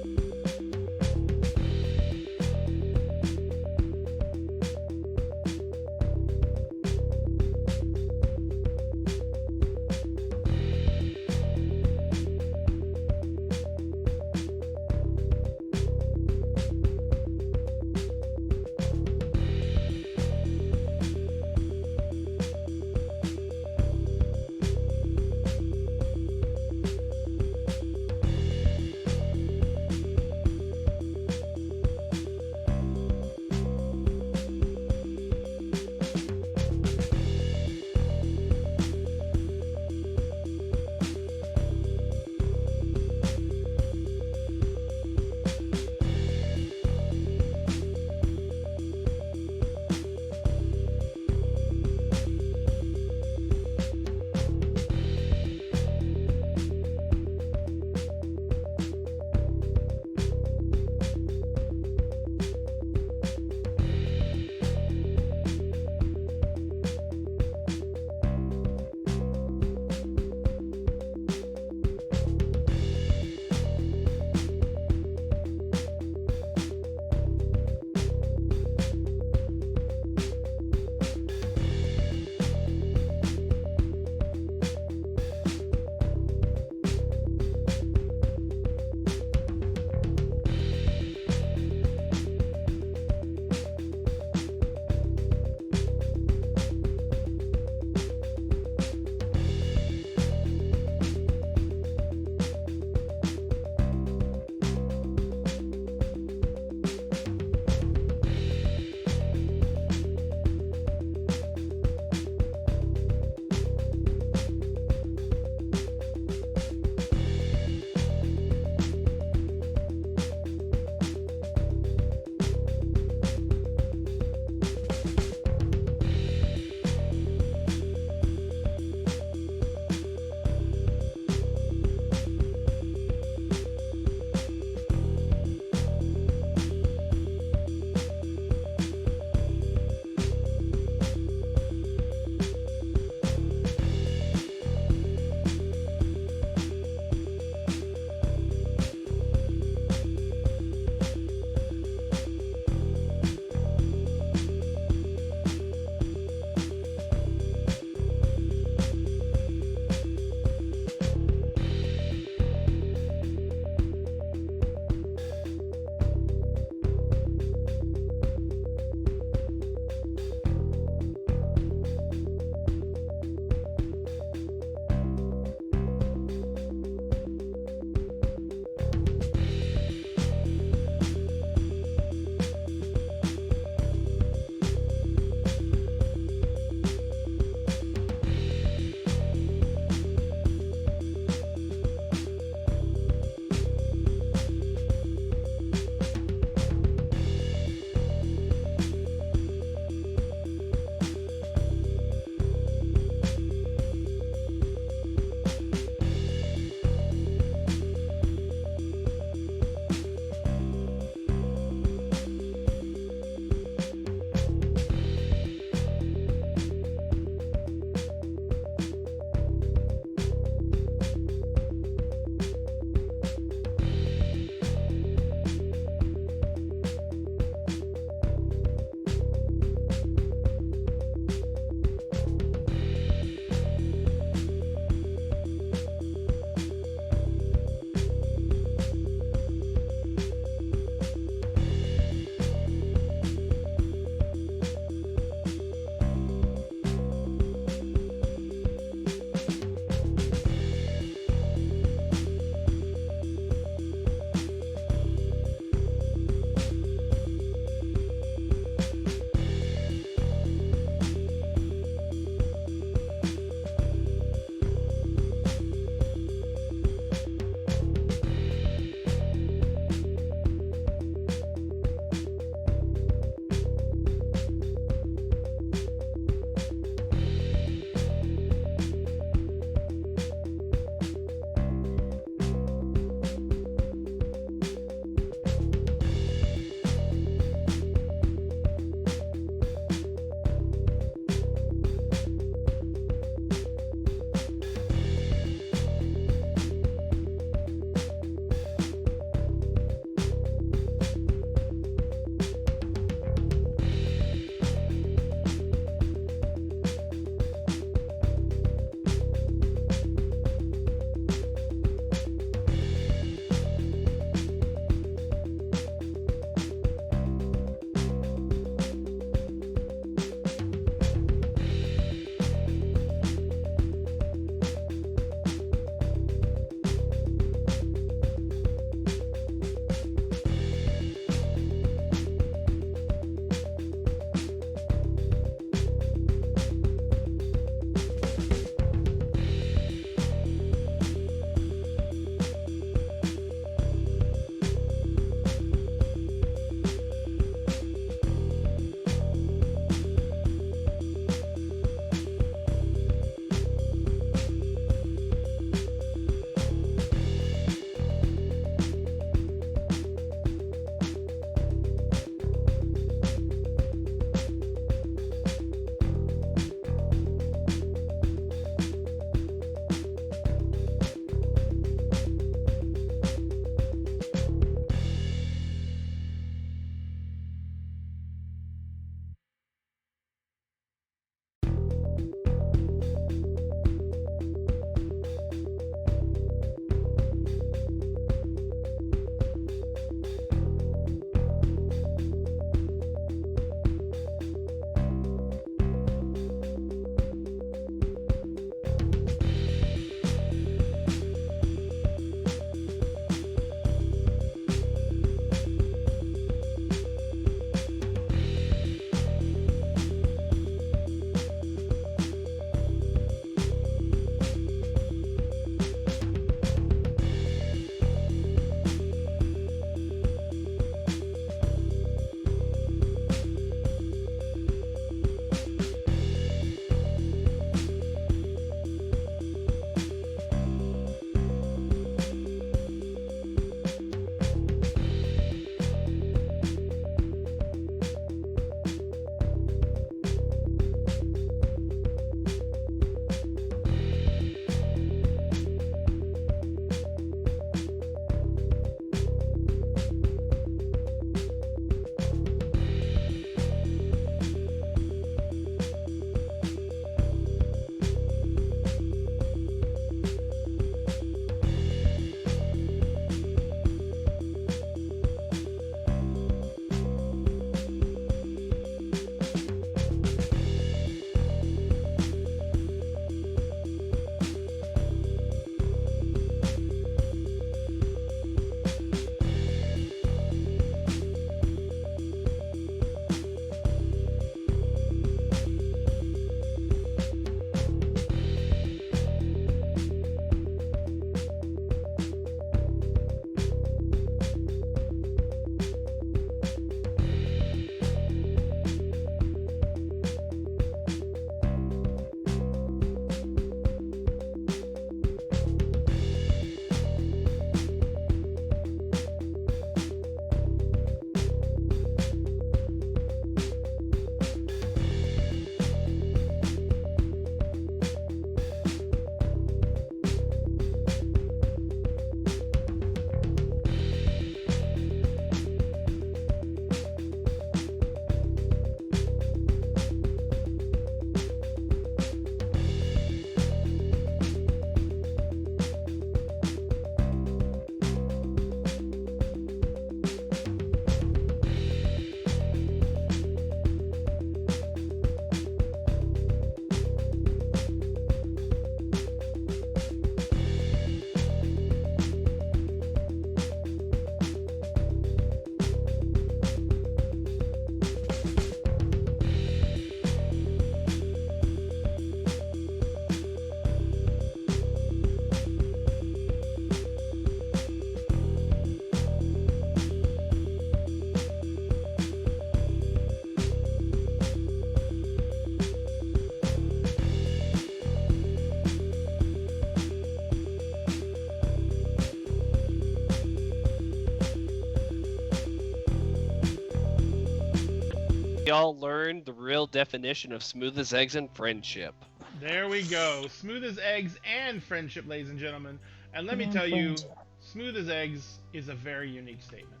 all learned the real definition of smooth as eggs and friendship. There we go. Smooth as eggs and friendship, ladies and gentlemen. And let me tell you, smooth as eggs is a very unique statement.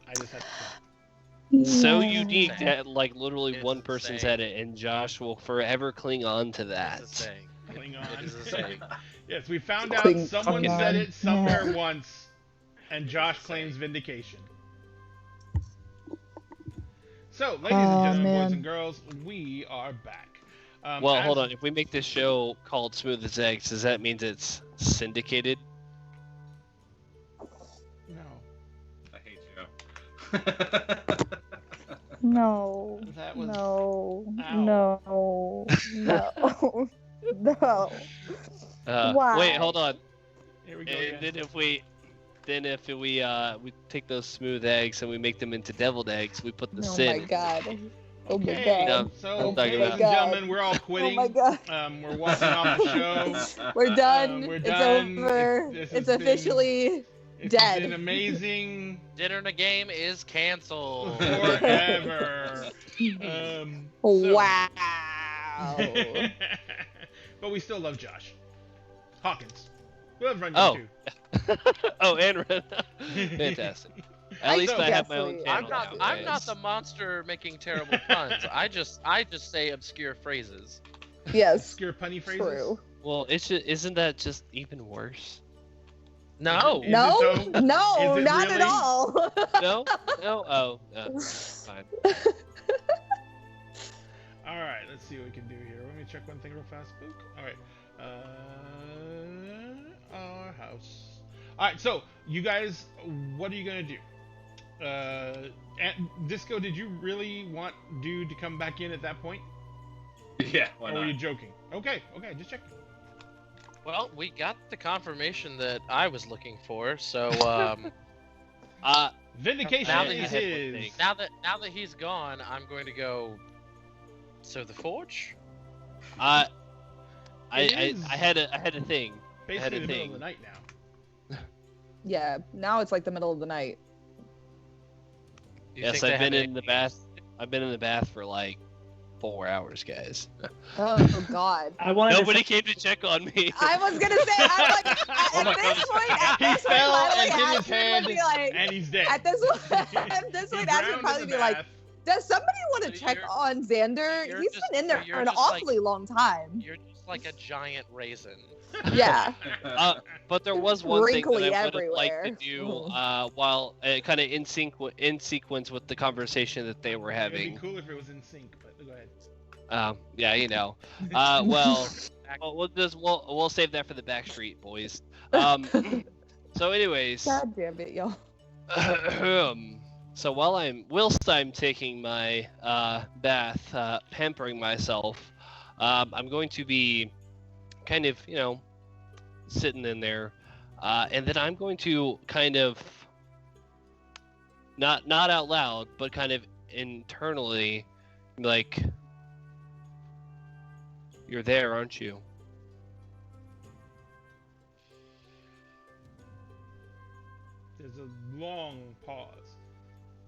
I just have to say. So Yeah. unique that like literally It's one a person saying. said it, and Josh will forever cling on to It's that. a saying. Cling on. It is a saying. Yes, we found out Cling someone on. said it somewhere Yeah. once, and Josh claims vindication. So, ladies and Oh, gentlemen, boys man. and girls, we are back. Well, as- hold on. If we make this show called Smooth as Eggs, does that mean it's syndicated? No, I hate you. No. that was. No. Ow. No. No. No. Why? Wait, hold on. Here we go. And Again. if we take those smooth eggs and we make them into deviled eggs, we put the Oh sin. my god. Oh my Okay, god. so, Oh my ladies and God. gentlemen, we're all Oh quitting. my god. We're walking off the show. We're done. we're It's done. over. This It's has been- officially It's dead. been amazing Dinner and a game is canceled. forever. So- wow. But we still love Josh Hawkins. We love Run Oh. too. Oh, and fantastic. At least I have my own Yes, channel. I'm now, not guys. the monster making terrible puns. I just say obscure phrases. Yes. Obscure punny phrases. True. Well, it's just, isn't that just even worse? No. Is it No, though? no, Is it not really? at all. No, no. Oh, no. Fine. All right, let's see what we can do here. Let me check one thing real fast. Spook. All right. Our house. All right. So you guys, what are you gonna do? Disco, did you really want Dude to come back in at that point, Yeah, why or were you not? joking? Okay. Just checking. Well, we got the confirmation that I was looking for, so Vindication Now that is he's his. now that he's gone, I'm going to go. So the forge? I It is had a thing. Basically a the middle of thing. the night now. Yeah, now it's like the middle of the night. Do you Yes, think they I've been have in the bath. I've been in the bath for like 4 hours, guys. Oh god. I wanted Nobody to. came to check on me. I was gonna say, I'm like, Oh at my this God. point, at He this point, fell Natalie and hit his Ashford head, would be like, and he's dead. at this point, He Ashford drowned would in probably the be like, bath. does somebody want to So check you're- on Xander? you're He's just- been in there so you're for an just like- awfully long time. You're just like a giant raisin. Yeah. But there was one thing that Wrinkly I would have liked to everywhere. do while kind of in sequence with the conversation that they were It'd be having. cool if it was in sync, but go ahead. Yeah, you know. Well, we'll save that for the back street, boys. So, anyways. God damn it, y'all. So whilst I'm taking my bath, pampering myself, I'm going to be kind of, sitting in there, and then I'm going to kind of not out loud, but kind of internally, be like, "You're there, aren't you?" There's a long pause,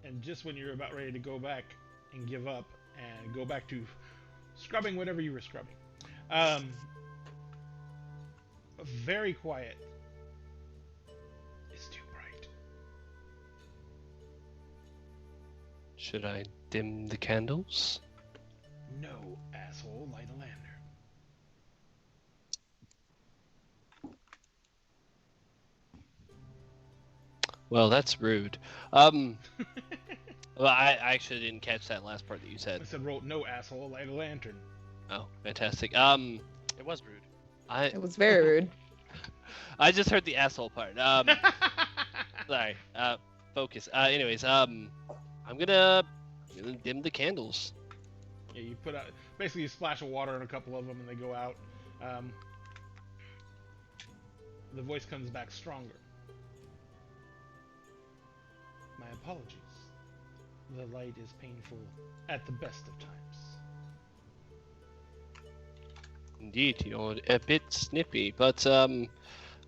and just when you're about ready to go back and give up and go back to scrubbing whatever you were scrubbing, very quiet. It's too bright. Should I dim the candles? No, asshole, light a lantern. Well, that's rude. Well, I actually didn't catch that last part that you I said. said, "Roll no, asshole, light a lantern." Oh, fantastic. It was rude. It was very rude. I just heard the asshole part. Sorry. Focus. Anyways, I'm gonna dim the candles. Yeah, you put out basically you splash of water on a couple of them and they go out. The voice comes back stronger. My apologies. The light is painful at the best of times. Indeed, you're a bit snippy, but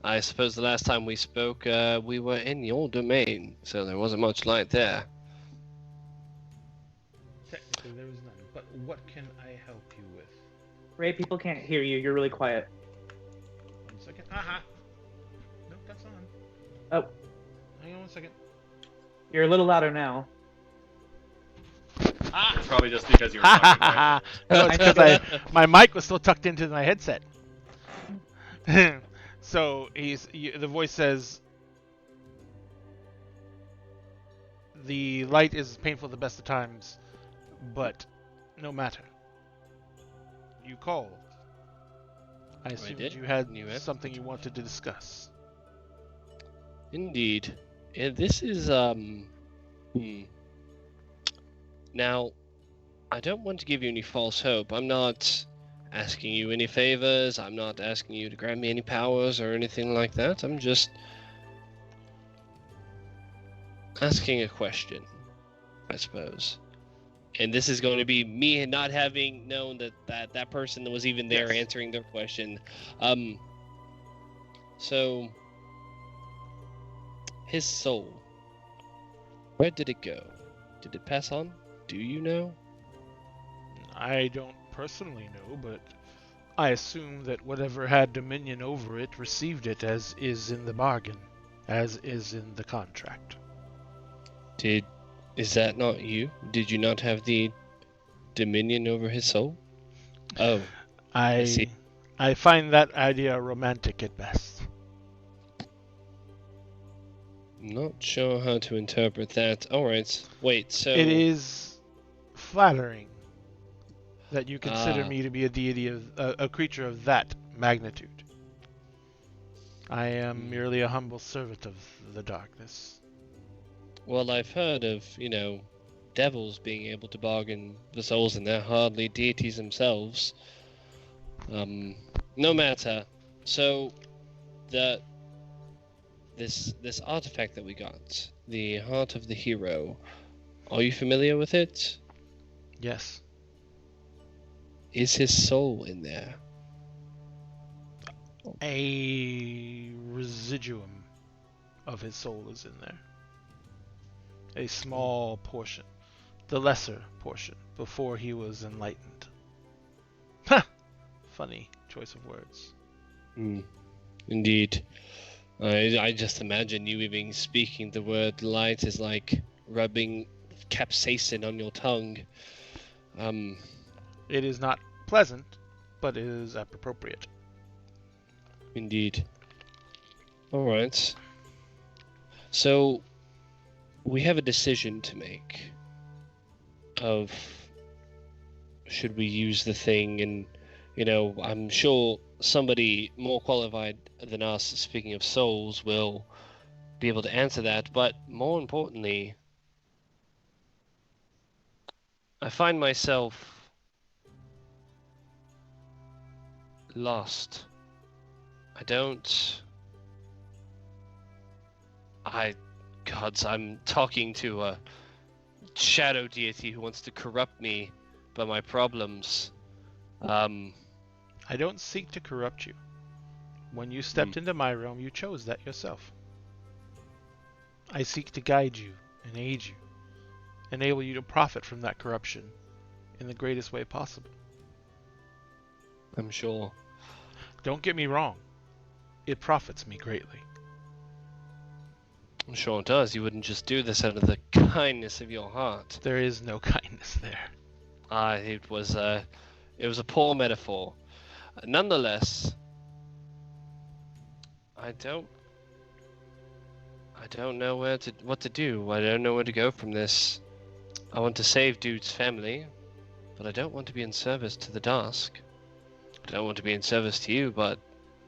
I suppose the last time we spoke, we were in your domain, so there wasn't much light there. Technically, What can I help you with? Ray, people can't hear you. You're really quiet. 1 second. Aha! Nope, that's on. Oh, Hang on 1 second. you're a little louder now. Ah! It's probably just because you were talking, right? No, it's because my mic was still tucked into my headset. So the voice says, "The light is painful at the best of times, but no matter. You called. I assumed did. you had You asked something me you to. wanted to discuss." Indeed. This is Now, I don't want to give you any false hope. I'm not asking you any favors. I'm not asking you to grant me any powers or anything like that. I'm just asking a question, I suppose. And this is going to be me not having known that person was even there Yes. answering their question. So his soul, where did it go? Did it pass on? Do you know? I don't personally know, but I assume that whatever had dominion over it received it as is in the bargain, as is in the contract. Is that not you? Did you not have the dominion over his soul? Oh, I see. I find that idea romantic at best. Not sure how to interpret that. Alright, wait, so... It is flattering that you consider Ah. me to be a deity of a creature of that magnitude. I am merely a humble servant of the darkness. Well, I've heard of, devils being able to bargain for souls, and they're hardly deities themselves. No matter. So, this artifact that we got, the Heart of the Hero, are you familiar with it? Yes. Is his soul in there? A residuum of his soul is in there. A small portion. The lesser portion, before he was enlightened. Ha! Funny choice of words. Indeed. I just imagine you even speaking the word light is like rubbing capsaicin on your tongue. It is not pleasant, but it is appropriate. Indeed. Alright. So, we have a decision to make of should we use the thing, and I'm sure somebody more qualified than us, speaking of souls, will be able to answer that, but more importantly, I find myself lost. I'm talking to a shadow deity who wants to corrupt me by my problems. I don't seek to corrupt you. When you stepped into my realm, you chose that yourself. I seek to guide you and aid you, enable you to profit from that corruption in the greatest way possible. I'm sure. Don't get me wrong. It profits me greatly. I'm sure it does. You wouldn't just do this out of the kindness of your heart. There is no kindness there. It was a poor metaphor. Nonetheless, I don't know what to do. I don't know where to go from this. I want to save Dude's family, but I don't want to be in service to the Dusk. I don't want to be in service to you, but...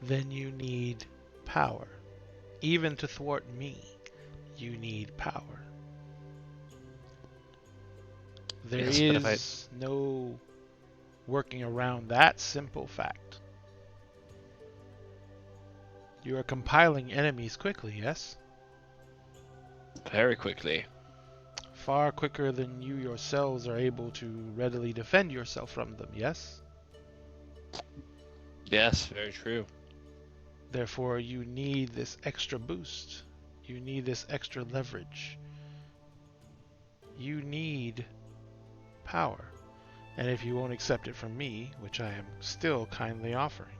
Then you need power. Even to thwart me, you need power. There is no working around that simple fact. You are compiling enemies quickly, yes? Very quickly. Far quicker than you yourselves are able to readily defend yourself from them, yes? Yes, very true. Therefore, you need this extra boost. You need this extra leverage. You need power. And if you won't accept it from me, which I am still kindly offering,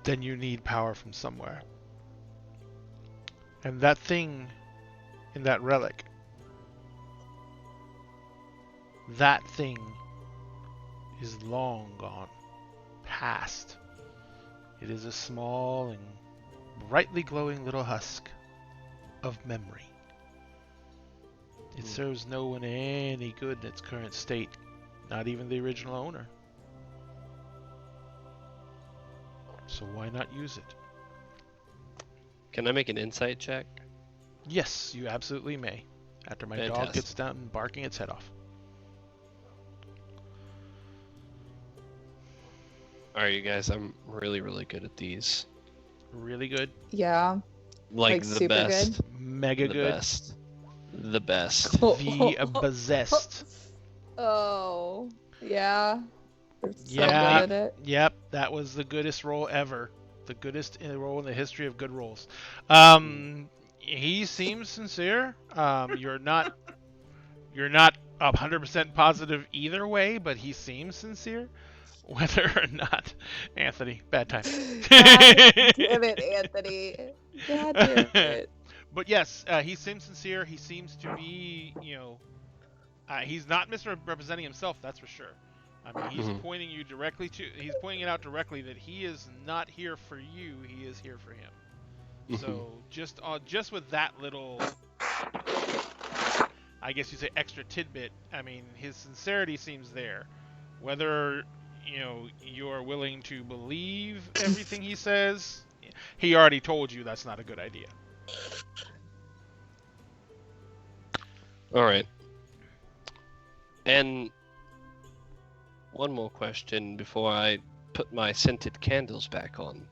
then you need power from somewhere. And that thing in that relic, that thing is long gone, past. It is a small and brightly glowing little husk of memory. It serves no one any good in its current state, not even the original owner. So why not use it? Can I make an insight check? Yes, you absolutely may. After my dog Fantastic. gets done barking its head off. Alright, you guys, I'm really, really good at these. Really good. Yeah. Like the super best. Mega The good. best. The best. The possessed. Oh, yeah. They're so Yeah. good at it. Yep, that was the goodest roll ever. The goodest roll in the history of good rolls. He seems sincere. You're not 100% positive either way, but he seems sincere. Whether or not, Anthony, bad time. God damn it, Anthony. God damn it. But yes, he seems sincere. He seems to be, he's not misrepresenting himself. That's for sure. I mean, he's pointing you directly to. He's pointing it out directly that he is not here for you. He is here for him. So just with that little, I guess you say extra tidbit. I mean, his sincerity seems there. Whether you're willing to believe everything he says, he already told you that's not a good idea. All right. And one more question before I put my scented candles back on.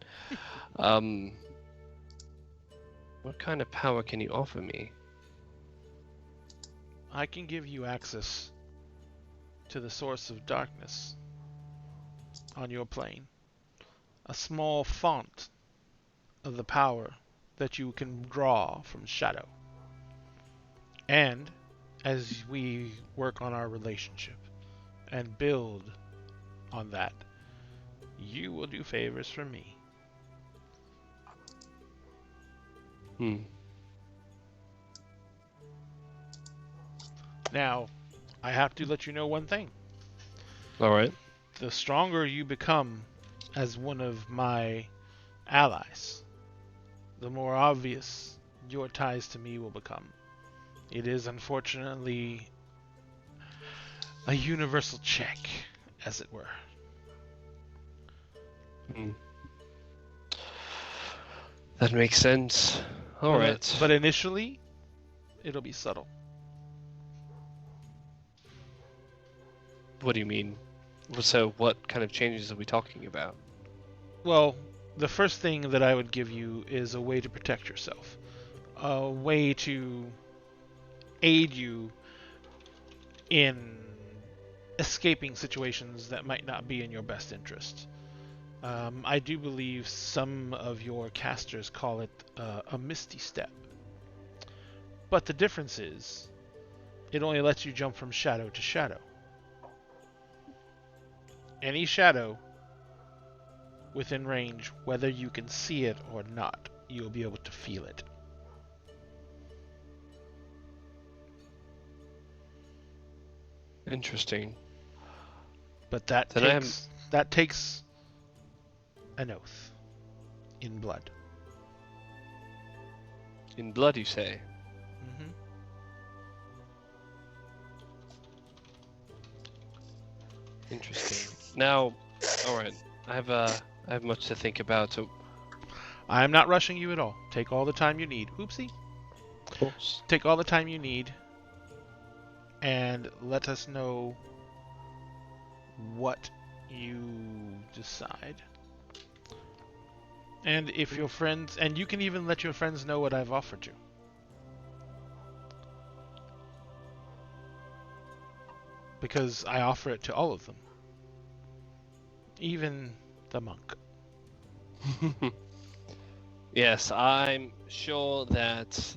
What kind of power can you offer me? I can give you access to the source of darkness on your plane. A small font of the power that you can draw from shadow. And as we work on our relationship and build on that, you will do favors for me. Now, I have to let you know one thing. All right. The stronger you become as one of my allies, the more obvious your ties to me will become. It is unfortunately a universal check, as it were. That makes sense. All right. But initially, it'll be subtle. What do you mean? So what kind of changes are we talking about? Well, the first thing that I would give you is a way to protect yourself. A way to aid you in escaping situations that might not be in your best interest. I do believe some of your casters call it a misty step. But the difference is, it only lets you jump from shadow to shadow. Any shadow within range, whether you can see it or not, you'll be able to feel it. Interesting. But that Then takes an oath in blood. In blood, you say? Mm-hmm. Interesting. Now, all right. I have much to think about. So, I am not rushing you at all. Take all the time you need. Oopsie. of course. Take all the time you need and let us know what you decide. And if your friends, and you can even let your friends know what I've offered you. Because I offer it to all of them. Even the monk. Yes, I'm sure that,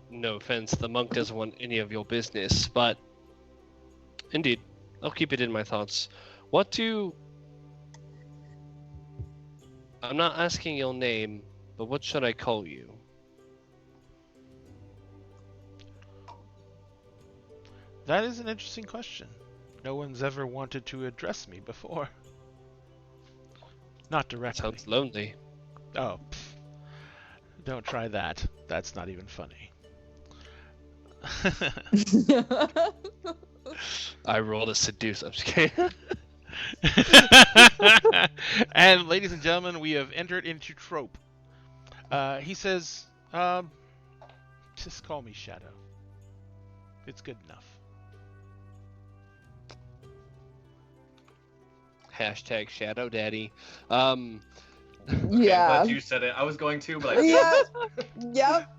no offense, the monk doesn't want any of your business, but Indeed. I'll keep it in my thoughts. I'm not asking your name, but what should I call you? That is an interesting question. No one's ever wanted to address me before. Not directly. Sounds lonely. Oh, don't try that. That's not even funny. I rolled a seduce. I'm just kidding. And ladies and gentlemen, we have entered into trope. He says, just call me Shadow. It's good enough. Hashtag Shadow Daddy. Okay, I'm Yeah. glad you said it. I was going to, but I Yeah. Yep.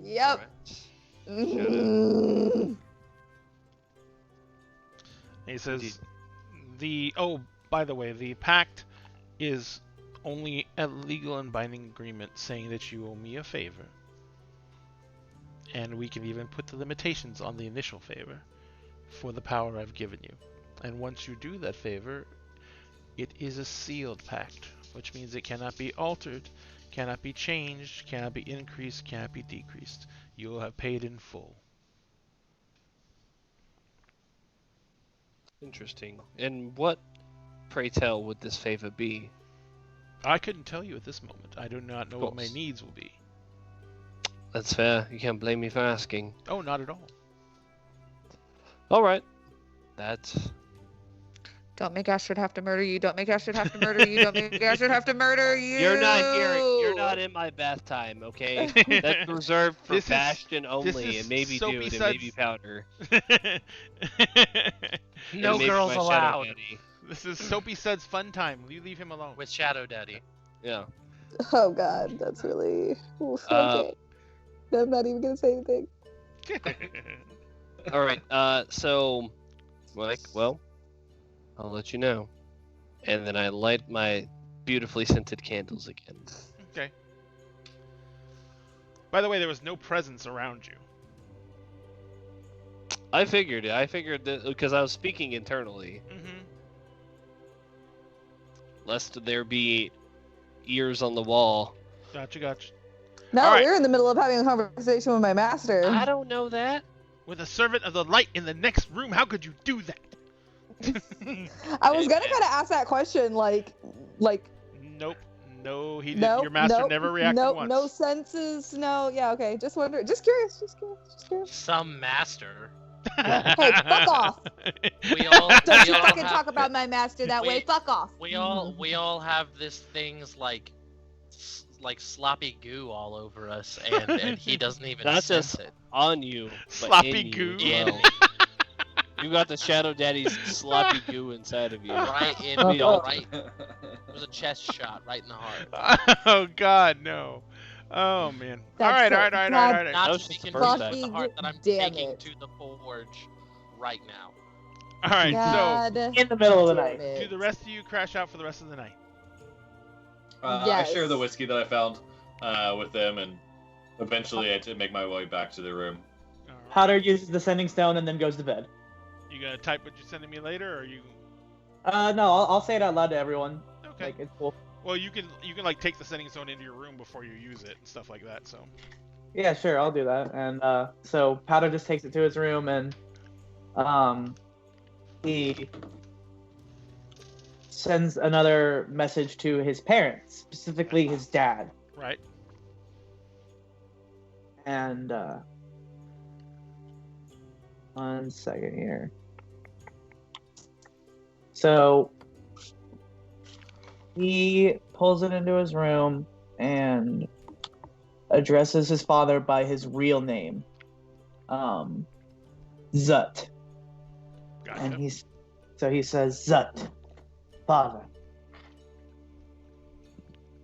Yep. Alright. Mm. He says, by the way, the pact is only a legal and binding agreement saying that you owe me a favor. And we can even put the limitations on the initial favor for the power I've given you. And once you do that favor, it is a sealed pact, which means it cannot be altered, cannot be changed, cannot be increased, cannot be decreased. You will have paid in full. Interesting. And what, pray tell, would this favor be? I couldn't tell you at this moment. I do not know what my course. needs will be. That's fair. You can't blame me for asking. Oh, not at all. Alright. That's... Don't make Astrid have to murder you. Don't make Astrid have to murder you. Don't make Astrid have to murder you. You're not hearing. You're not in my bath time, okay? That's reserved for This is- Bastion this only, is and maybe Soapy Dude, and Suds. maybe Powder. No And maybe girls my Shadow allowed. Daddy. This is Soapy Suds fun time. You leave him alone. With Shadow Daddy. Yeah. Oh God, that's really. Oof, okay. I'm not even gonna say anything. Alright, so... Like, well, I'll let you know. And then I light my beautifully scented candles again. Okay. By the way, there was no presence around you. I figured it. I figured that because I was speaking internally, Mm-hmm. lest there be ears on the wall. Gotcha. No, All right. you're in the middle of having a conversation with my master. I don't know that. With a servant of the light in the next room, how could you do that? I was gonna kind of ask that question, like, Nope. No, he didn't. no, Your master no, never reacted no, once. no senses, no, yeah, okay, just wondering, just curious. Some master. Hey, fuck off! We all, Don't we you all fucking have, talk about my master that way. we- Fuck off. we all have this things like sloppy goo all over us, and he doesn't even Not sense just it. on you, but Sloppy in you goo. as In well. me, You got the Shadow Daddy's sloppy goo inside of you. right in me, Oh. right. It was a chest shot right in the heart. Oh God, no. Oh man. That's All right. God Not That to was be just the confused first with the time. heart that I'm Damn taking it. to the forge right now. All right. God. In the middle of the damn night. So, do it. the rest of you crash out for the rest of the night? I share the Yes. whiskey that I found with them, and eventually I had to make my way back to the room. All right. Powder uses the sending stone and then goes to bed. You gonna type what you're sending me later, or you? No, I'll say it out loud to everyone. Okay. Like, it's cool. Well, you can like take the sending stone into your room before you use it and stuff like that. So. Yeah, sure, I'll do that. And so Powder just takes it to his room, and he sends another message to his parents, specifically his dad. Right. And 1 second here. So he pulls it into his room and addresses his father by his real name, Zut. Gotcha. And he says, Zut, father,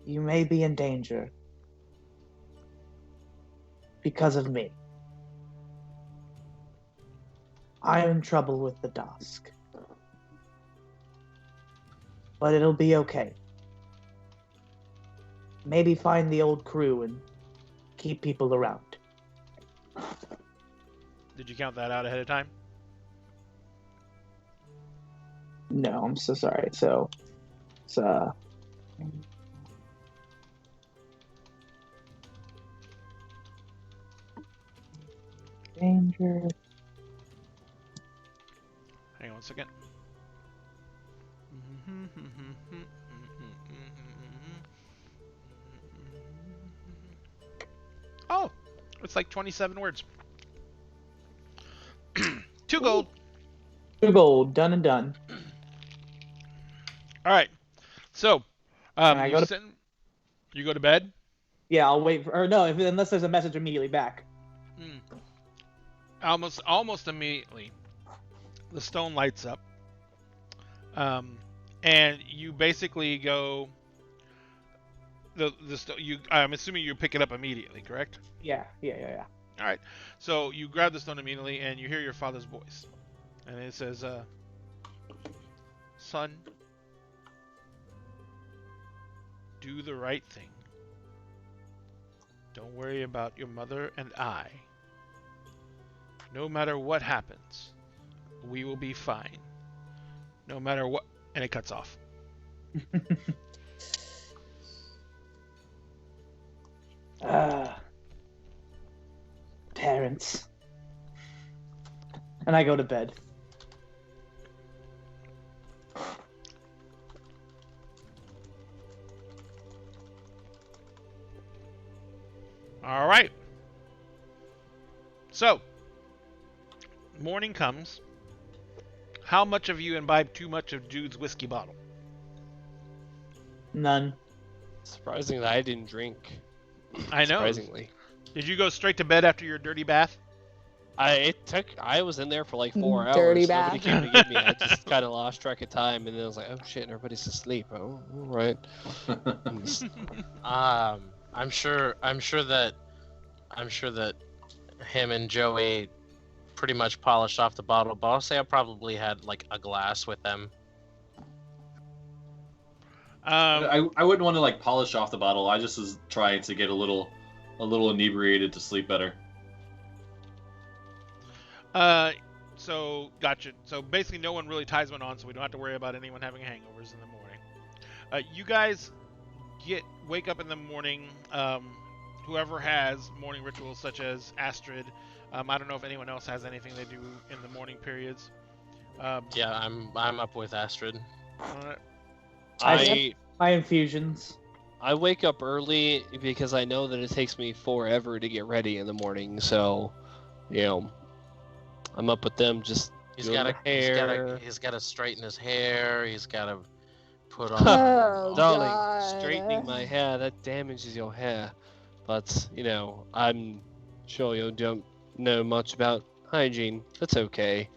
you may be in danger because of me. I am in trouble with the Dusk. But it'll be okay. Maybe find the old crew and keep people around. Did you count that out ahead of time? No, I'm so sorry. So, it's danger. Hang on 1 second. Oh, it's like 27 words. 2 gold. 2 gold, done and done. All right. So, Can I you go to- send- you go to bed. Yeah, I'll wait for. Or no, unless there's a message immediately back. Almost immediately, the stone lights up, and you basically go. I'm assuming you pick it up immediately, correct? Yeah. All right. So you grab the stone immediately, and you hear your father's voice, and it says, "Son, do the right thing. Don't worry about your mother and I. No matter what happens, we will be fine. No matter what," and it cuts off. Parents. And I go to bed. All right. So, morning comes. How much of you imbibe too much of Jude's whiskey bottle? None. Surprising that I didn't drink. I know. Surprisingly. Did you go straight to bed after your dirty bath? I was in there for like 4 hours. Dirty Nobody bath. came to get me. I just kind of lost track of time, and then I was like, oh shit, everybody's asleep. Oh, all right. I'm sure that him and Joey pretty much polished off the bottle, but I'll say I probably had like a glass with them. I wouldn't want to like polish off the bottle. I just was trying to get a little inebriated to sleep better. So gotcha. So basically, no one really ties one on, so we don't have to worry about anyone having hangovers in the morning. You guys wake up in the morning. Whoever has morning rituals such as Astrid. I don't know if anyone else has anything they do in the morning periods. Yeah, I'm up with Astrid. My infusions. I wake up early because I know that it takes me forever to get ready in the morning. So, I'm up with them. Just He's doing got my hair. he's got to straighten his hair. He's got to put on. Oh, Darling, God. straightening my hair, that damages your hair. But, I'm sure you don't know much about hygiene. That's okay.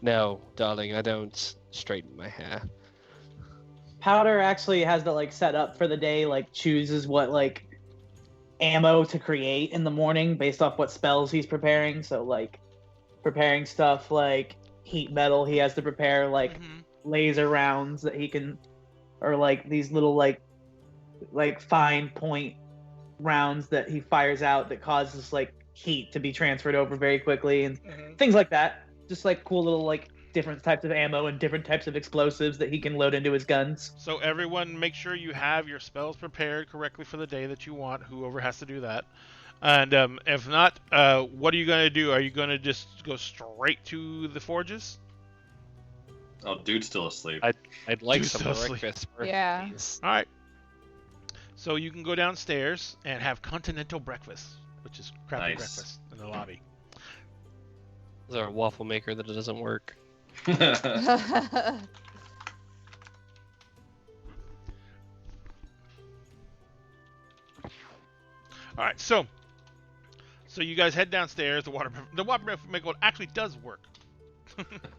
No, darling, I don't straighten my hair. Powder actually has to set up for the day, chooses what ammo to create in the morning based off what spells he's preparing. So preparing stuff like heat metal, he has to prepare laser rounds that he can, or these little fine point rounds that he fires out that causes heat to be transferred over very quickly and things like that. Just cool little different types of ammo and different types of explosives that he can load into his guns. So everyone, make sure you have your spells prepared correctly for the day that you want. Whoever has to do that, and if not, what are you gonna do? Are you gonna just go straight to the forges? Oh, dude's still asleep. I'd like Dude's some so sleep. breakfast first, Yeah. please. All right. So you can go downstairs and have continental breakfast, which is crappy Nice. breakfast in the lobby. Is there a waffle maker that doesn't work? All right, so you guys head downstairs. The water maker actually does work.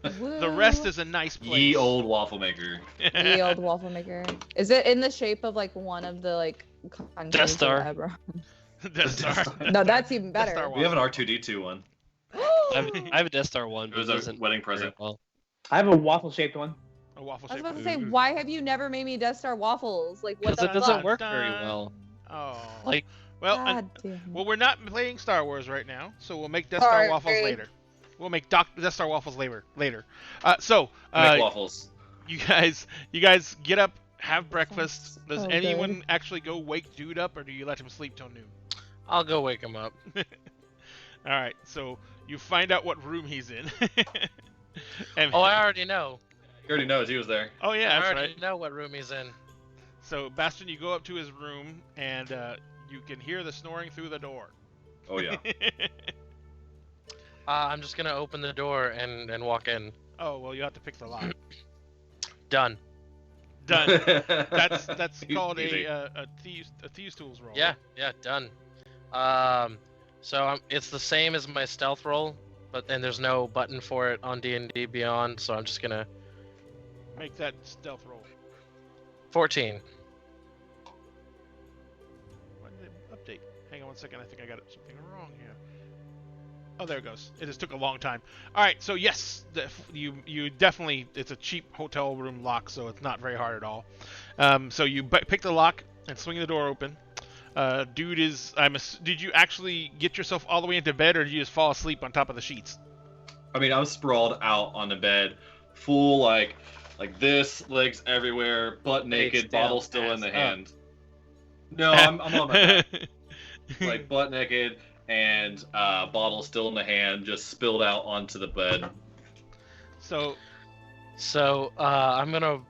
The rest is a nice place. Ye old waffle maker. The old waffle maker. Is it in the shape of one of the countries Death of Star. Eberron? Death Star. No, that's even Death better. Star We have an R2D2 one. I have a Death Star one, It but was it a doesn't wedding work very present. well. I have a waffle shaped one. A waffle I was shape. about to say, why have you never made me Death Star waffles? What Because the it doesn't fuck? work very well. Oh. Like, well, God damn. well, we're not playing Star Wars right now, so we'll make Death Star Sorry. waffles later. We'll make Death Star waffles later. Make waffles. you guys get up, have breakfast. Does so anyone good. actually go wake dude up, or do you let him sleep till noon? I'll go wake him up. All right, so you find out what room he's in. And, Oh, I already know. He already knows he was there. oh yeah, I that's already right. know what room he's in. So Bastion, you go up to his room, and you can hear the snoring through the door. Oh yeah. I'm just gonna open the door and walk in. Oh well, you have to pick the lock. Done. Done. That's called Easy. a thieves tools roll. Yeah, done. So it's the same as my stealth roll, but then there's no button for it on D&D Beyond, so I'm just gonna Make that stealth roll. 14. When did it update? Hang on one second. I think I got something wrong here. Oh, there it goes. It just took a long time. All right, so yes, you definitely, it's a cheap hotel room lock, so it's not very hard at all. So you pick the lock and swing the door open. Dude is, did you actually get yourself all the way into bed, or did you just fall asleep on top of the sheets? I mean, I was sprawled out on the bed, full like this, legs everywhere, butt naked, down, bottle still in ass the up. hand. No, I'm on my back, like butt naked and bottle still in the hand, just spilled out onto the bed. So I'm gonna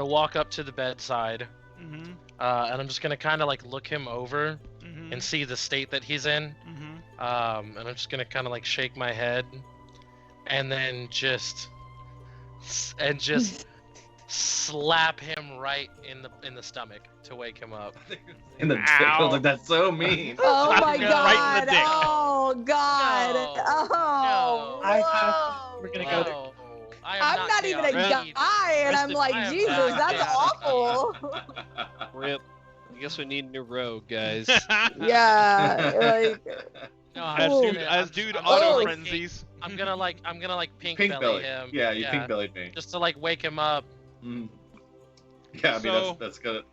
walk up to the bedside, mhm, and I'm just gonna kind of like look him over mhm, and see the state that he's in. mhm. And I'm just gonna kind of like shake my head, and then just slap him right in the stomach to wake him up. In the dick. I was like, that's so mean. Oh Slap my him right in god! the dick. Oh god! No. Oh, I have- whoa. we're gonna go there. No, I'm not even a chaotic. guy, and I'm Kristen, like, I am Jesus, not that's chaotic. awful. Rip. I guess we need a new rogue, guys. Yeah, like, No, As Oh. dude I'm auto gonna, frenzies. I'm gonna like pink Pink belly belly. him. Yeah, you pink bellied me. Just to like wake him up. Mm. Yeah, I mean So- that's good.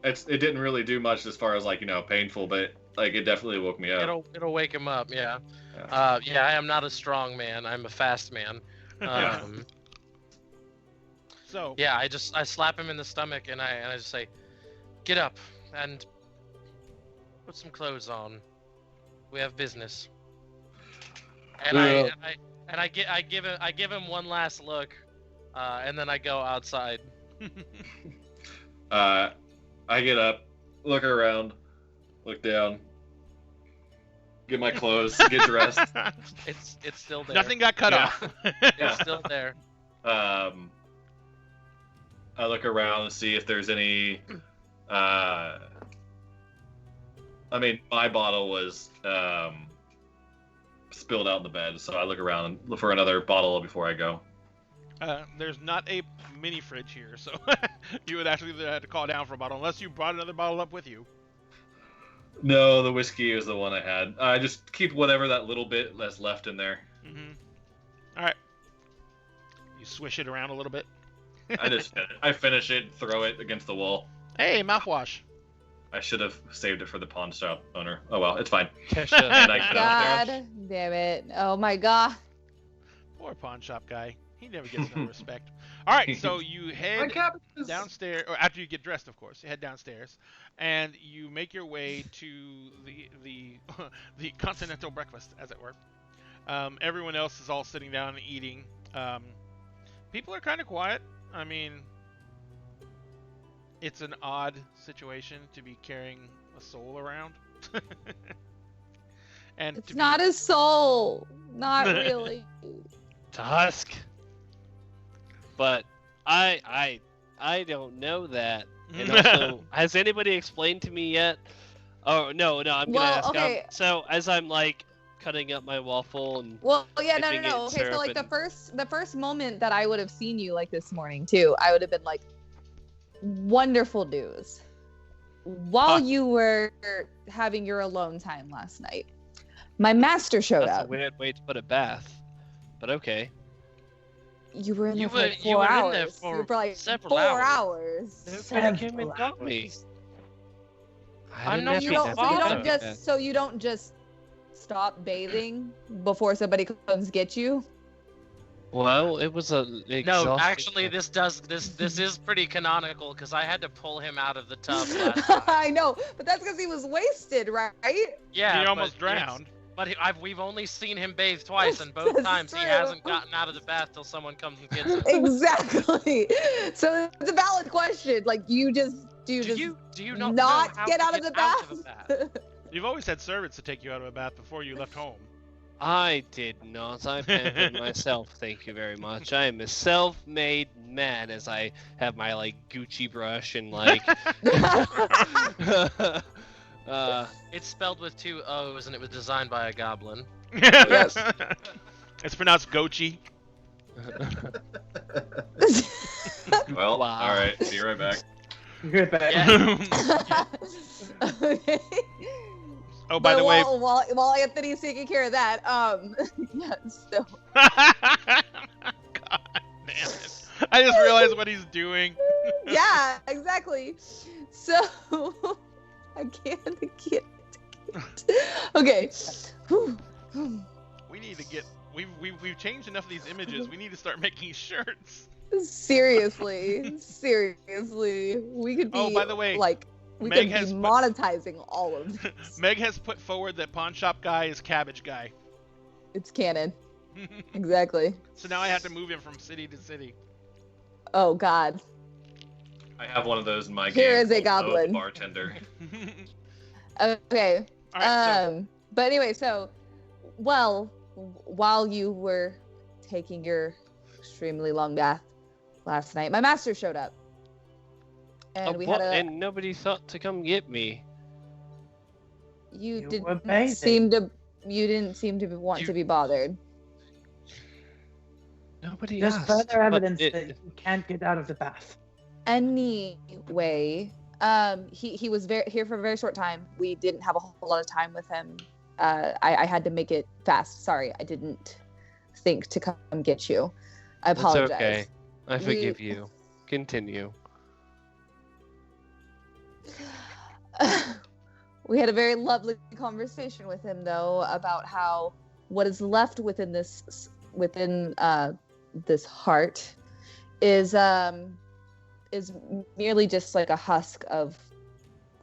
It didn't really do much as far as like painful, but like it definitely woke me up. It'll wake him up. Yeah. Yeah. Yeah. I am not a strong man. I'm a fast man. So Yeah. I slap him in the stomach and I just say, get up and put some clothes on. We have business. And I give him one last look, and then I go outside. I get up, look around, look down, get my clothes, get dressed. It's still there. nothing got cut Yeah. off. It's still there. I look around and see if there's any. I mean, my bottle was spilled out in the bed, so I look around and look for another bottle before I go. There's not a mini fridge here, so you would actually have to call down for a bottle, unless you brought another bottle up with you. No, the whiskey is the one I had. I just keep whatever that little bit that's left in there. Mm-hmm. All right. You swish it around a little bit. I finish it, throw it against the wall. Hey, mouthwash. I should have saved it for the pawn shop owner. Oh well, it's fine. Kesha. And I get out there. God damn it. Oh my god. Poor pawn shop guy. He never gets no respect. All right, so you head downstairs, or after you get dressed, of course, you head downstairs, and you make your way to the the continental breakfast, as it were. Everyone else is all sitting down and eating. People are kind of quiet. I mean, it's an odd situation to be carrying a soul around. And It's not his soul. Not really. Tusk. But I don't know that. And also, has anybody explained to me yet? Oh no, I'm gonna Well, ask. okay. So as I'm like cutting up my waffle and Well, yeah, no. dipping it in Okay, so syrup like the and- first moment that I would have seen you like this morning too, I would have been like, wonderful news. While you were having your alone time last night, my master showed that's a up. weird way to put a bath. But okay. You were in You there for like were- you 4 were in hours. there You for were for like several 4 hours. hours. Nobody came and got me. I'm not You your don't, father. so you don't just stop bathing before somebody comes get you. Well, it was a No, exhausting- actually, this is pretty canonical because I had to pull him out of the tub last time. I know, but that's because he was wasted, right? Yeah, He but almost it's- drowned. But we've only seen him bathe twice, and both That's times he true. hasn't gotten out of the bath till someone comes and gets him. Exactly. So it's a valid question. Like you just Do you not not know how get to out of the bath? of a bath? You've always had servants to take you out of a bath before you left home. I did not. I pampered myself. Thank you very much. I am a self-made man, as I have my like Gucci brush and like. It's spelled with 2 O's, and it was designed by a goblin. Yes. It's pronounced Gochi. Well, Wow. all right. See you right back. Good back. Yeah. Okay. Oh, by But the way. while Anthony's taking care of that, yes. So God damn it. I just realized what he's doing. yeah, exactly. So I can't. Okay. We need to get. We've changed enough of these images. We need to start making shirts. Seriously, we could be. Oh, by the way, like we Meg could be has put- monetizing all of this. Meg has put forward that pawn shop guy is cabbage guy. It's canon. Exactly. So now I have to move him from city to city. Oh God. I have one of those in my game. Here is a called Mo the goblin. Bartender. Okay. All right, But anyway, so, well, while you were taking your extremely long bath last night, my master showed up, and we had a. And nobody thought to come get me. You You didn't were bathing. seem to. You didn't seem to want to be bothered. Nobody Just asked. further but evidence it- that you can't get out of the bath. Anyway, he was here for a very short time. We didn't have a whole lot of time with him. I had to make it fast. Sorry, I didn't think to come get you. I It's apologize. okay. I We- forgive you. Continue. We had a very lovely conversation with him, though, about how what is left within this heart is merely just like a husk of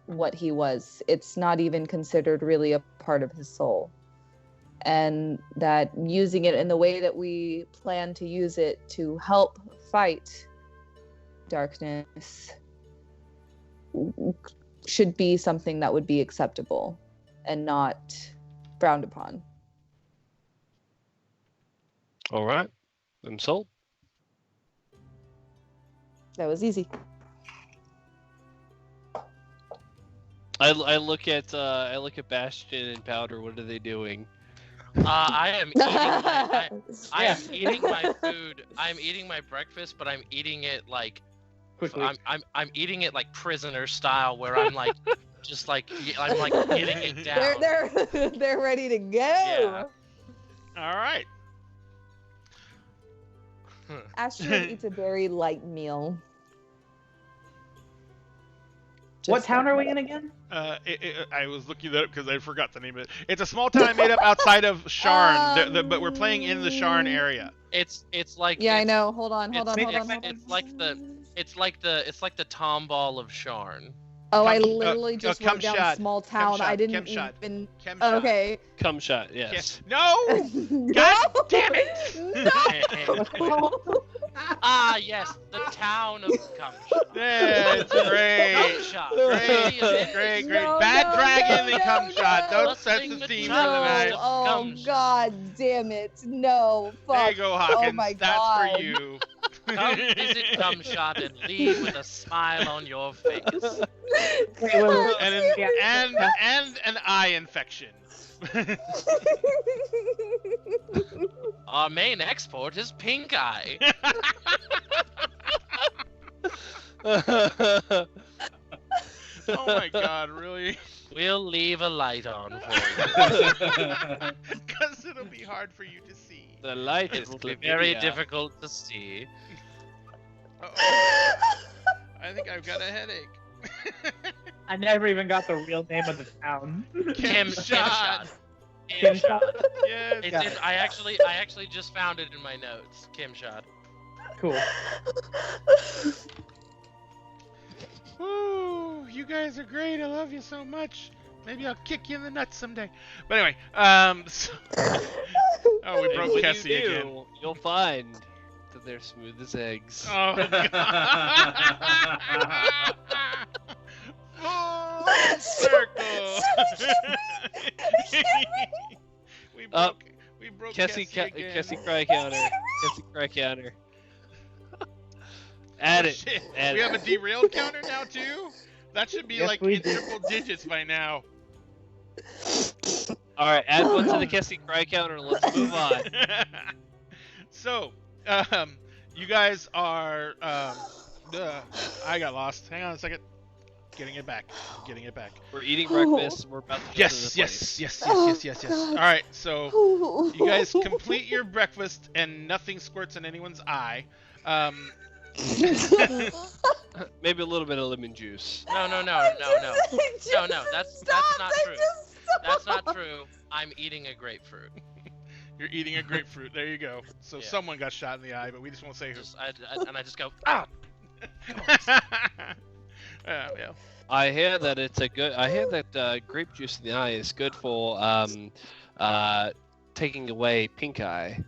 what he was. It's not even considered really a part of his soul, and that using it in the way that we plan to use it to help fight darkness should be something that would be acceptable and not frowned upon. All right. I'm sold. That was easy. I look at Bastion and Powder. What are they doing? I am eating my food. I'm eating my breakfast, but I'm eating it like Quickly. I'm eating it like prisoner style, where I'm like just like I'm like getting it down. They're ready to go. Yeah. All right. Astrid eats a very light meal. What Just town like are we that. in again? I was looking that up because I forgot the name of it. It's a small town made up outside of Sharn, but we're playing in the Sharn area. It's like Yeah, I it's- know. Hold on. it's like the tomball of Sharn. Oh, I Cum- literally just wrote down Kumshad. small town. I Kumshad. didn't Kumshad. even. Chemshot. Okay. Cum shot. Yes. No! God damn it! No. Ah, yes, the town of Kumshot. Yeah, it's great. Kumshot. Great. No, Bad no, dragon no, and no, Kumshot. no. Don't set the Listening theme to for the Kumshot. night. Oh Comes. God damn it! No. There Fuck. you go, Hawkins. Oh my That's God. for you. Come visit Kumshot and leave with a smile on your face. Wait, and an eye infection. Our main export is pink eye. Oh my God, really? We'll leave a light on for you. Because it'll be hard for you to see. The light It is will be very chlamydia. difficult to see. Uh-oh. I think I've got a headache. I never even got the real name of the town. Chemshot. Kim shot. Yes. It's Yeah. in, I actually just found it in my notes. Kim shot. Cool. Woo! You guys are great. I love you so much. Maybe I'll kick you in the nuts someday. But anyway, so... Oh, we And broke when Kessie you do, again. you'll find that they're smooth as eggs. Oh, God. Full circle. we broke Kessie again. cry counter. Kessie cry counter. Add Oh, it. shit. Add We it. have a derailed counter now too? That should be Yes, like we in do. triple digits by now. All right, add one to the Kessie cry counter. And let's move on. So, you guys are I got lost. Hang on a second. Getting it back. We're eating breakfast. We're about to go to the Yes. place. All right. So, you guys complete your breakfast and nothing squirts in anyone's eye. Maybe a little bit of lemon juice. No. That's not true. That's not true. I'm eating a grapefruit. You're eating a grapefruit. There you go. So Yeah. someone got shot in the eye, but we just won't say who. I just go ah. Yeah. I hear that it's a good. I hear that grape juice in the eye is good for taking away pink eye.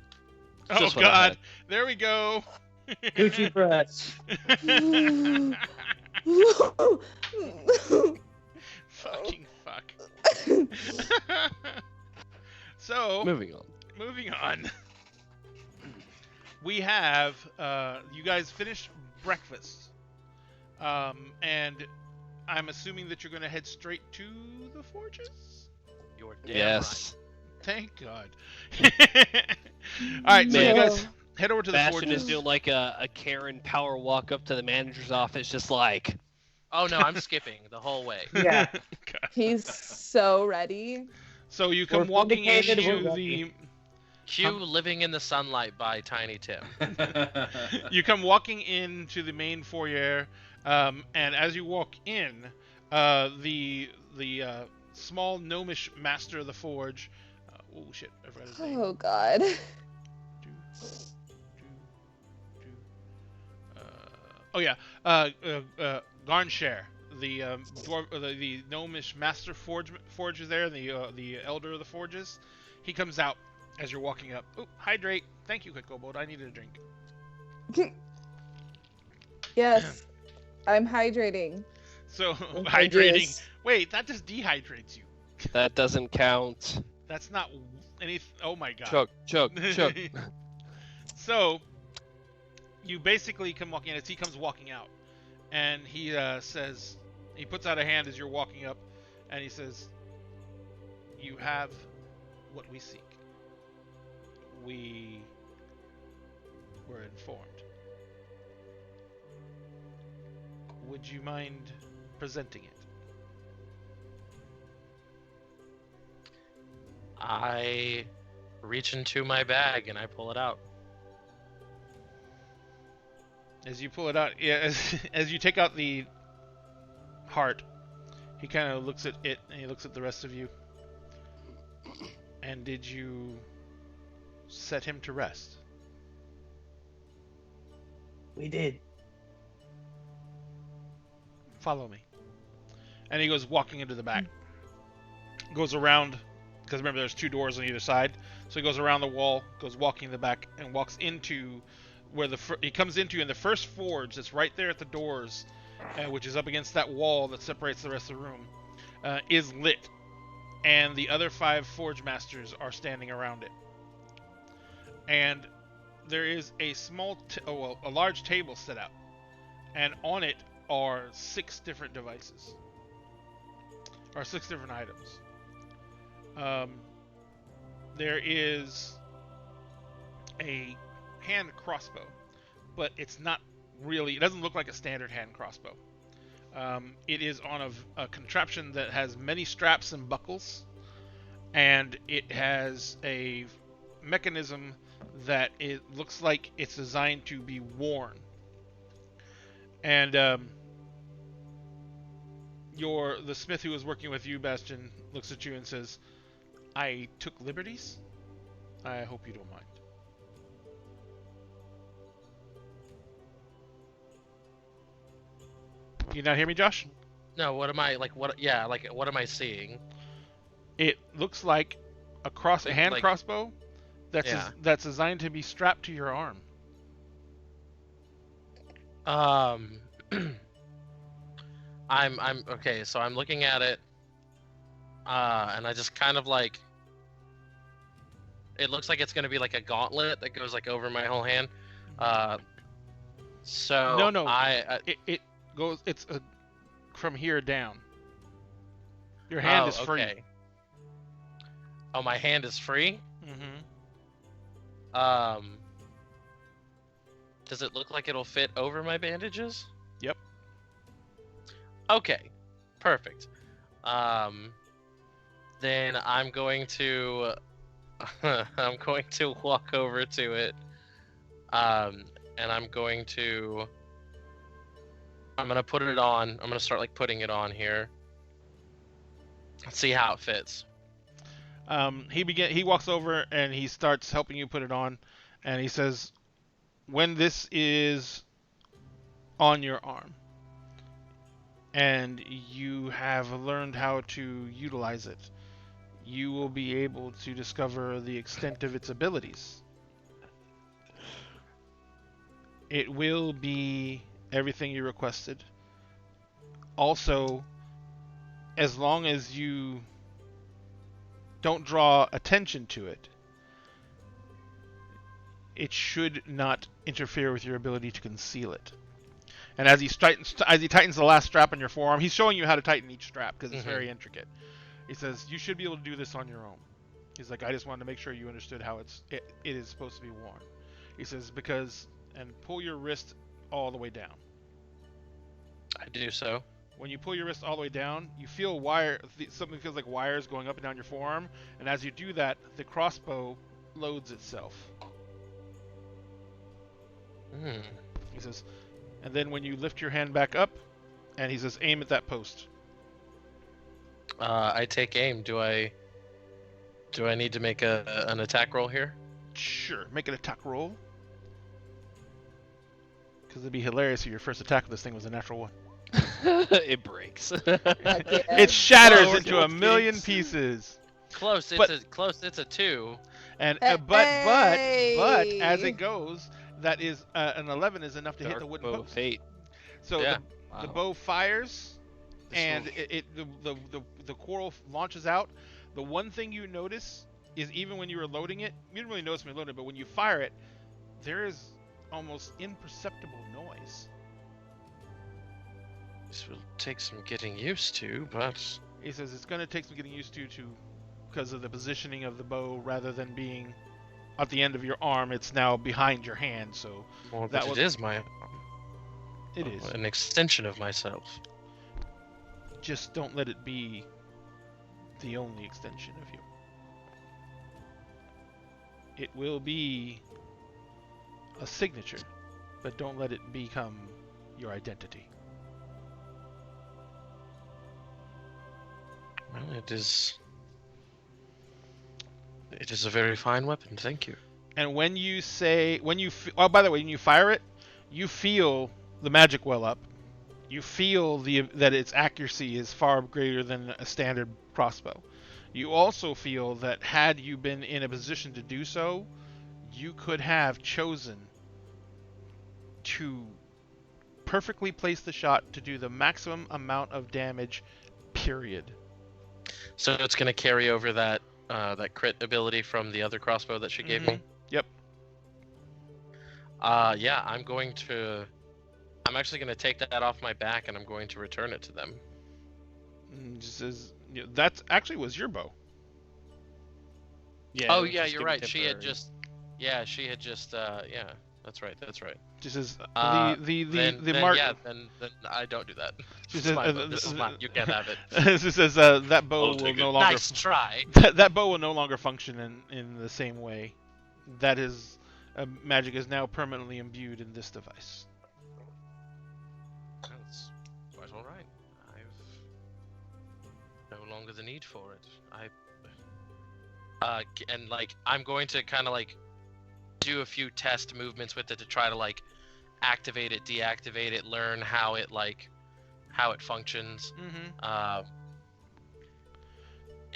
Oh Just what I God. heard. There we go. Gucci breasts. Fucking fuck. So, Moving on. moving on. We have you guys finished breakfast, and I'm assuming that you're going to head straight to the forges. You're damn Yes. Thank God. All right, so you Man. guys head over to the Bastion forges. is doing like a Karen power walk up to the manager's office, just like, right. Oh no, I'm skipping the whole way. Yeah. God. He's so ready. So you come We're walking vindicated, into we're the Cue Living in the Sunlight by Tiny Tim. you come walking into the main foyer, and as you walk in, the small gnomish master of the forge. Oh shit! I forgot his name. Oh God. Oh yeah, Garnshare, the the gnomish master forge is there, the elder of the forges. He comes out as you're walking up. Oh, hydrate. Thank you, Quick Kobold. I needed a drink. Yes, I'm hydrating. So Okay, hydrating. yes. Wait, that just dehydrates you. that doesn't count. That's not any. Oh my god. Chug. So you basically come walking in as he comes walking out, and he says, he puts out a hand as you're walking up, and he says, "You have what we seek. We were informed. Would you mind presenting it?" I reach into my bag and I pull it out. As you pull it out, yeah, as you take out the heart, he kind of looks at it and he looks at the rest of you. And did you set him to rest? We did. Follow me. And he goes walking into the back. Goes around, because remember there's two doors on either side. So he goes around the wall, goes walking in the back, and walks into where he comes into in the first forge that's right there at the doors, which is up against that wall that separates the rest of the room, is lit. And the other 5 forge masters are standing around it. And there is a a large table set out. And on it are 6 different devices. Or 6 different items. There is a hand crossbow, but it's not really, it doesn't look like a standard hand crossbow. It is on a contraption that has many straps and buckles, and it has a mechanism that it looks like it's designed to be worn. And the smith who was working with you, Bastion, looks at you and says, I took liberties. I hope you don't mind. You not hear me, Josh? No, what am I like? What? Yeah, like what am I seeing? It looks like a hand Like- crossbow Yeah. that's designed to be strapped to your arm. I'm okay. So I'm looking at it, and I just kind of like. It looks like it's gonna be like a gauntlet that goes like over my whole hand. So No. I It goes. It's from here down. Your hand is free. Okay. Oh, my hand is free. Mm-hmm. Does it look like it'll fit over my bandages? Yep. Okay, perfect. Then I'm going to I'm going to walk over to it, and I'm gonna put it on. I'm gonna start like putting it on here. See how it fits. He walks over and he starts helping you put it on, and he says, when this is on your arm and you have learned how to utilize it, you will be able to discover the extent of its abilities. It will be everything you requested. Also, as long as you don't draw attention to it, it should not interfere with your ability to conceal it. And as he tightens the last strap on your forearm, he's showing you how to tighten each strap because it's very intricate. He says, you should be able to do this on your own. He's like, I just wanted to make sure you understood how it is supposed to be worn. He says, and pull your wrist all the way down. I do so. When you pull your wrist all the way down, you feel something feels like wires going up and down your forearm, and as you do that, the crossbow loads itself. He says, and then when you lift your hand back up, and he says, aim at that post. I take aim. Do I need to make an attack roll here? Sure, make an attack roll. Because it'd be hilarious if your first attack with this thing was a natural one. It breaks. It shatters Oh, into a million pieces. Close. But- It's a 2. And but as it goes, that is an 11 is enough to hit the wooden Bow post. Fate. So Yeah. the bow fires, and the coral launches out. The one thing you notice is even when you were loading it, you didn't really notice when you loaded it, but when you fire it, there is almost imperceptible noise. This will take some getting used to, but He says it's going to take some getting used to because of the positioning of the bow rather than being at the end of your arm. It's now behind your hand, so well, that but was- it is my it is. an extension of myself. Just don't let it be the only extension of you. It will be a signature, but don't let it become your identity. Well, it is a very fine weapon. Thank you. And by the way, when you fire it, you feel the magic well up. You feel that its accuracy is far greater than a standard crossbow. You also feel that had you been in a position to do so, you could have chosen to perfectly place the shot to do the maximum amount of damage, period. So it's going to carry over that crit ability from the other crossbow that she gave me. Yep. Yeah, I'm actually going to take that off my back and I'm going to return it to them. That actually was your bow. Yeah. Oh it was yeah, just you're gonna be right. She had temporary. just yeah, that's right. Just as Then mark. yeah, then I don't do that. She This says, is mine. This is mine. You can't have it. She says that bow I'll will take no it. longer Nice try. that bow will no longer function in the same way. That is magic is now permanently imbued in this device. That's quite all right. I've no longer the need for it. and like I'm going to kind of like do a few test movements with it to try to like activate it, deactivate it, learn how it functions. Mm-hmm.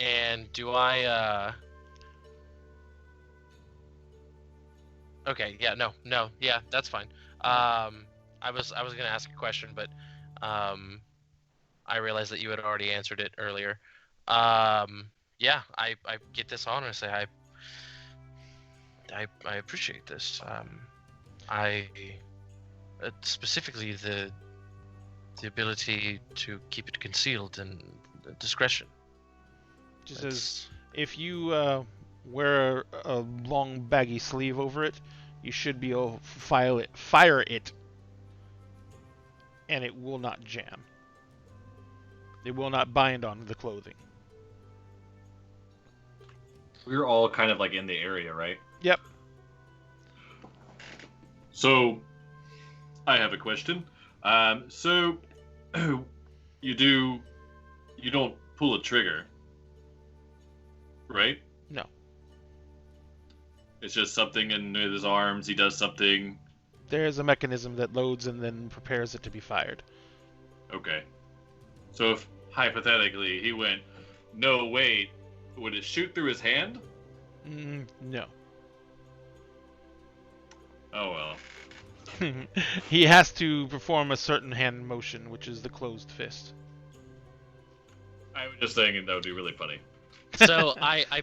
And do I Okay, yeah, no, yeah, that's fine. I was gonna ask a question, but I realized that you had already answered it earlier. Yeah, I get this on and say I appreciate this. I specifically the ability to keep it concealed and discretion. Just as if you wear a long baggy sleeve over it, you should be able to fire it, and it will not jam. It will not bind onto the clothing. We're all kind of like in the area, right? Yep. So, I have a question. So you don't pull a trigger, right? No. It's just something in his arms. He does something. There's a mechanism that loads and then prepares it to be fired. Okay. So if hypothetically he went, no, wait, would it shoot through his hand? No. Oh well. He has to perform a certain hand motion, which is the closed fist. I was just saying that would be really funny. So I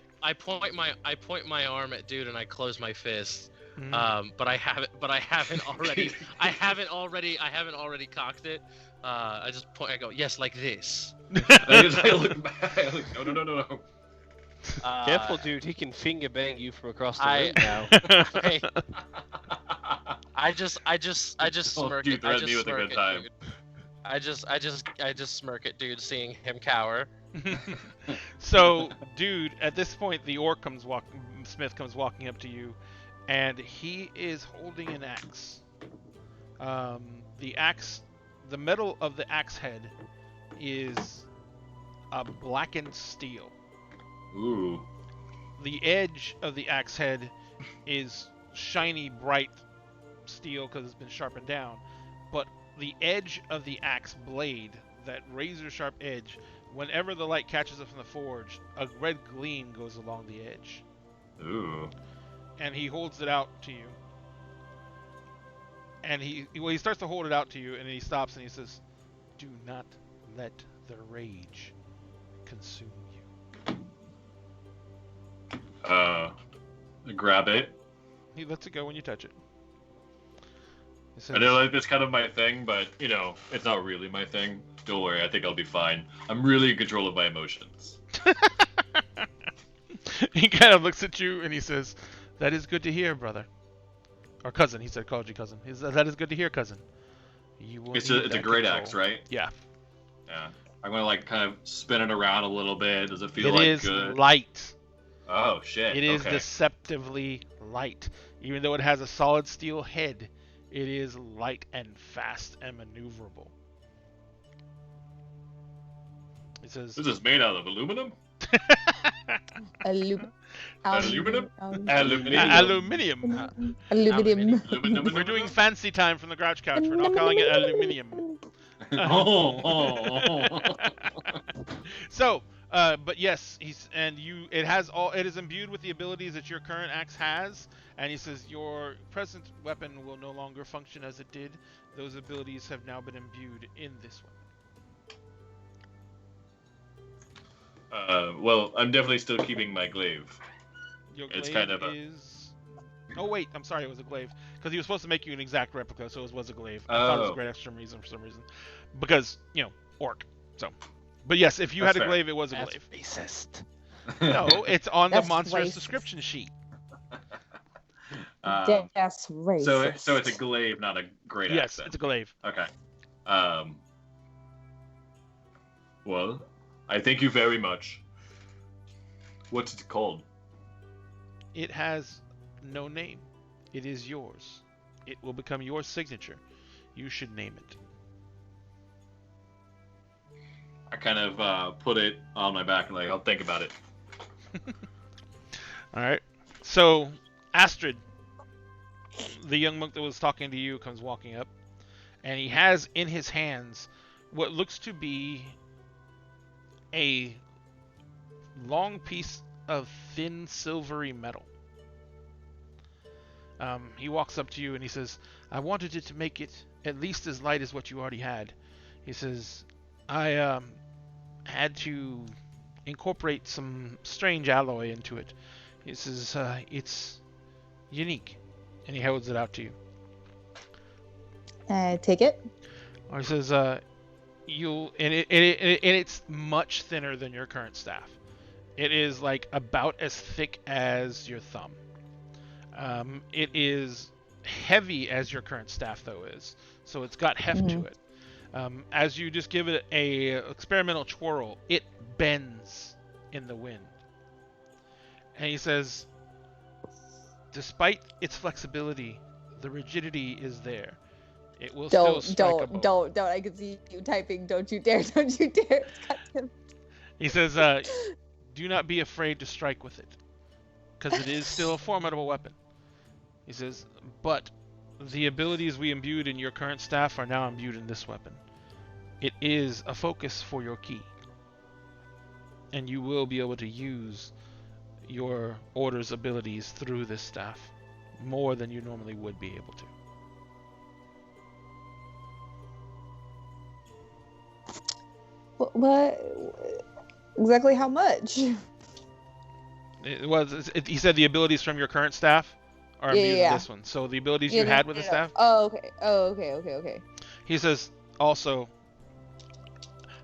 point my arm at dude and I close my fist. But I haven't already cocked it. I just point. I go, yes, like this. I look back. I look, no. Careful, dude. He can finger bang you from across the room now. Hey, I just smirk you it. threaten me with a good time. Dude. I just smirk at dude, seeing him cower. So, dude, at this point, Smith comes walking up to you, and he is holding an axe. The metal of the axe head is a blackened steel. Ooh. The edge of the axe head is shiny, bright steel because it's been sharpened down, but the edge of the axe blade, that razor sharp edge, whenever the light catches it from the forge, a red gleam goes along the edge. Ooh. And he holds it out to you. And he starts to hold it out to you, and he stops and he says, "Do not let the rage consume you." Grab it. He lets it go when you touch it. He says, I know like, that's kind of my thing, but you know, it's not really my thing. Don't worry, I think I'll be fine. I'm really in control of my emotions. He kind of looks at you and he says, "That is good to hear, brother." Or cousin, he said, called you cousin. He said, "That is good to hear, cousin. You will It's need a that great control." axe, right? Yeah. Yeah. I'm gonna like kind of spin it around a little bit. Does it feel It like is good? light. Oh shit. It is okay. deceptively light. Even though it has a solid steel head, it is light and fast and maneuverable. It says, This is made out of aluminum? Aluminum. Aluminum? aluminium. Aluminum. We're doing fancy time from the Grouch Couch. We're not calling it aluminium. So, but yes, it is imbued with the abilities that your current axe has, and he says your present weapon will no longer function as it did. Those abilities have now been imbued in this one. Well, I'm definitely still keeping my glaive. Your It's glaive kind of a- is. Oh wait, I'm sorry, it was a glaive because he was supposed to make you an exact replica, so it was a glaive. I thought it was a Oh. great extra reason for some reason, because orc. So, but yes, if you That's had a fair. glaive, it was a That's glaive. racist. No, it's on the That's monstrous racist. description sheet. That's racist. So it's a glaive, not a great Yes, axe. Then. it's a glaive. Okay. Well, I thank you very much. What's it called? It has no name. It is yours. It will become your signature. You should name it. I kind of put it on my back and like I'll think about it. All right. So, Astrid, the young monk that was talking to you, comes walking up, and he has in his hands what looks to be a long piece of thin silvery metal. He walks up to you and he says, I wanted it to make it at least as light as what you already had. He says, I had to incorporate some strange alloy into it. He says, it's unique. And he holds it out to you. Take it. Or he says, it's much thinner than your current staff. It is like about as thick as your thumb. It is heavy as your current staff though is, so it's got heft to it. As you just give it a experimental twirl, it bends in the wind. And he says, despite its flexibility, the rigidity is there. It will still strike a bow. Don't. I can see you typing. Don't you dare. Don't you dare. He says, do not be afraid to strike with it, because it is still a formidable weapon. He says, but the abilities we imbued in your current staff are now imbued in this weapon. It is a focus for your ki, and you will be able to use your order's abilities through this staff more than you normally would be able to. What? Exactly how much? He said the abilities from your current staff are immune to this one. So the abilities you had with the staff. Oh, okay. Okay. He says also,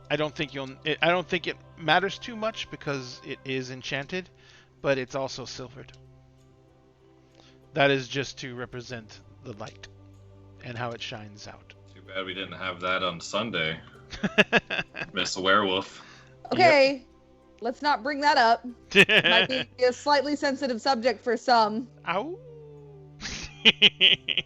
I don't think it matters too much because it is enchanted, but it's also silvered. That is just to represent the light and how it shines out. Too bad we didn't have that on Sunday. Miss Werewolf. Okay, let's not bring that up. It might be a slightly sensitive subject for some. Ow. If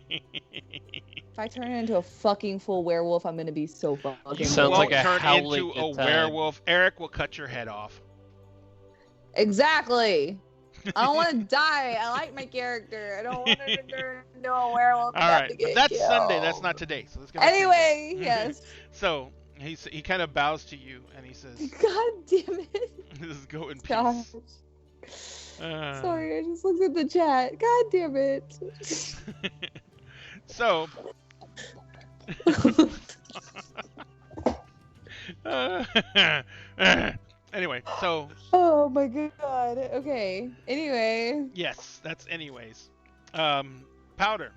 I turn into a fucking full werewolf, I'm gonna be so fucking. Sounds like a turn howling into a good time. werewolf. Eric will cut your head off. Exactly. I don't want to die. I like my character. I don't want to turn into a werewolf. All right, but that's Sunday. That's not today. So let's go. Anyway, yes. So he kind of bows to you and he says, God damn it. "This is go in peace." Gosh. Sorry, I just looked at the chat. God damn it. So. Anyway, so. Oh my god. Okay. Anyway. Yes, that's anyways. Powder.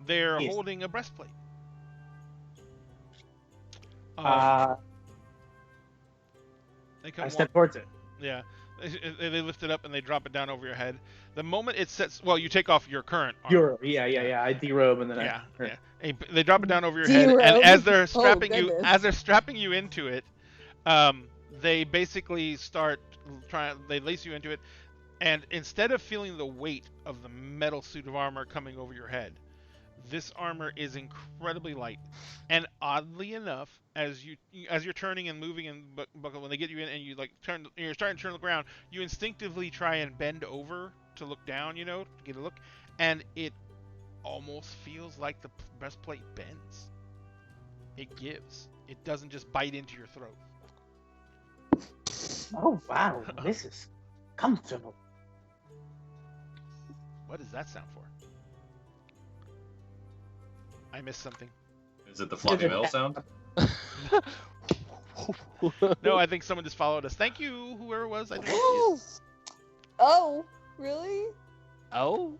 They're Yes. holding a breastplate. They come I step towards it. Yeah. They lift it up and they drop it down over your head. The moment it sets, well, you take off your current armor. Yeah. I derobe and then Yeah. They drop it down over your head, and as they're strapping you into it, they basically start they lace you into it, and instead of feeling the weight of the metal suit of armor coming over your head, this armor is incredibly light. And oddly enough, as you're turning and moving and when they get you in and you you're starting to turn around, you instinctively try and bend over to look down, to get a look, and it almost feels like the breastplate bends. It gives. It doesn't just bite into your throat. Oh wow, this is comfortable. What does that sound for? I missed something. Is it the floppy metal sound? No, I think someone just followed us. Thank you, whoever it was. I didn't Oh, really? Oh?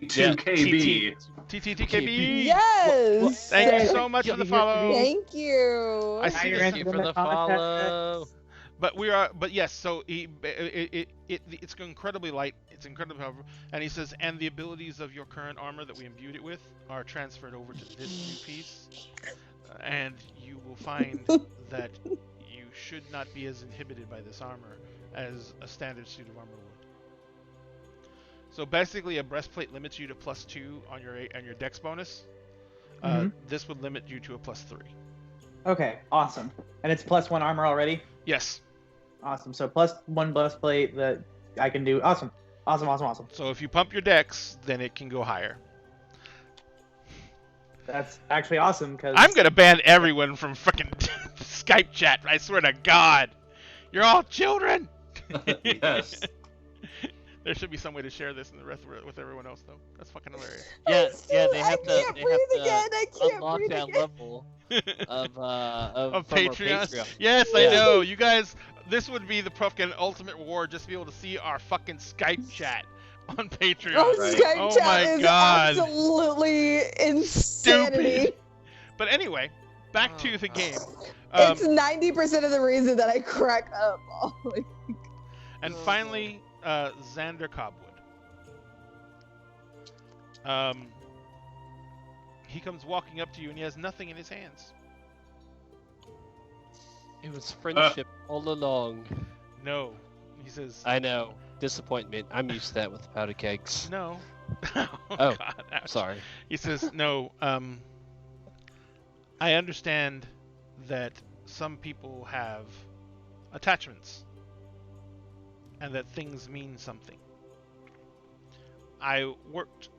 T2KB. TTTKB. Yes. Thank you so much for the follow. Thank you. I see Thank you for the follow. But yes. So it's incredibly light. It's incredibly powerful. And he says, and the abilities of your current armor that we imbued it with are transferred over to this new piece, and you will find that you should not be as inhibited by this armor as a standard suit of armor would. So basically, a breastplate limits you to +2 on your dex bonus. This would limit you to a +3. Okay, awesome. And it's +1 armor already? Yes. Awesome. So +1 blast plate that I can do. Awesome. Awesome. So if you pump your dex, then it can go higher. That's actually awesome because I'm gonna ban everyone from fucking Skype chat. I swear to God, you're all children. Yes. There should be some way to share this in the rest with everyone else, though. That's fucking hilarious. Yeah, they have I to can't breathe again. I can't unlock breathe that again. level of Of from our Patreon. Patreon. Yes, I Yeah. know. You guys, this would be the fucking ultimate reward, just to be able to see our fucking Skype chat on Patreon. Oh, Right. Skype Oh chat my is God. absolutely insanity. Stupid. But anyway, back to the game. It's 90% of the reason that I crack up. Oh my And finally, Xander Cobwood. He comes walking up to you and he has nothing in his hands. It was friendship all along. No. He says, I know. Disappointment. I'm used to that with powder kegs. no. Oh, God, ouch. Sorry. He says, no, I understand that some people have attachments and that things mean something. I worked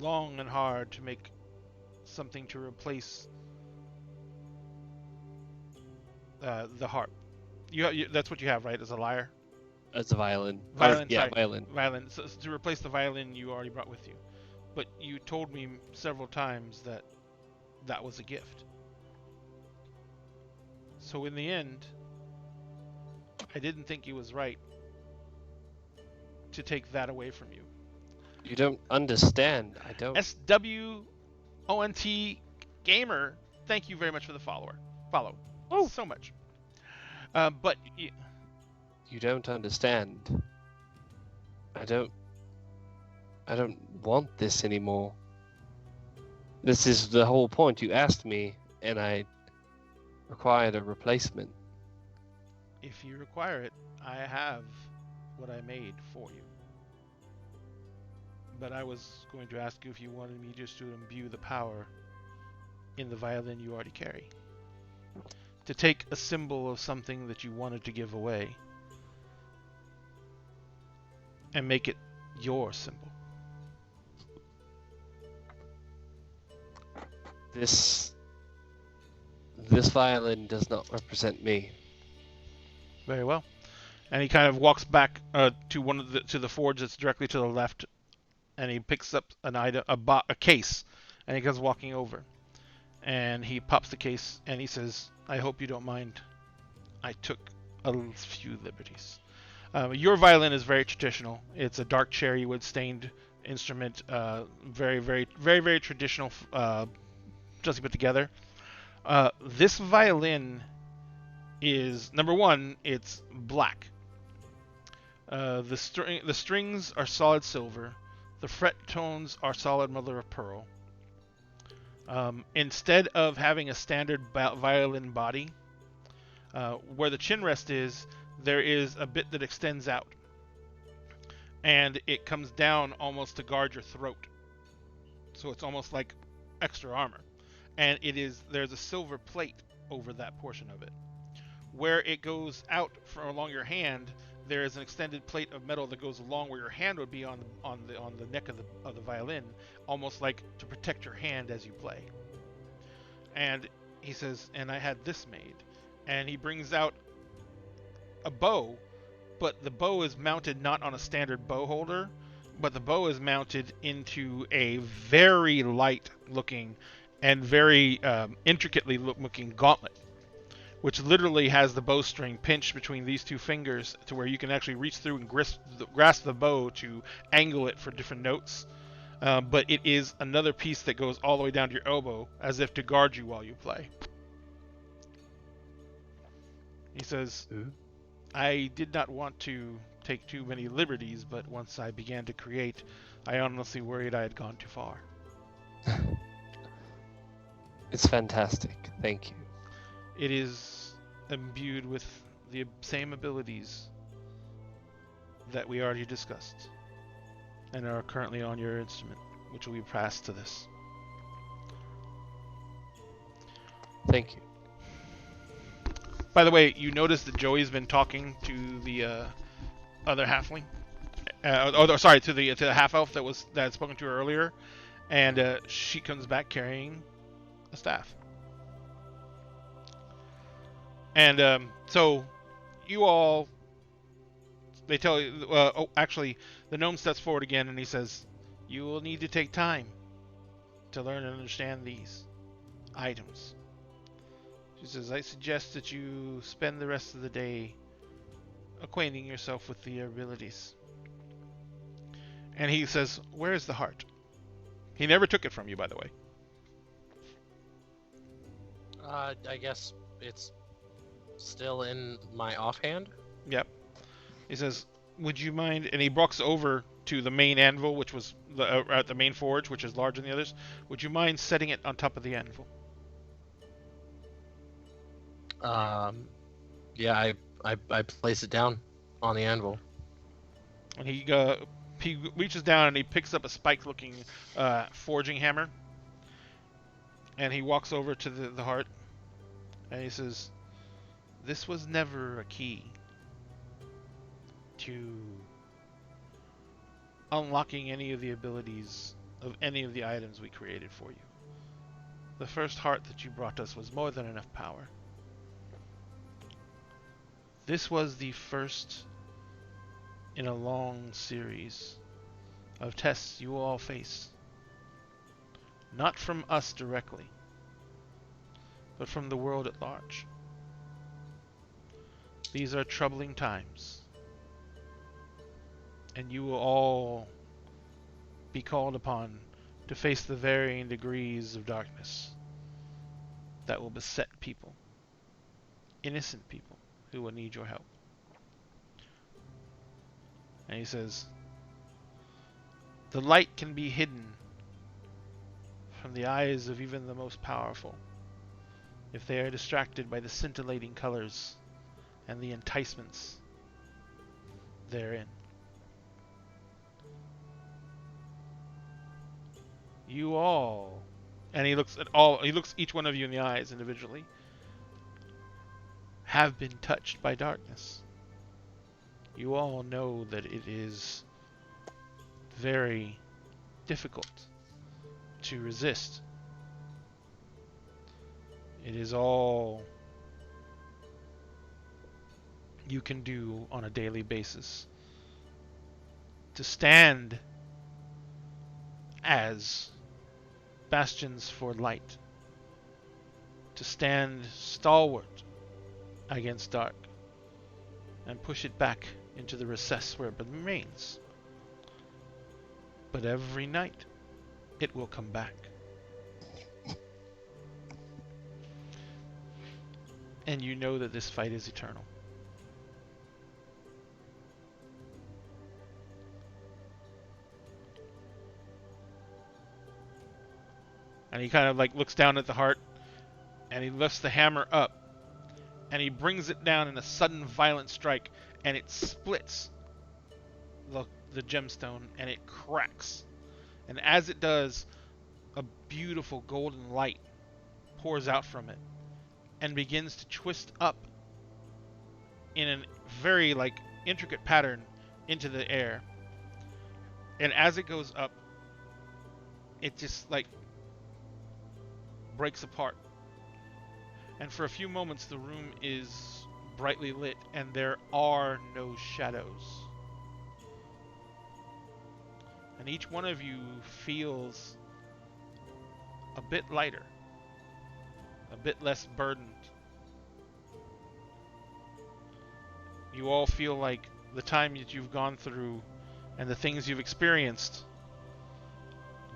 long and hard to make something to replace the harp. That's what you have, right, as a lyre? As a violin. Violin, Yeah, sorry. violin. Violin. So to replace the violin you already brought with you. But you told me several times that that was a gift. So in the end, I didn't think it was right to take that away from you. You don't understand. I don't. SWONT Gamer, thank you very much for the follow. Oh. So much. But You don't understand. I don't want this anymore. This is the whole point. You asked me, and I required a replacement. if you require it, I have what I made for you. But I was going to ask you if you wanted me just to imbue the power in the violin you already carry. To take a symbol of something that you wanted to give away and make it your symbol. This violin does not represent me. Very well. And he kind of walks back to the forge that's directly to the left, and he picks up an item, a case, and he goes walking over, and he pops the case, and he says, "I hope you don't mind. I took a few liberties." Your violin is very traditional. It's a dark cherry wood stained instrument, very, very, very, very traditional, just put together. This violin is, number one, it's black. The strings are solid silver. The fret tones are solid mother of pearl. Instead of having a standard violin body, where the chin rest is, there is a bit that extends out, and it comes down almost to guard your throat. So it's almost like extra armor, and there's a silver plate over that portion of it. Where it goes out along your hand, there is an extended plate of metal that goes along where your hand would be on the neck of the violin, almost like to protect your hand as you play. And he says, and I had this made, and he brings out a bow, but the bow is mounted not on a standard bow holder, but the bow is mounted into a very light looking and very intricately looking gauntlet, which literally has the bowstring pinched between these two fingers to where you can actually reach through and grasp the bow to angle it for different notes. But it is another piece that goes all the way down to your elbow, as if to guard you while you play. He says, I did not want to take too many liberties, but once I began to create, I honestly worried I had gone too far. It's fantastic. Thank you. It is imbued with the same abilities that we already discussed and are currently on your instrument, which will be passed to this. Thank you. By the way, you notice that Joey's been talking to the other halfling. Sorry, to the half elf that had spoken to her earlier, and she comes back carrying a staff. And so you all, they tell you. Actually, the gnome steps forward again and he says, "You will need to take time to learn and understand these items." She says, "I suggest that you spend the rest of the day acquainting yourself with the abilities." And he says, "Where is the heart?" He never took it from you, by the way. I guess it's still in my offhand. Yep. He says, "Would you mind?" And he walks over to the main anvil, which was at the main forge, which is larger than the others. "Would you mind setting it on top of the anvil?" Yeah, I place it down on the anvil. And he reaches down and he picks up a spike-looking forging hammer. And he walks over to the heart. And he says, "This was never a key to unlocking any of the abilities of any of the items we created for you. The first heart that you brought us was more than enough power. This was the first in a long series of tests you all face. Not from us directly, but from the world at large. These are troubling times, and you will all be called upon to face the varying degrees of darkness that will beset people, innocent people who will need your help." And he says, "The light can be hidden from the eyes of even the most powerful if they are distracted by the scintillating colors and the enticements therein. You all," and he looks each one of you in the eyes individually, "have been touched by darkness. You all know that it is very difficult to resist. It is all you can do on a daily basis to stand as bastions for light, to stand stalwart against dark, and push it back into the recess where it remains. But every night, it will come back. And you know that this fight is eternal. And he kind of like looks down at the heart, and he lifts the hammer up, and he brings it down in a sudden violent strike, and it splits the gemstone, and it cracks. And as it does, a beautiful golden light pours out from it and begins to twist up in a very intricate pattern into the air. And as it goes up, it just breaks apart. And for a few moments the room is brightly lit and there are no shadows. And each one of you feels a bit lighter, a bit less burdened. You all feel like the time that you've gone through and the things you've experienced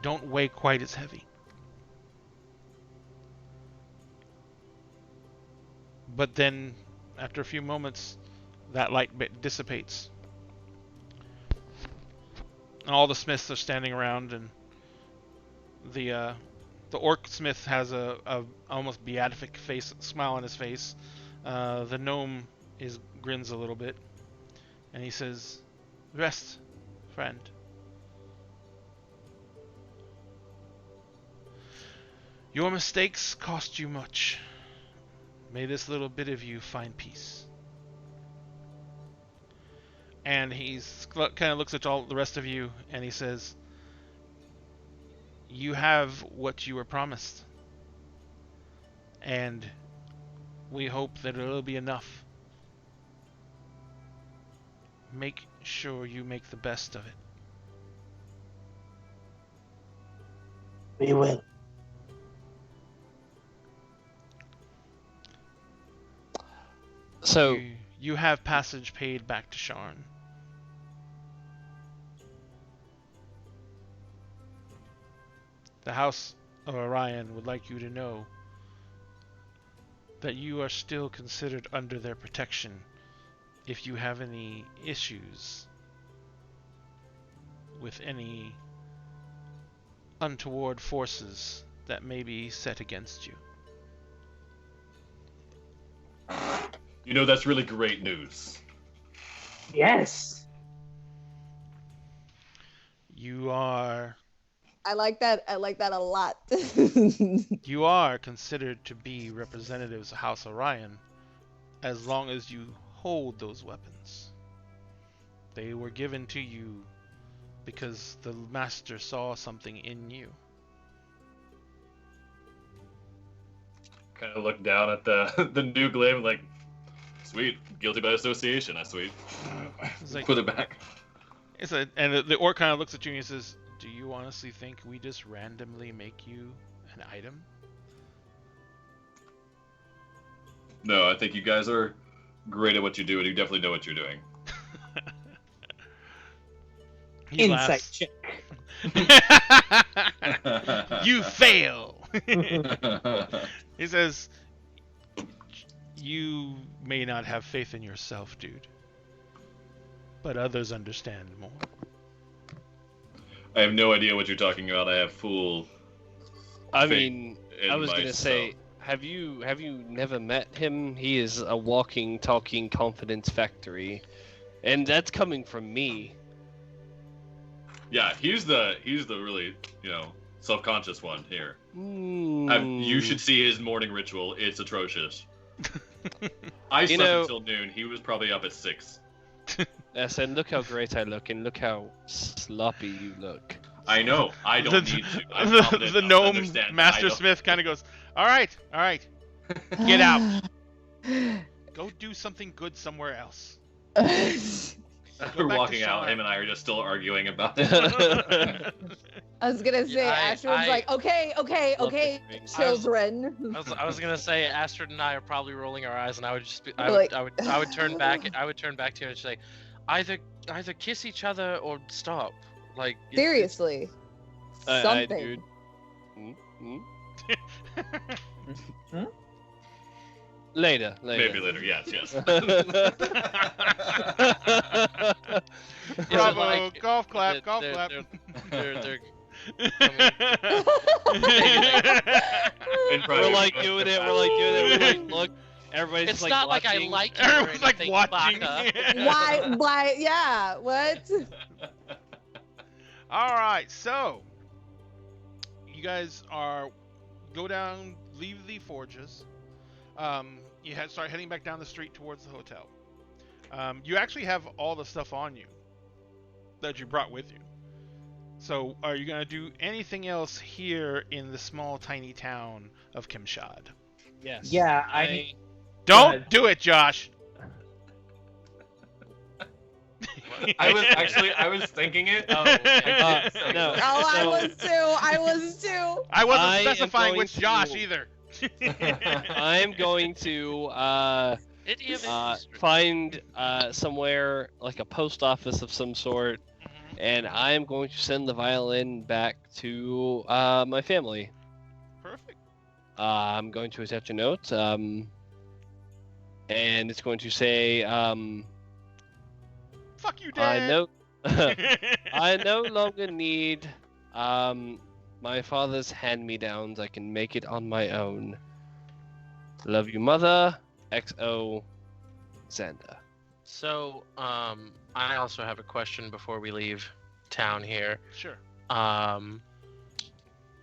don't weigh quite as heavy. But then, after a few moments, that light dissipates. And all the smiths are standing around, and the orc smith has a almost beatific smile on his face. The gnome grins a little bit, and he says, "Rest, friend. Your mistakes cost you much, May this little bit of you find peace. And he's kind of looks at all the rest of you, and he says, "You have what you were promised, and we hope that it'll be enough. Make sure you make the best of it." We will. So, You have passage paid back to Sharn. The House of Orion would like you to know that you are still considered under their protection if you have any issues with any untoward forces that may be set against you. You know, that's really great news. Yes. You are I like that. I like that a lot. you are considered to be representatives of House Orion as long as you hold those weapons. They were given to you because the Master saw something in you. Kind of look down at the new glaive, like, sweet, guilty by association. That's sweet. It's like, Put it back. and the orc kind of looks at you and he says, "Do you honestly think we just randomly make you an item?" No, I think you guys are great at what you do, and you definitely know what you're doing. He Insight laughs. check. You fail. He says, "You may not have faith in yourself, dude, but others understand more." I have no idea what you're talking about. I have full. I faith mean, in I was gonna myself. say, have you never met him? He is a walking, talking confidence factory, and that's coming from me. Yeah, he's the really self-conscious one here. Mm. You should see his morning ritual. It's atrocious. I slept until noon. He was probably up at 6. I said, look how great I look, and look how sloppy you look. I know. I don't need to. I'm confident the enough to gnome understand that Master I don't- Smith kind of goes, all right, get out. Go do something good somewhere else. We're back to walking out. Sean. Him and I are just still arguing about it. I was gonna say, Astrid's like, okay, Love the drinks. children. I was gonna say Astrid and I are probably rolling our eyes, and I would just be, Like- I would turn back to you and say, either kiss each other or stop. Like Seriously. Something. Dude. Later. Maybe later. Yes. Bravo, like- golf clap, golf they're- clap. they're In private, We're like doing it. We're like, look. Everybody's It's like not watching. like I like you or Everyone's like anything, watching. Baka. Why? Yeah. What? All right, so you guys leave the forges. You start heading back down the street towards the hotel. You actually have all the stuff on you that you brought with you. So, are you gonna do anything else here in the small, tiny town of Kimshad? Yes. Yeah, Don't ahead. do it, Josh. I was thinking it. No. Oh, I So- was too. I wasn't I am specifying going which Josh to- either. I'm going to find somewhere like a post office of some sort, and I'm going to send the violin back to my family. Perfect. I'm going to attach a note, and it's going to say, Fuck you, I Dad. know, I no longer need my father's hand-me-downs. I can make it on my own. Love you, mother. XO, Xander. So, I also have a question before we leave town here. Sure.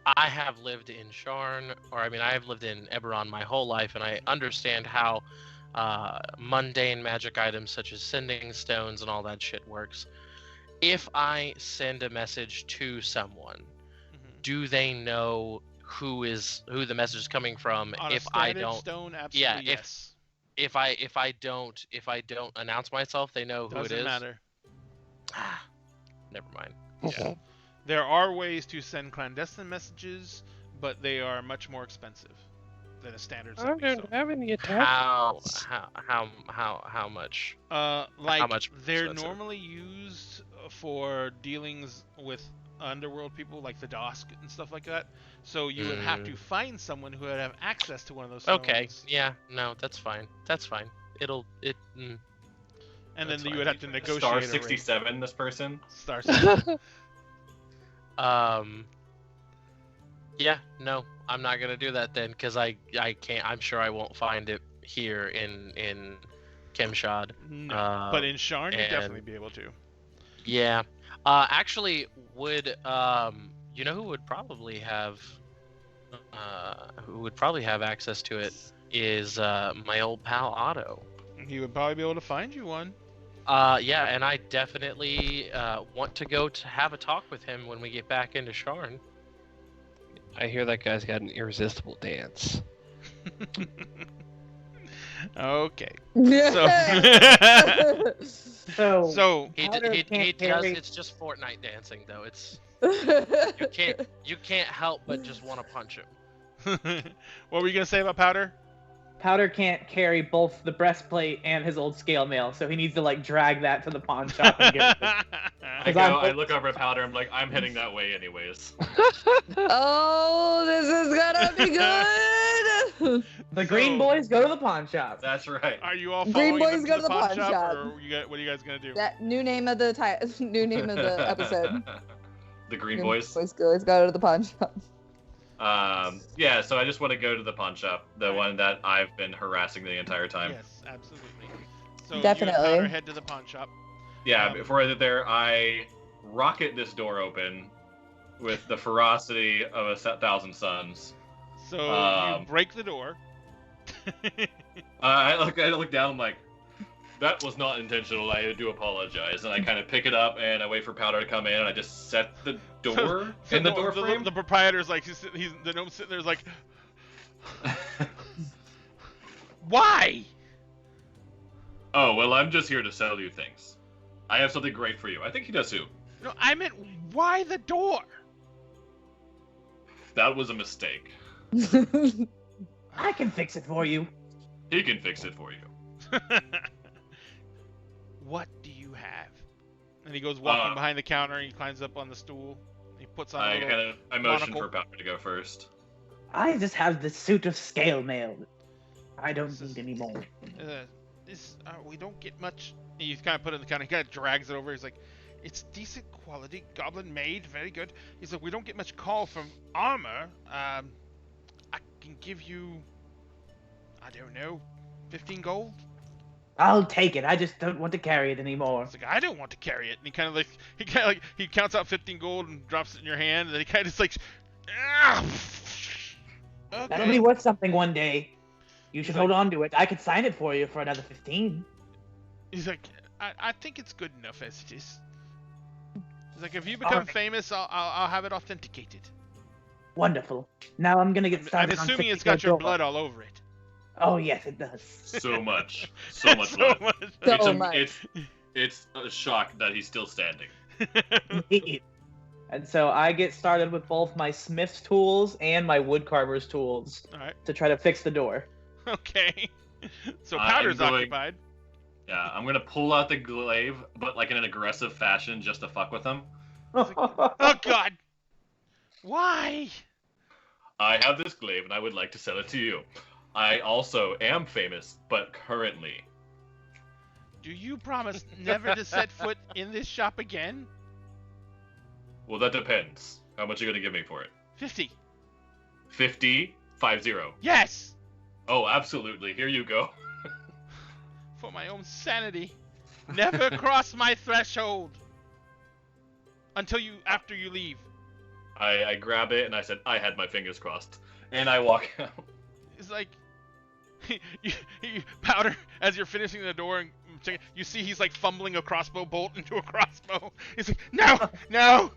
I have lived in Sharn, or I mean, I have lived in Eberron my whole life, and I understand how mundane magic items such as sending stones and all that shit works. If I send a message to someone, do they know who the message is coming from? On If a I standard don't, stone, absolutely yes. if I don't announce myself, they know who it Doesn't is. matter. Never mind. Yeah. There are ways to send clandestine messages, but they are much more expensive than a standard I sending don't stone. have any attacks. How much? Like How much they're expensive? normally used for dealings with underworld people, like the Dosk and stuff like that. So you would have to find someone who would have access to one of those stones. Okay. Yeah. No, that's fine. That's fine. And then you fine. would have to negotiate. Star a rate. 67. This person. Star 67. Yeah, no, I'm not gonna do that then, because I can't. I'm sure I won't find it here in Kimshad. No, but in Sharn, you'd and- definitely be able to. Yeah. Actually, would you know who would probably have access to it is my old pal Otto. He would probably be able to find you one. Yeah, and I definitely want to go to have a talk with him when we get back into Sharn. I hear that guy's got an irresistible dance. Okay. So, So He Powder does. can't carry- It's just Fortnite dancing though. It's you can't help but just want to punch him. what were you gonna say about Powder? Powder can't carry both the breastplate and his old scale mail, so he needs to like drag that to the pawn shop and get it. I look over at Powder. I'm like, I'm heading that way anyways. Oh, this is gonna be good. The green boys go to the pawn shop. That's right. Are you all Green following boys them go to the pawn shop. or what are you guys gonna do? That new name of the new name of the episode. The Green Boys. Boys go to the pawn shop. Yeah, so I just want to go to the pawn shop, the one that I've been harassing the entire time. Yes, absolutely. So Definitely. You and Powder head to the pawn shop. Yeah, before I get there, I rocket this door open with the ferocity of 1,000 suns. So you break the door. I look down, I'm like, that was not intentional, I do apologize. And I kind of pick it up and I wait for Powder to come in and I just set the door in the door frame. The proprietor's like, the gnome's sitting there's like, why? Oh, well, I'm just here to sell you things. I have something great for you. I think he does too. No, I meant, why the door? That was a mistake. I can fix it for you. He can fix it for you. What do you have? And he goes walking behind the counter and he climbs up on the stool. He puts on a little I motion monocle. for Powder to go first. I just have this suit of scale mail. I don't need any more. We don't get much. He's kind of put it in the counter. He kind of drags it over. He's like, it's decent quality, goblin made, very good. He's like, we don't get much call from armor. I can give you, I don't know, 15 gold. I'll take it. I just don't want to carry it anymore. He's like, I don't want to carry it. And he counts out 15 gold and drops it in your hand. And then he kind of just like, ah! Okay. That'll be worth something one day. You should hold on to it. I could sign it for you for another 15. He's like, I think it's good enough as it is. He's like, if you become famous, I'll have it authenticated. Wonderful. Now I'm gonna get I'm started. assuming on it's got your door. blood all over it. Oh yes, it does. So much. So much blood. It's a shock that he's still standing. Indeed. And so I get started with both my smith's tools and my woodcarver's tools Alright. to try to fix the door. Okay. So I'm Powder's going- occupied. Yeah, I'm gonna pull out the glaive, but like in an aggressive fashion, just to fuck with him. Oh god! Why? I have this glaive, and I would like to sell it to you. I also am famous, but currently. Do you promise never to set foot in this shop again? Well, that depends. How much are you gonna give me for it? 50. 50? 50. Yes! Oh, absolutely. Here you go. For my own sanity. Never cross my threshold. After you leave. I grab it and I said, I had my fingers crossed. And I walk out. It's like Powder, as you're finishing the door and you see he's like fumbling a crossbow bolt into a crossbow. He's like, no.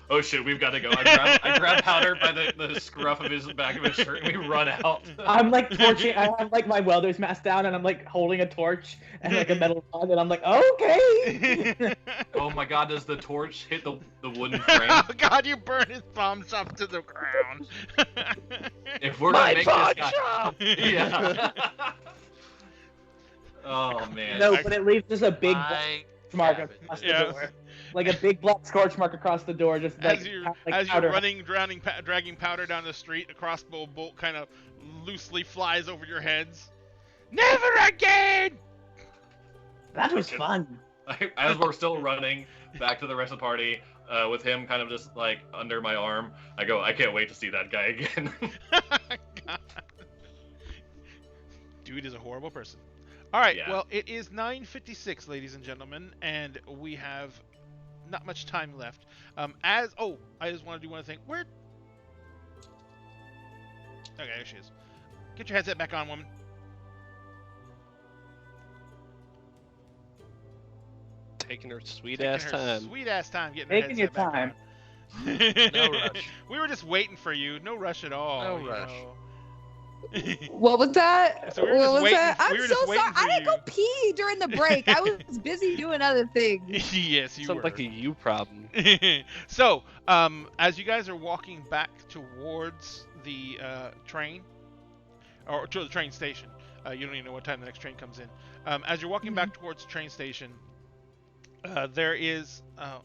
Oh shit, we've got to go. I grab Powder by the scruff of his back of his shirt and we run out. I'm like torching. I have like my welder's mask down, and I'm like holding a torch and like a metal rod, and I'm like, okay. Oh my god, does the torch hit the wooden frame? Oh god, you burn his palms up to the ground. If we're gonna make this guy... shop! Yeah. Oh man. No, but it leaves just a big My mark cabin. across the Yes. door, like a big black scorch mark across the door, just like As you're powder. running, dragging Powder down the street, a crossbow bolt kind of loosely flies over your heads. Never again! That was fun. As we're still running back to the rest of the party, with him kind of just like under my arm, I go, I can't wait to see that guy again. God. Dude is a horrible person. All right, Yeah. well, it is 9:56, ladies and gentlemen, and we have not much time left. I just want to do one thing. Where? Okay, there she is. Get your headset back on, woman. Taking her sweet Taking ass her time. Sweet ass time getting her Taking your headset back time. on. No rush. We were just waiting for you. No rush at all. No you rush. know. What was that? So we were what just was waiting- that? we I'm were so just waiting sorry. for I didn't you. go pee during the break. I was busy doing other things. Yes, you Sounds were. like a you problem. So, as you guys are walking back towards the train, or to the train station, you don't even know what time the next train comes in. As you're walking back towards the train station, there is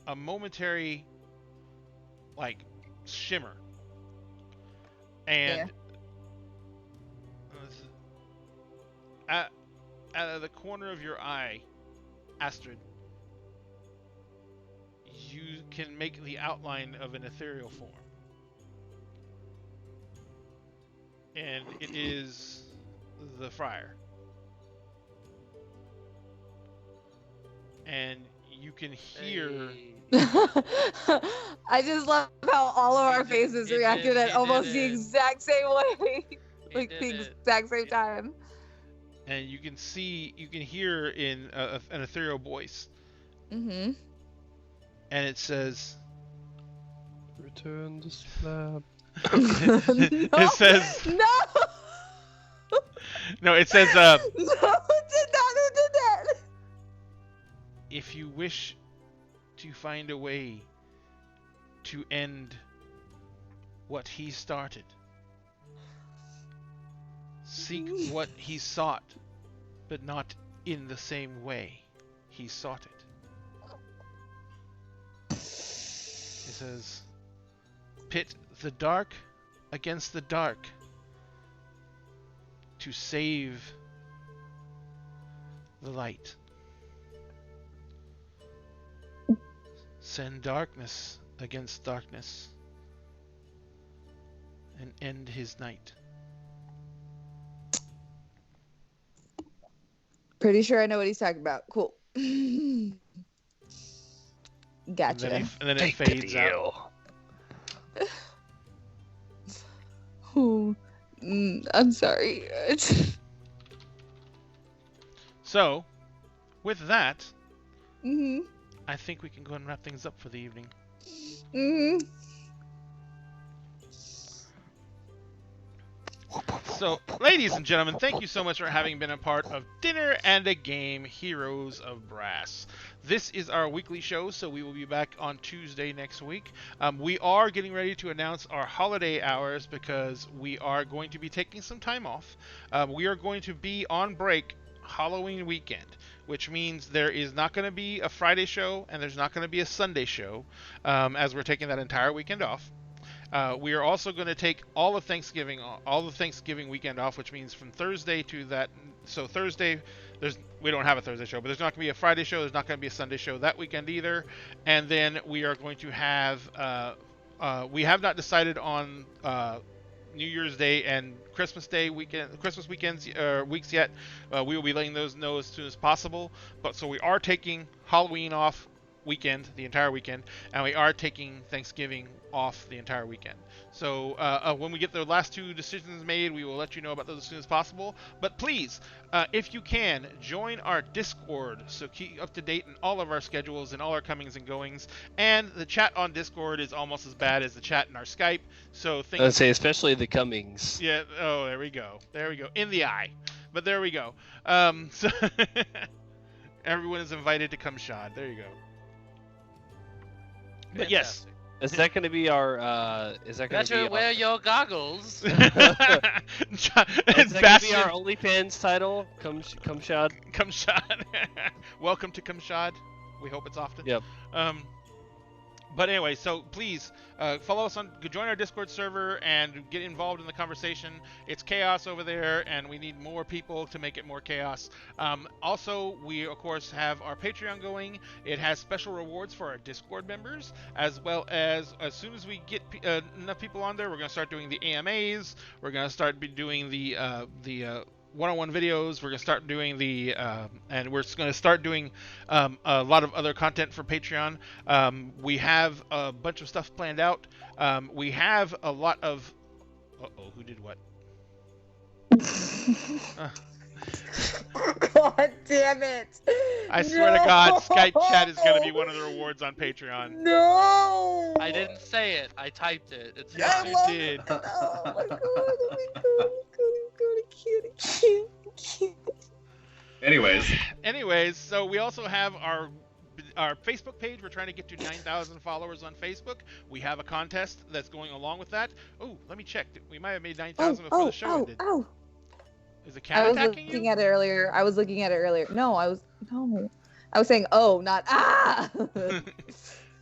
a momentary, like, shimmer. And out of the corner of your eye, Astrid, you can make the outline of an ethereal form. And it is the friar. And you can hear... I just love how all of our He did- faces he reacted did- at he almost did the it. exact same way. He Like did the it. exact same time. And you can hear in an ethereal voice. Mm-hmm. And it says... Return the slab. It says... No! No, it says... No, who did that? Who did that? If you wish to find a way to end what he started, seek what he sought, but not in the same way he sought it. He says, pit the dark against the dark to save the light. Send darkness against darkness and end his night. Pretty sure I know what he's talking about. Cool. Gotcha. And then it fades out. Oh, I'm sorry. So, with that, Mhm. I think we can go and wrap things up for the evening. Mhm. So, ladies and gentlemen, thank you so much for having been a part of Dinner and a Game Heroes of Brass. This is our weekly show, so we will be back on Tuesday next week. We are getting ready to announce our holiday hours because we are going to be taking some time off. We are going to be on break Halloween weekend, which means there is not going to be a Friday show and there's not going to be a Sunday show, as we're taking that entire weekend off. We are also going to take all the Thanksgiving weekend off, which means from Thursday to that. So Thursday, we don't have a Thursday show, but there's not going to be a Friday show. There's not going to be a Sunday show that weekend either. And then we are going to have. We have not decided on New Year's Day and Christmas weekends weeks yet. We will be letting those know as soon as possible. But so we are taking Halloween off, weekend, the entire weekend, and we are taking Thanksgiving off the entire weekend. So when we get the last 2 decisions made, we will let you know about those as soon as possible. But please, if you can, join our Discord, so keep up to date in all of our schedules and all our comings and goings. And the chat on Discord is almost as bad as the chat in our Skype. So I would say especially the Cummings. Yeah. Oh, there we go. There we go. In the eye. But there we go. So everyone is invited to come shod. There you go. But yes. Is that going to be our? Is that going to be? Better wear your goggles. Is that going to be Bastion. our OnlyFans title? Come shod. Kumshad. Welcome to Kumshad. We hope it's often. Yep. But anyway, so please follow us join our Discord server and get involved in the conversation. It's chaos over there, and we need more people to make it more chaos. Also, we of course have our Patreon going. It has special rewards for our Discord members, as well as soon as we get enough people on there, we're going to start doing the AMAs. We're going to start doing the one-on-one videos. We're going to start doing and we're going to start doing a lot of other content for Patreon. We have a bunch of stuff planned out. We have a lot of... Uh-oh, who did what? God damn it! I swear to God, Skype chat is going to be one of the rewards on Patreon. No! I didn't say it. I typed it. It's Yes, fine. you did. Oh my god, oh my god, cute. Anyways, so we also have our Facebook page. We're trying to get to 9,000 followers on Facebook. We have a contest that's going along with that. Oh, let me check. We might have made 9,000 before the show ended. Is the cat I was attacking looking you? at it earlier. No, I was saying not ah.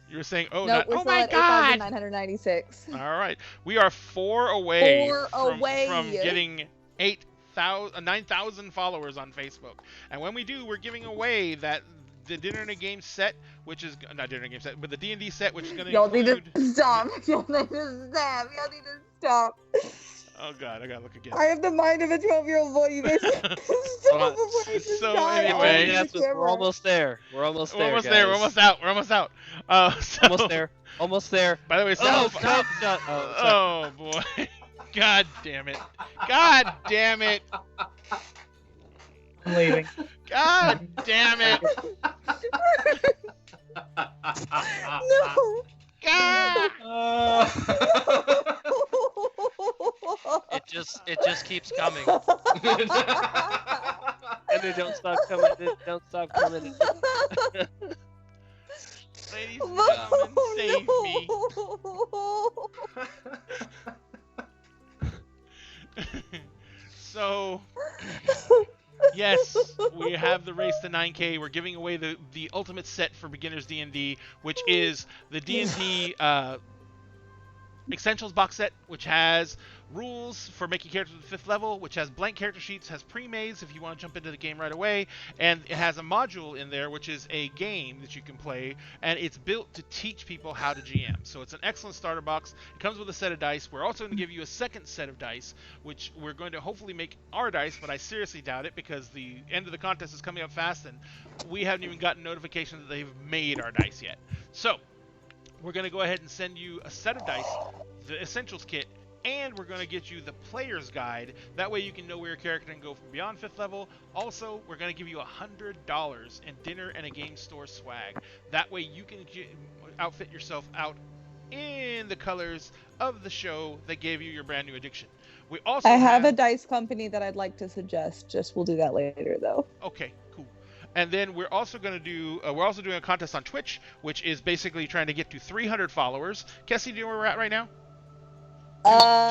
You were saying, oh, No, not, we're oh still my at God! 8,996. All right. We are 4 away, from away. getting 9,000 followers on Facebook. And when we do, we're giving away the Dinner and a Game set, which is not Dinner and a Game set, but the D&D set, which is going to Y'all need include... to stop. Y'all need to stop. Oh God, I gotta look again. I have the mind of a 12-year-old boy. You guys stop before I just So die anyway- on Yes, the we're camera. almost there. We're almost there. We're guys. almost out. So, Almost there. Almost there. By the way, Oh, so, God. Oh, sorry. oh boy. God damn it. God damn it. I'm leaving. God damn it. No. God. It just keeps coming. And they don't stop coming. They don't stop coming. Ladies and gentlemen, save me. So, yes, we have the race to 9K. We're giving away the ultimate set for beginners D&D, which is the D&D Essentials box set, which has rules for making characters at the 5th level, which has blank character sheets, has pre-mades if you want to jump into the game right away, and it has a module in there, which is a game that you can play, and it's built to teach people how to GM. So it's an excellent starter box. It comes with a set of dice. We're also going to give you a second set of dice, which we're going to hopefully make our dice, but I seriously doubt it because the end of the contest is coming up fast, and we haven't even gotten notification that they've made our dice yet. So we're going to go ahead and send you a set of dice, the Essentials kit, and we're going to get you the player's guide. That way you can know where your character can go from beyond 5th level. Also, we're going to give you $100 in dinner and a game store swag. That way you can outfit yourself out in the colors of the show that gave you your brand new addiction. We also I have a dice company that I'd like to suggest. We'll do that later, though. Okay, cool. And then we're also going to do, we're also doing a contest on Twitch, which is basically trying to get to 300 followers. Cassie, do you know where we're at right now?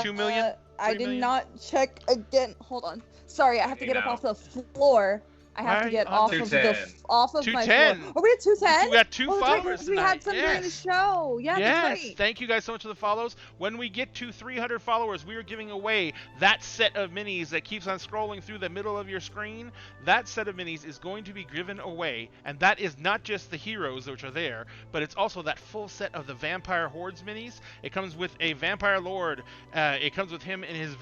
2 million? I 3 did million? not check again. Hold on. Sorry, I have to get up off the floor. I have to get off of 210. my floor. 210. Are we at 210? We got 2 Oh, that's right, followers 'cause we had tonight. some during the show. Yeah, Yes, that's right. thank you guys so much for the follows. When we get to 300 followers, we are giving away that set of minis that keeps on scrolling through the middle of your screen. That set of minis is going to be given away, and that is not just the heroes which are there, but it's also that full set of the Vampire Hordes minis. It comes with a Vampire Lord. It comes with him in his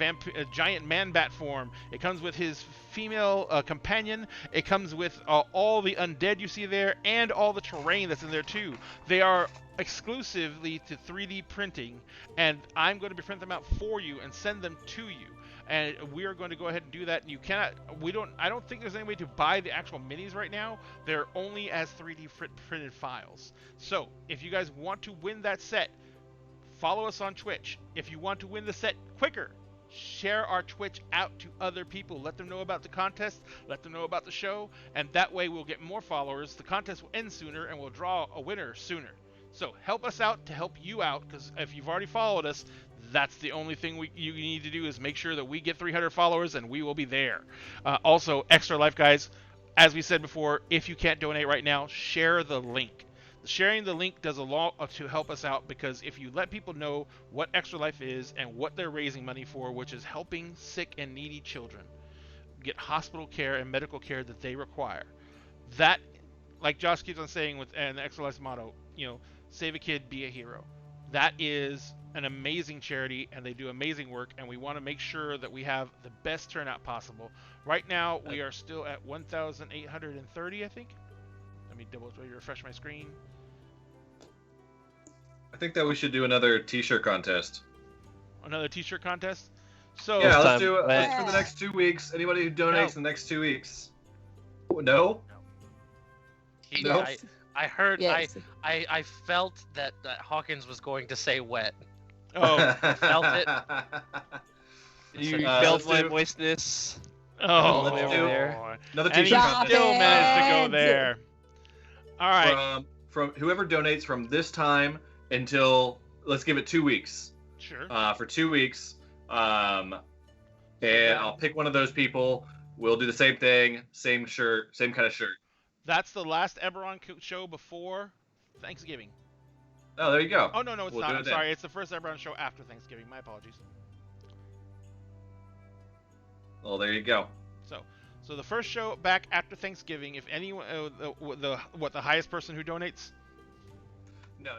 giant man-bat form. It comes with his female companion. It comes with all the undead you see there and all the terrain that's in there too. They are exclusively to 3D printing, and I'm going to print them out for you and send them to you. And we are going to go ahead and do that. You cannot, I don't think there's any way to buy the actual minis right now. They're only as 3D printed files. So if you guys want to win that set, follow us on Twitch. If you want to win the set quicker, share our Twitch out to other people. Let them know about the contest. Let them know about the show. And that way we'll get more followers. The contest will end sooner and we'll draw a winner sooner. So help us out to help you out, because if you've already followed us, that's the only thing you need to do is make sure that we get 300 followers and we will be there. Also, Extra Life guys, as we said before, if you can't donate right now, share the link. Sharing the link does a lot to help us out, because if you let people know what Extra Life is and what they're raising money for, which is helping sick and needy children get hospital care and medical care that they require, that, like Josh keeps on saying with the Extra Life's motto, save a kid, be a hero. That is an amazing charity, and they do amazing work, and we want to make sure that we have the best turnout possible. Right now, we are still at 1,830, I think. Let me refresh my screen. I think that we should do another T-shirt contest. Another T-shirt contest? So Yeah, let's time- do it Yeah. for the next 2 weeks. Anybody who donates No. in the next 2 weeks. No? No. Yes. I heard. Yes. I felt that Hawkins was going to say wet. Oh, felt it. You Uh, felt let's my do- moistness. oh, let's do- Another and he T-shirt Stop contest. still managed to go it. there. All right, From whoever donates from this time until, let's give it 2 weeks. sure. For 2 weeks. And I'll pick one of those people. We'll do the same thing, same shirt, same kind of shirt. That's the last Eberron show before Thanksgiving. Oh, there you go. Oh, no, it's We'll not. do it I'm then. sorry. It's the first Eberron show after Thanksgiving. My apologies. Well, there you go. So the first show back after Thanksgiving, if anyone, the highest person who donates?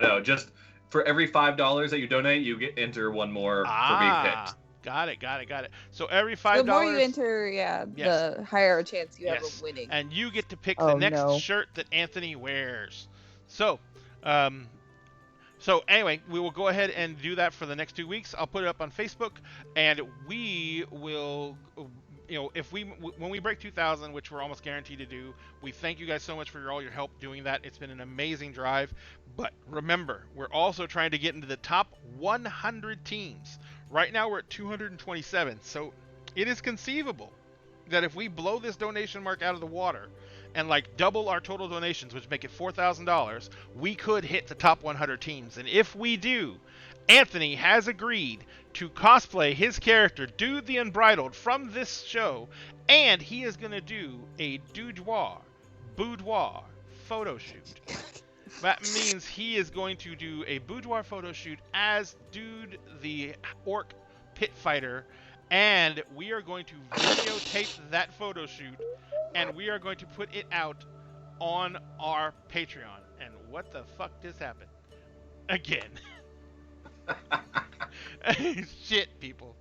No, just for every $5 that you donate, you get enter one more for being picked. Got it. So every $5. The more you enter, Yes. the higher a chance you have Yes. of winning. And you get to pick the Oh, next no. shirt that Anthony wears. So anyway, we will go ahead and do that for the next 2 weeks. I'll put it up on Facebook, and we will, when we break 2,000, which we're almost guaranteed to do, we thank you guys so much for all your help doing that. It's been an amazing drive. But remember, we're also trying to get into the top 100 teams. Right now, we're at 227. So it is conceivable that if we blow this donation mark out of the water and double our total donations, which make it $4,000, we could hit the top 100 teams. And if we do, Anthony has agreed to cosplay his character, Dude the Unbridled, from this show, and he is going to do a boudoir photo shoot. That means he is going to do a boudoir photo shoot as Dude the Orc Pit Fighter, and we are going to videotape that photo shoot, and we are going to put it out on our Patreon. And what the fuck just happened? Again. Shit, people.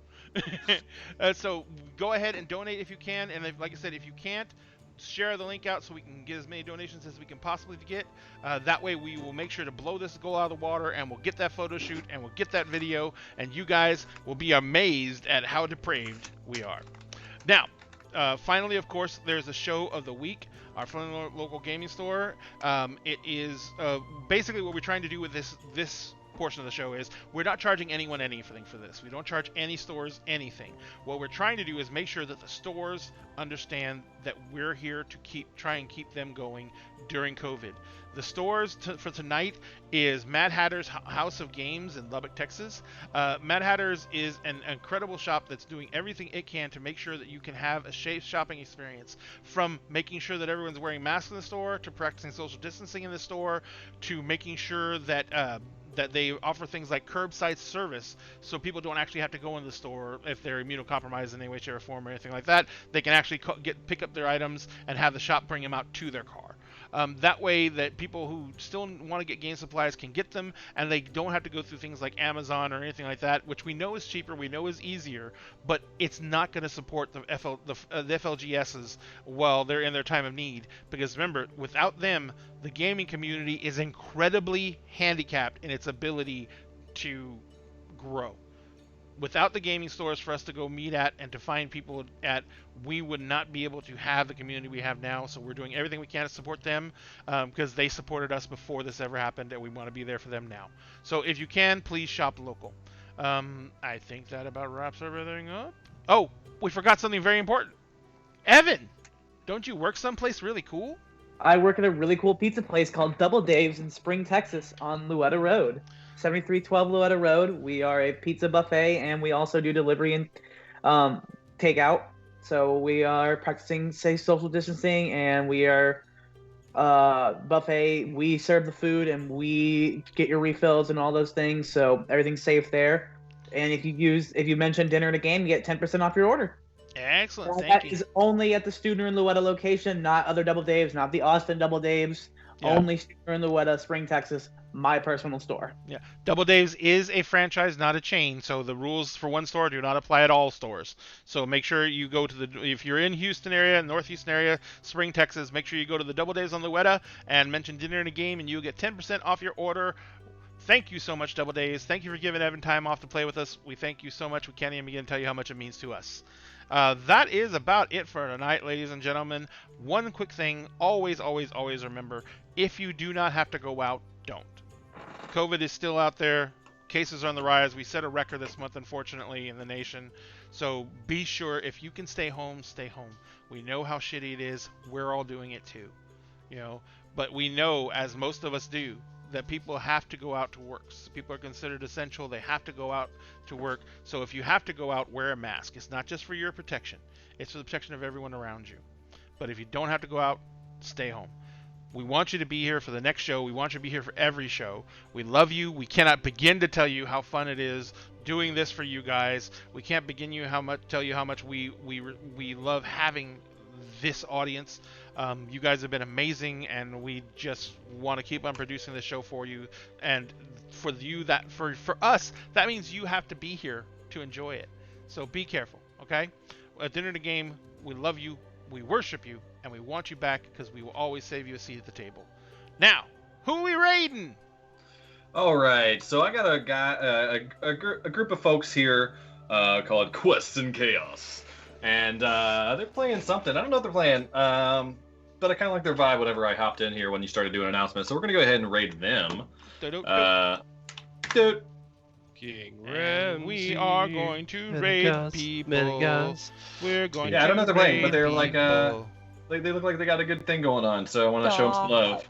So go ahead and donate if you can, and like I said, if you can't, share the link out so we can get as many donations as we can possibly get. That way we will make sure to blow this goal out of the water, and we'll get that photo shoot, and we'll get that video, and you guys will be amazed at how depraved we are. Now, finally, of course, there's a show of the week, our friendly local gaming store. It is basically what we're trying to do with this portion of the show is we're not charging anyone anything for this. We don't charge any stores anything. What we're trying to do is make sure that the stores understand that we're here to try and keep them going during COVID. The stores for tonight is Mad Hatter's House of Games in Lubbock, Texas. Mad Hatter's is an incredible shop that's doing everything it can to make sure that you can have a safe shopping experience, from making sure that everyone's wearing masks in the store, to practicing social distancing in the store, to making sure that that they offer things like curbside service, so people don't actually have to go in the store if they're immunocompromised in any way, shape, or form, or anything like that. They can actually pick up their items and have the shop bring them out to their car. That way that people who still want to get game supplies can get them, and they don't have to go through things like Amazon or anything like that, which we know is cheaper, we know is easier, but it's not going to support the FLGSs while they're in their time of need. Because remember, without them, the gaming community is incredibly handicapped in its ability to grow. Without the gaming stores for us to go meet at and to find people at, we would not be able to have the community we have now. So we're doing everything we can to support them, because they supported us before this ever happened, and we want to be there for them now. So if you can, please shop local. I think that about wraps everything up. Oh, we forgot something very important. Evan, don't you work someplace really cool? I work at a really cool pizza place called Double Dave's in Spring, Texas on Louetta Road. 7312 Louetta Road. We are a pizza buffet, and we also do delivery and takeout. So we are practicing safe social distancing, and we are buffet. We serve the food, and we get your refills and all those things. So everything's safe there. And if you mention dinner and a game, you get 10% off your order. Excellent, thank That you. is only at the Studner and Louetta location, not other Double Daves, not the Austin Double Daves. Yeah. Only Studner and Louetta, Spring, Texas. My personal store. Yeah, Double Dave's is a franchise, not a chain, so the rules for one store do not apply at all stores. So make sure you go to if you're in Houston area, North Houston area, Spring, Texas, make sure you go to the Double Dave's on Louetta and mention dinner and a game, and you'll get 10% off your order. Thank you so much, Double Dave's. Thank you for giving Evan time off to play with us. We thank you so much. We can't even begin to tell you how much it means to us. That is about it for tonight, ladies and gentlemen. One quick thing, always remember, if you do not have to go out, don't. COVID is still out there. Cases are on the rise. We set a record this month, unfortunately, in the nation. So be sure, if you can stay home, stay home. We know how shitty it is. We're all doing it too, But we know, as most of us do, that people have to go out to work. So people are considered essential. They have to go out to work. So if you have to go out, wear a mask. It's not just for your protection. It's for the protection of everyone around you. But if you don't have to go out, stay home. We want you to be here for the next show. We want you to be here for every show. We love you. We cannot begin to tell you how fun it is doing this for you guys. We can't begin tell you how much we love having this audience. You guys have been amazing, and we just want to keep on producing this show for you. And for us, that means you have to be here to enjoy it. So be careful, okay? At the end of the game, we love you. We worship you, and we want you back because we will always save you a seat at the table. Now, who are we raiding? All right, so I got a group of folks here called Quests and Chaos, and they're playing something. I don't know what they're playing, but I kind of like their vibe whenever I hopped in here when you started doing announcements. So we're gonna go ahead and raid them. Dude. King And we are going to raid people. We're going to I don't know what they're playing, but they're people. they look like they got a good thing going on. So I want to show them some love.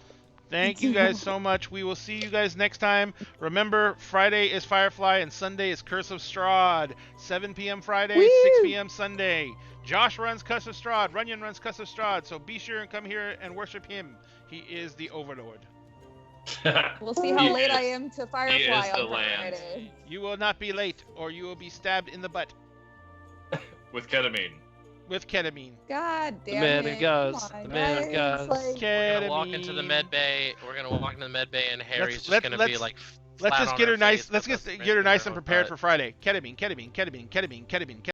Thank you guys so much. We will see you guys next time. Remember, Friday is Firefly and Sunday is Curse of Strahd. 7 p.m. Friday, Woo! 6 p.m. Sunday. Josh runs Curse of Strahd. Runyon runs Curse of Strahd. So be sure and come here and worship him. He is the Overlord. We'll see how late I am to Firefly He is the on land. Friday. You will not be late, or you will be stabbed in the butt With ketamine. with ketamine. God The damn man it. who goes. Come on, The man who guys. goes. Like, We're gonna walk into the Ketamine. med bay. We're gonna walk into the med bay, and Harry's Let's- just gonna let's- be like. Let's flat just on get her face nice. with Let's a get her smitten nice in and her prepared butt. for Friday. Ketamine.